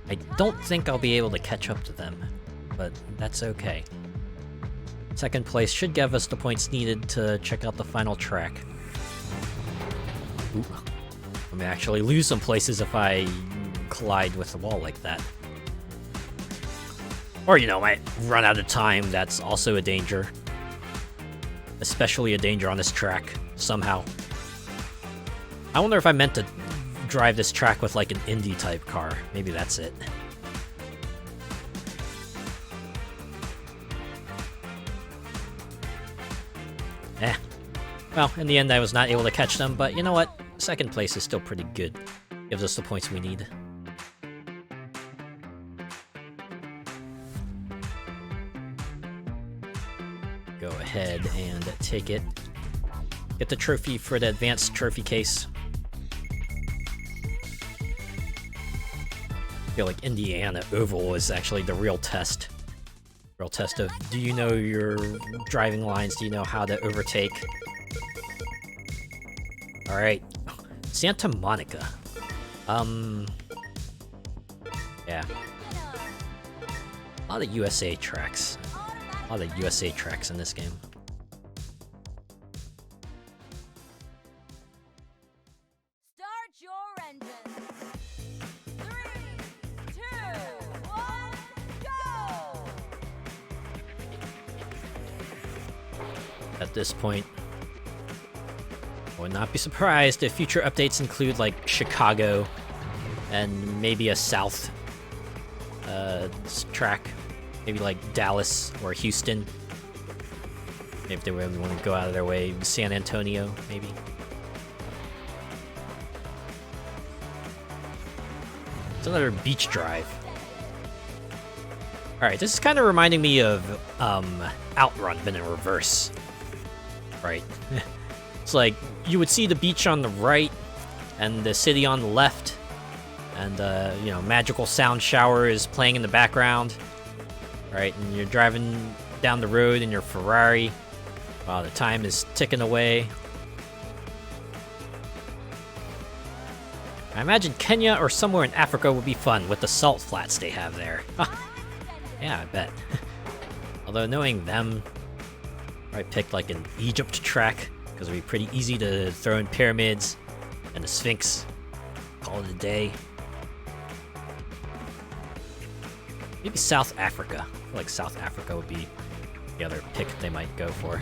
I don't think I'll be able to catch up to them, but that's okay. Second place should give us the points needed to check out the final track. Ooh. I may actually lose some places if I collide with the wall like that. Or, you know, might run out of time. That's also a danger. Especially a danger on this track, somehow. I wonder if I meant to drive this track with, like, an Indy-type car. Maybe that's it. Well, in the end, I was not able to catch them, but you know what? Second place is still pretty good. Gives us the points we need. Go ahead and take it. Get the trophy for the advanced trophy case. I feel like Indiana Oval is actually the real test. Real test of, do you know your driving lines? Do you know how to overtake? Alright. Santa Monica. Yeah. A lot of USA tracks. A lot of USA tracks in this game. Start your engine. 3, 2, 1, go! At this point, I would not be surprised if future updates include, like, Chicago and maybe a South track. Maybe, like, Dallas or Houston. If they really want to go out of their way. San Antonio, maybe. It's another beach drive. Alright, this is kind of reminding me of Outrun, but in reverse. Right. It's like, you would see the beach on the right, and the city on the left, and, you know, magical sound shower is playing in the background, right, and you're driving down the road in your Ferrari, while the time is ticking away. I imagine Kenya or somewhere in Africa would be fun, with the salt flats they have there. Yeah, I bet. Although, knowing them, I picked, like, an Egypt track, because it would be pretty easy to throw in pyramids and the Sphinx. Call it a day. Maybe South Africa. I feel like South Africa would be the other pick they might go for.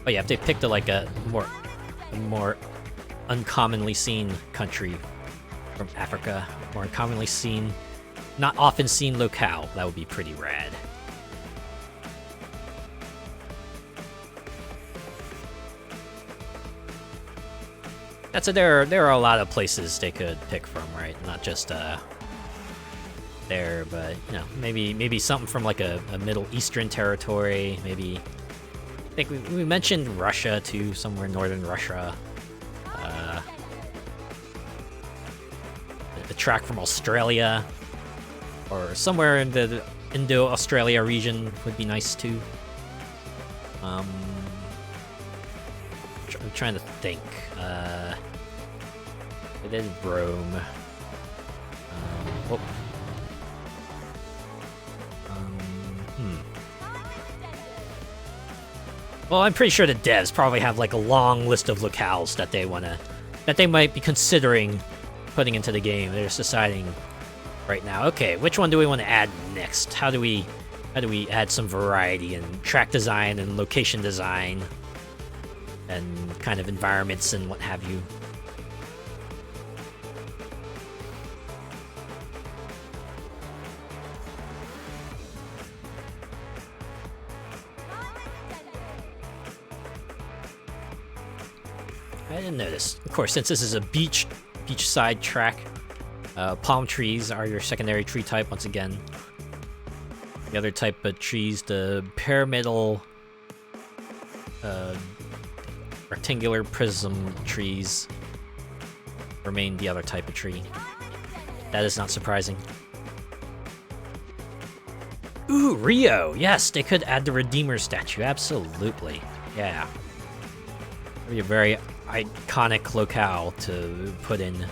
Oh yeah, if they picked a more uncommonly seen country from Africa, more uncommonly seen, not often seen locale, that would be pretty rad. That's there are a lot of places they could pick from, right? Not just there, but you know, maybe something from like a Middle Eastern territory. Maybe I think we mentioned Russia too, somewhere in northern Russia. The track from Australia, or somewhere in the Indo-Australia region would be nice too. I'm trying to think. It is Rome. Oh. Well, I'm pretty sure the devs probably have like a long list of locales that they might be considering putting into the game. They're just deciding right now. Okay, which one do we want to add next? How do we add some variety in track design and location design and kind of environments and what have you? I didn't notice. Of course, since this is a beachside track, palm trees are your secondary tree type once again. The other type of trees, the pyramidal, rectangular prism trees, remain the other type of tree. That is not surprising. Ooh, Rio! Yes, they could add the Redeemer statue. Absolutely. Yeah. That'd be a very iconic locale to put in.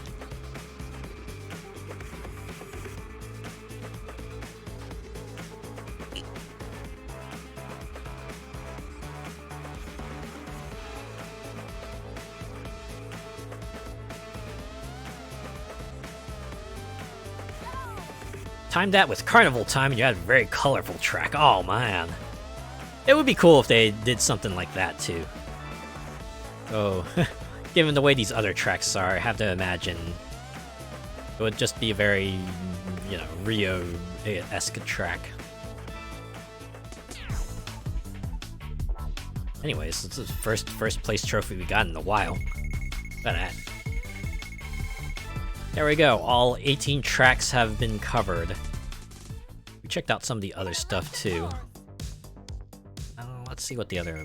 Time that with carnival time and you had a very colorful track. Oh man. It would be cool if they did something like that too. Oh, given the way these other tracks are, I have to imagine it would just be a very, you know, Rio-esque track. Anyways, it's the first place trophy we got in a while. Look at that. There we go, all 18 tracks have been covered. We checked out some of the other stuff too. Let's see what the other...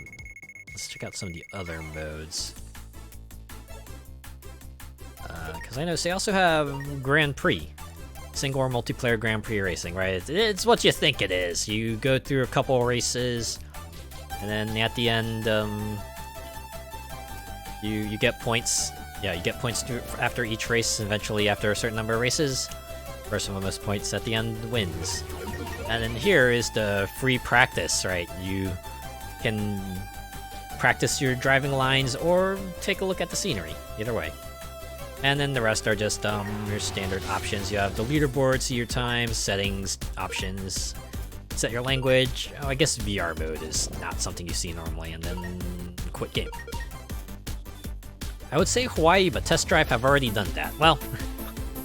Let's check out some of the other modes. Because I noticed they also have Grand Prix. Single or multiplayer Grand Prix racing, right? It's what you think it is. You go through a couple races, and then at the end, you get points. Yeah, you get points after each race. Eventually, after a certain number of races, the person with most points at the end wins. And then here is the free practice, right? You can practice your driving lines or take a look at the scenery. Either way. And then the rest are just your standard options. You have the leaderboard, see your time, settings, options, set your language. Oh, I guess VR mode is not something you see normally, and then quit game. I would say Hawaii, but Test Drive have already done that. Well,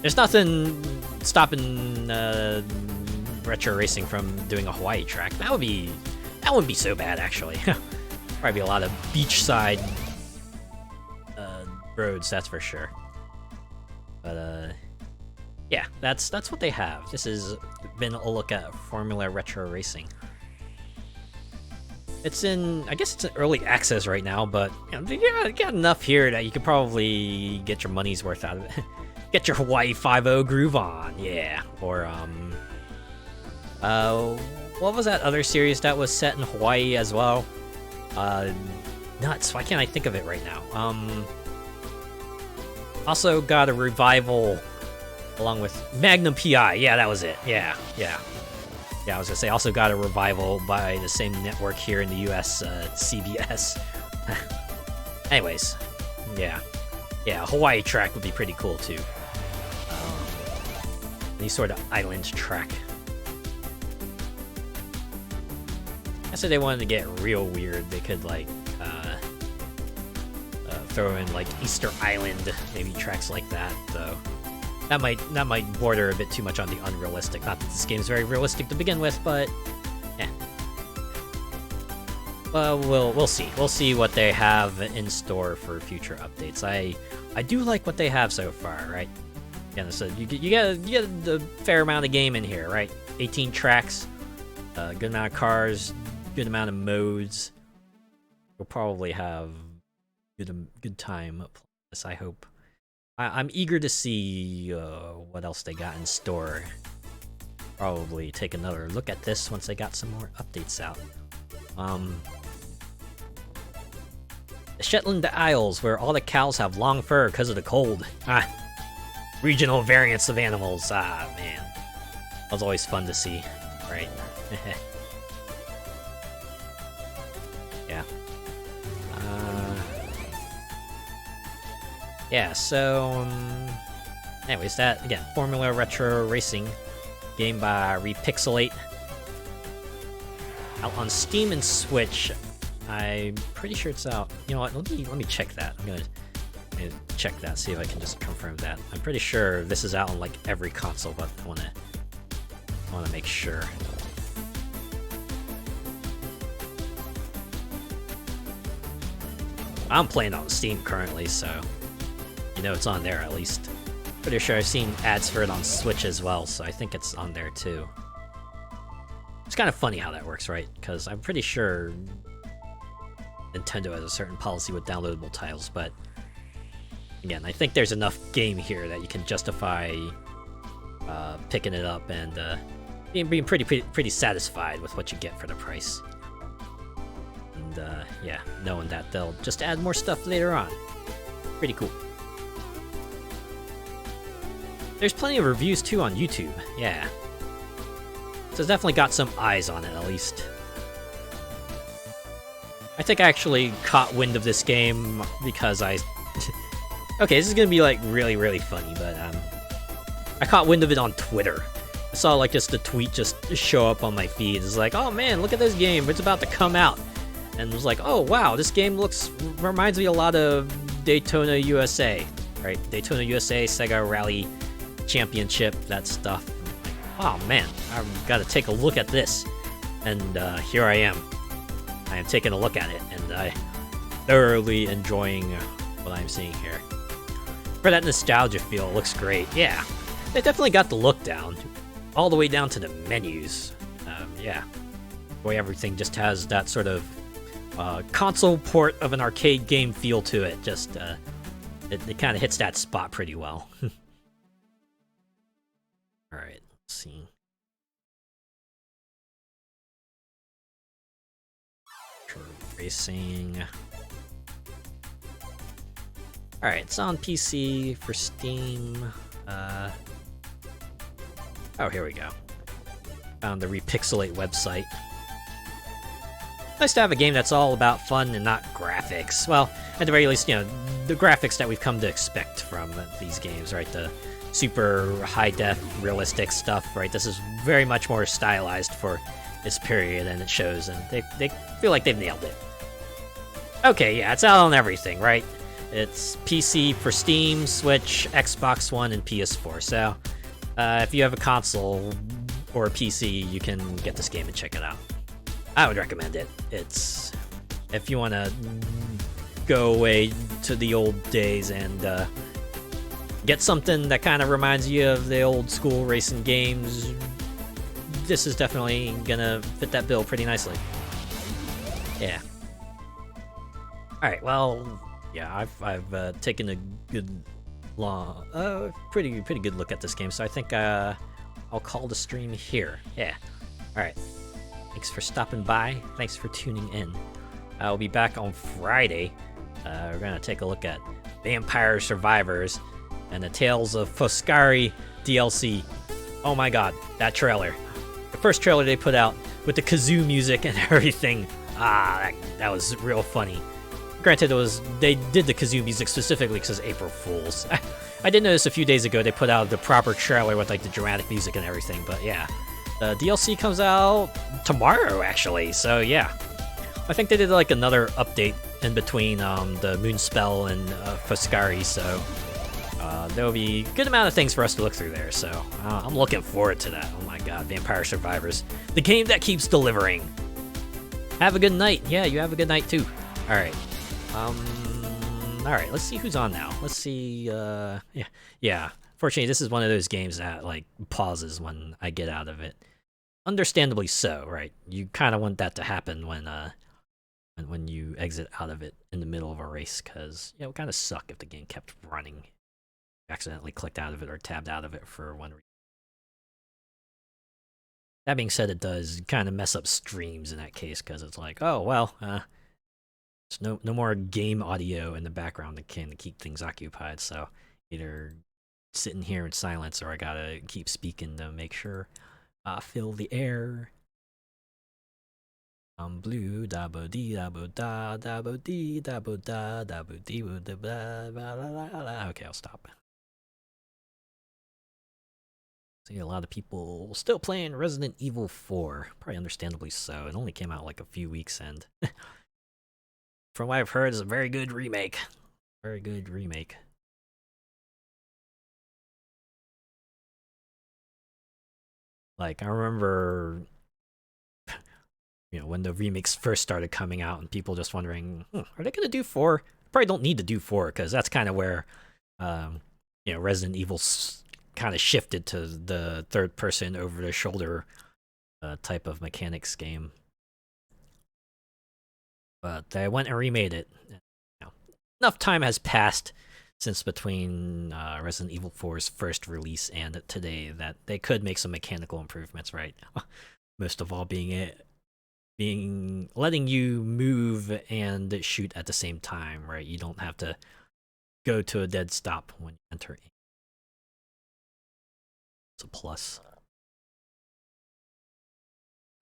there's nothing stopping Retro Racing from doing a Hawaii track. That wouldn't be so bad, actually. Probably be a lot of beachside roads, that's for sure. But yeah, that's what they have. This has been a look at Formula Retro Racing. It's in, I guess it's in early access right now, but you know, you got enough here that you could probably get your money's worth out of it. Get your Hawaii 5.0 groove on, yeah. Or what was that other series that was set in Hawaii as well? Nuts. Why can't I think of it right now? Also got a revival along with Magnum PI. Yeah, that was it. Yeah, I was gonna say, also got a revival by the same network here in the US, CBS. Anyways, yeah, Hawaii track would be pretty cool too. Any sort of island track. I said they wanted to get real weird. They could like throw in like Easter Island, maybe tracks like that. Though that might border a bit too much on the unrealistic. Not that this game is very realistic to begin with, but yeah. Well, we'll see. We'll see what they have in store for future updates. I do like what they have so far, right? Yeah, so you get a fair amount of game in here, right? 18 tracks, good amount of cars, good amount of modes. You'll probably have good time playing this, I hope. I'm eager to see what else they got in store. probably take another look at this once I got some more updates out. The Shetland Isles, where all the cows have long fur because of the cold. Regional variants of animals. Man. That was always fun to see, right? Yeah. Yeah, so... anyways, that, again, Formula Retro Racing. Game by Repixelate. Out on Steam and Switch. I'm pretty sure it's out. You know what? Let me check that. I'm gonna check that, see if I can just confirm that. I'm pretty sure this is out on like every console, but I wanna make sure. I'm playing on Steam currently, so you know it's on there at least. Pretty sure I've seen ads for it on Switch as well, so I think it's on there too. It's kind of funny how that works, right? Because I'm pretty sure Nintendo has a certain policy with downloadable titles, but again, I think there's enough game here that you can justify picking it up and being pretty satisfied with what you get for the price. And yeah, knowing that they'll just add more stuff later on. Pretty cool. There's plenty of reviews too on YouTube, yeah. So it's definitely got some eyes on it, at least. I think I actually caught wind of this game because I... okay, this is gonna be like really funny, but I caught wind of it on Twitter. I saw like just the tweet just show up on my feed. It's like, oh man, look at this game, it's about to come out. And it was like, oh wow, this game reminds me a lot of Daytona USA, right? Daytona USA, Sega Rally Championship, that stuff. Like, oh man, I've got to take a look at this. And here I am. I am taking a look at it, and I thoroughly enjoying what I'm seeing here. For that nostalgia feel, it looks great. Yeah, they definitely got the look down, all the way down to the menus. Yeah, the way everything just has that sort of console port of an arcade game feel to it. Just it kind of hits that spot pretty well. All right, let's see. Racing. Alright, it's on PC for Steam. Oh, here we go. Found the Repixelate website. Nice to have a game that's all about fun and not graphics. Well, at the very least, you know, the graphics that we've come to expect from these games, right? The super high-def, realistic stuff, right? This is very much more stylized for its period, and it shows, and they feel like they've nailed it. Okay, yeah, it's out on everything, right? It's PC for Steam, Switch, Xbox One, and PS4. So, if you have a console or a PC, you can get this game and check it out. I would recommend it. It's... if you want to go away to the old days and get something that kind of reminds you of the old school racing games, this is definitely gonna fit that bill pretty nicely. Yeah. Alright, well, yeah, I've taken a good, pretty good look at this game, so I think I'll call the stream here. Yeah. Alright. Thanks for stopping by. Thanks for tuning in. I'll be back on Friday. We're gonna take a look at Vampire Survivors and the Tales of Foscari DLC. Oh my god, that trailer. The first trailer they put out with the kazoo music and everything. That was real funny. Granted, they did the kazoo music specifically because it's April Fools. I did notice a few days ago they put out the proper trailer with like the dramatic music and everything, but yeah. The DLC comes out tomorrow, actually, so yeah. I think they did like another update in between the Moonspell and Foscari, so there'll be a good amount of things for us to look through there, so I'm looking forward to that. Oh my god, Vampire Survivors. The game that keeps delivering. Have a good night. Yeah, you have a good night too. Alright. Alright, let's see who's on now. Let's see, yeah. Fortunately, this is one of those games that, like, pauses when I get out of it. Understandably so, right? You kind of want that to happen when you exit out of it in the middle of a race, because, you know, it would kind of suck if the game kept running. You accidentally clicked out of it or tabbed out of it for one reason. That being said, it does kind of mess up streams in that case because it's like, oh well, there's no more game audio in the background that can keep things occupied. So either sitting here in silence or I gotta keep speaking to make sure I fill the air. I'm blue, da bo dee da bo da da bo dee da bo da da bo dee bo da blah blah blah blah. Okay, I'll stop. See a lot of people still playing Resident Evil 4. Probably understandably so. It only came out like a few weeks, and from what I've heard, it's a very good remake. Very good remake. Like I remember, when the remakes first started coming out, and people just wondering, are they gonna do 4? Probably don't need to do 4 because that's kind of where, Resident Evil kind of shifted to the third person over the shoulder type of mechanics game. But they went and remade it. Enough time has passed since between Resident Evil 4's first release and today that they could make some mechanical improvements, right? Most of all being letting you move and shoot at the same time, right? You don't have to go to a dead stop when you enter. It's a plus.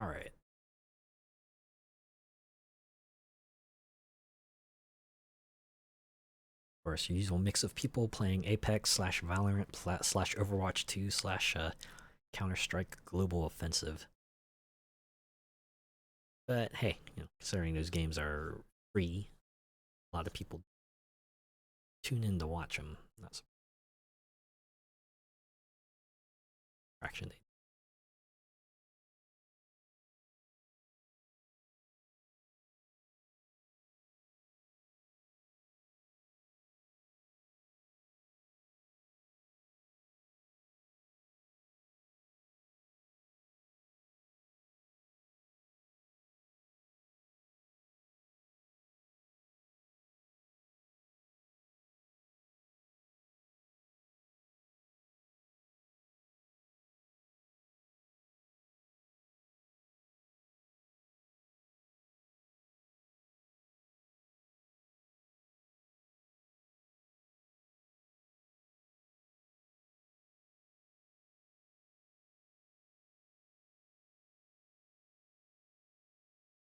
All right. Of course, your usual mix of people playing Apex / Valorant / Overwatch 2 / Counter-Strike Global Offensive. But hey, considering those games are free, a lot of people tune in to watch them. That's fraction.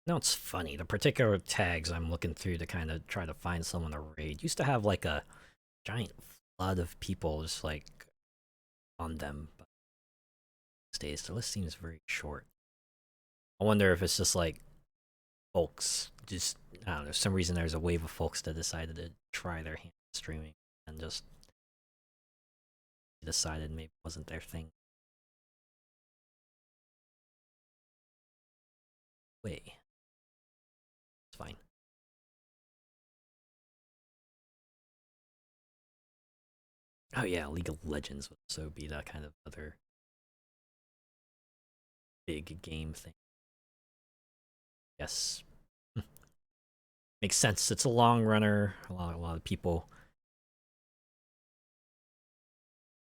No, it's funny. The particular tags I'm looking through to kind of try to find someone to raid used to have like a giant flood of people just like on them. But these days, the list seems very short. I wonder if it's just like folks just, I don't know, some reason there's a wave of folks that decided to try their hand at streaming and just decided maybe it wasn't their thing. Wait, it's fine. Oh yeah, League of Legends would also be that kind of other big game thing. Yes. Makes sense. It's a long runner. A lot of people,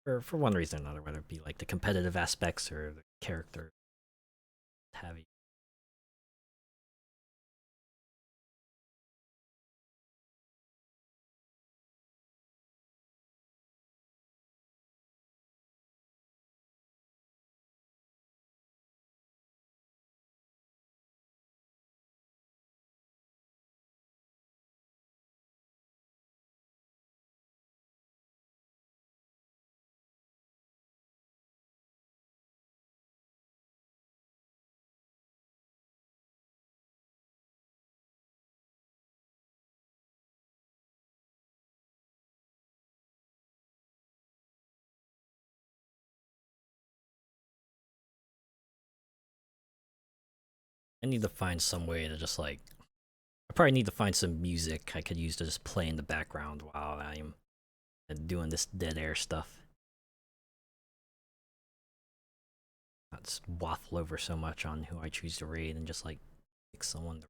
for one reason or another, whether it be like the competitive aspects or the character, have you. I need to find some way to just like. I probably need to find some music I could use to just play in the background while I'm doing this dead air stuff. Not waffle over so much on who I choose to raid and just like pick someone to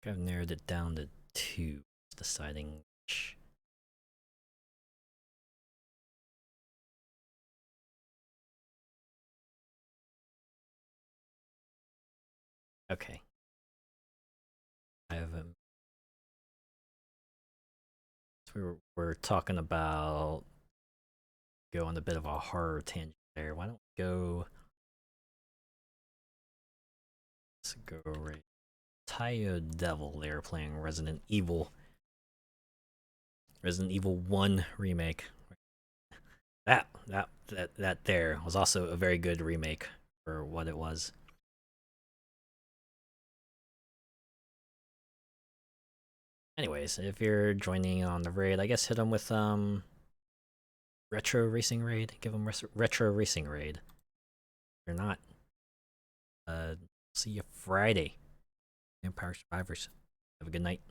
I've narrowed it down to 2, deciding which. Okay. I have we're talking about go on a bit of a horror tangent there. Why don't we go? Let's go right. Tayo Devil. They were playing Resident Evil 1 remake. That there was also a very good remake for what it was. Anyways, if you're joining on the raid, I guess hit them with Retro Racing Raid. Give them Retro Racing Raid. If you're not, see you Friday. Vampire Survivors. Have a good night.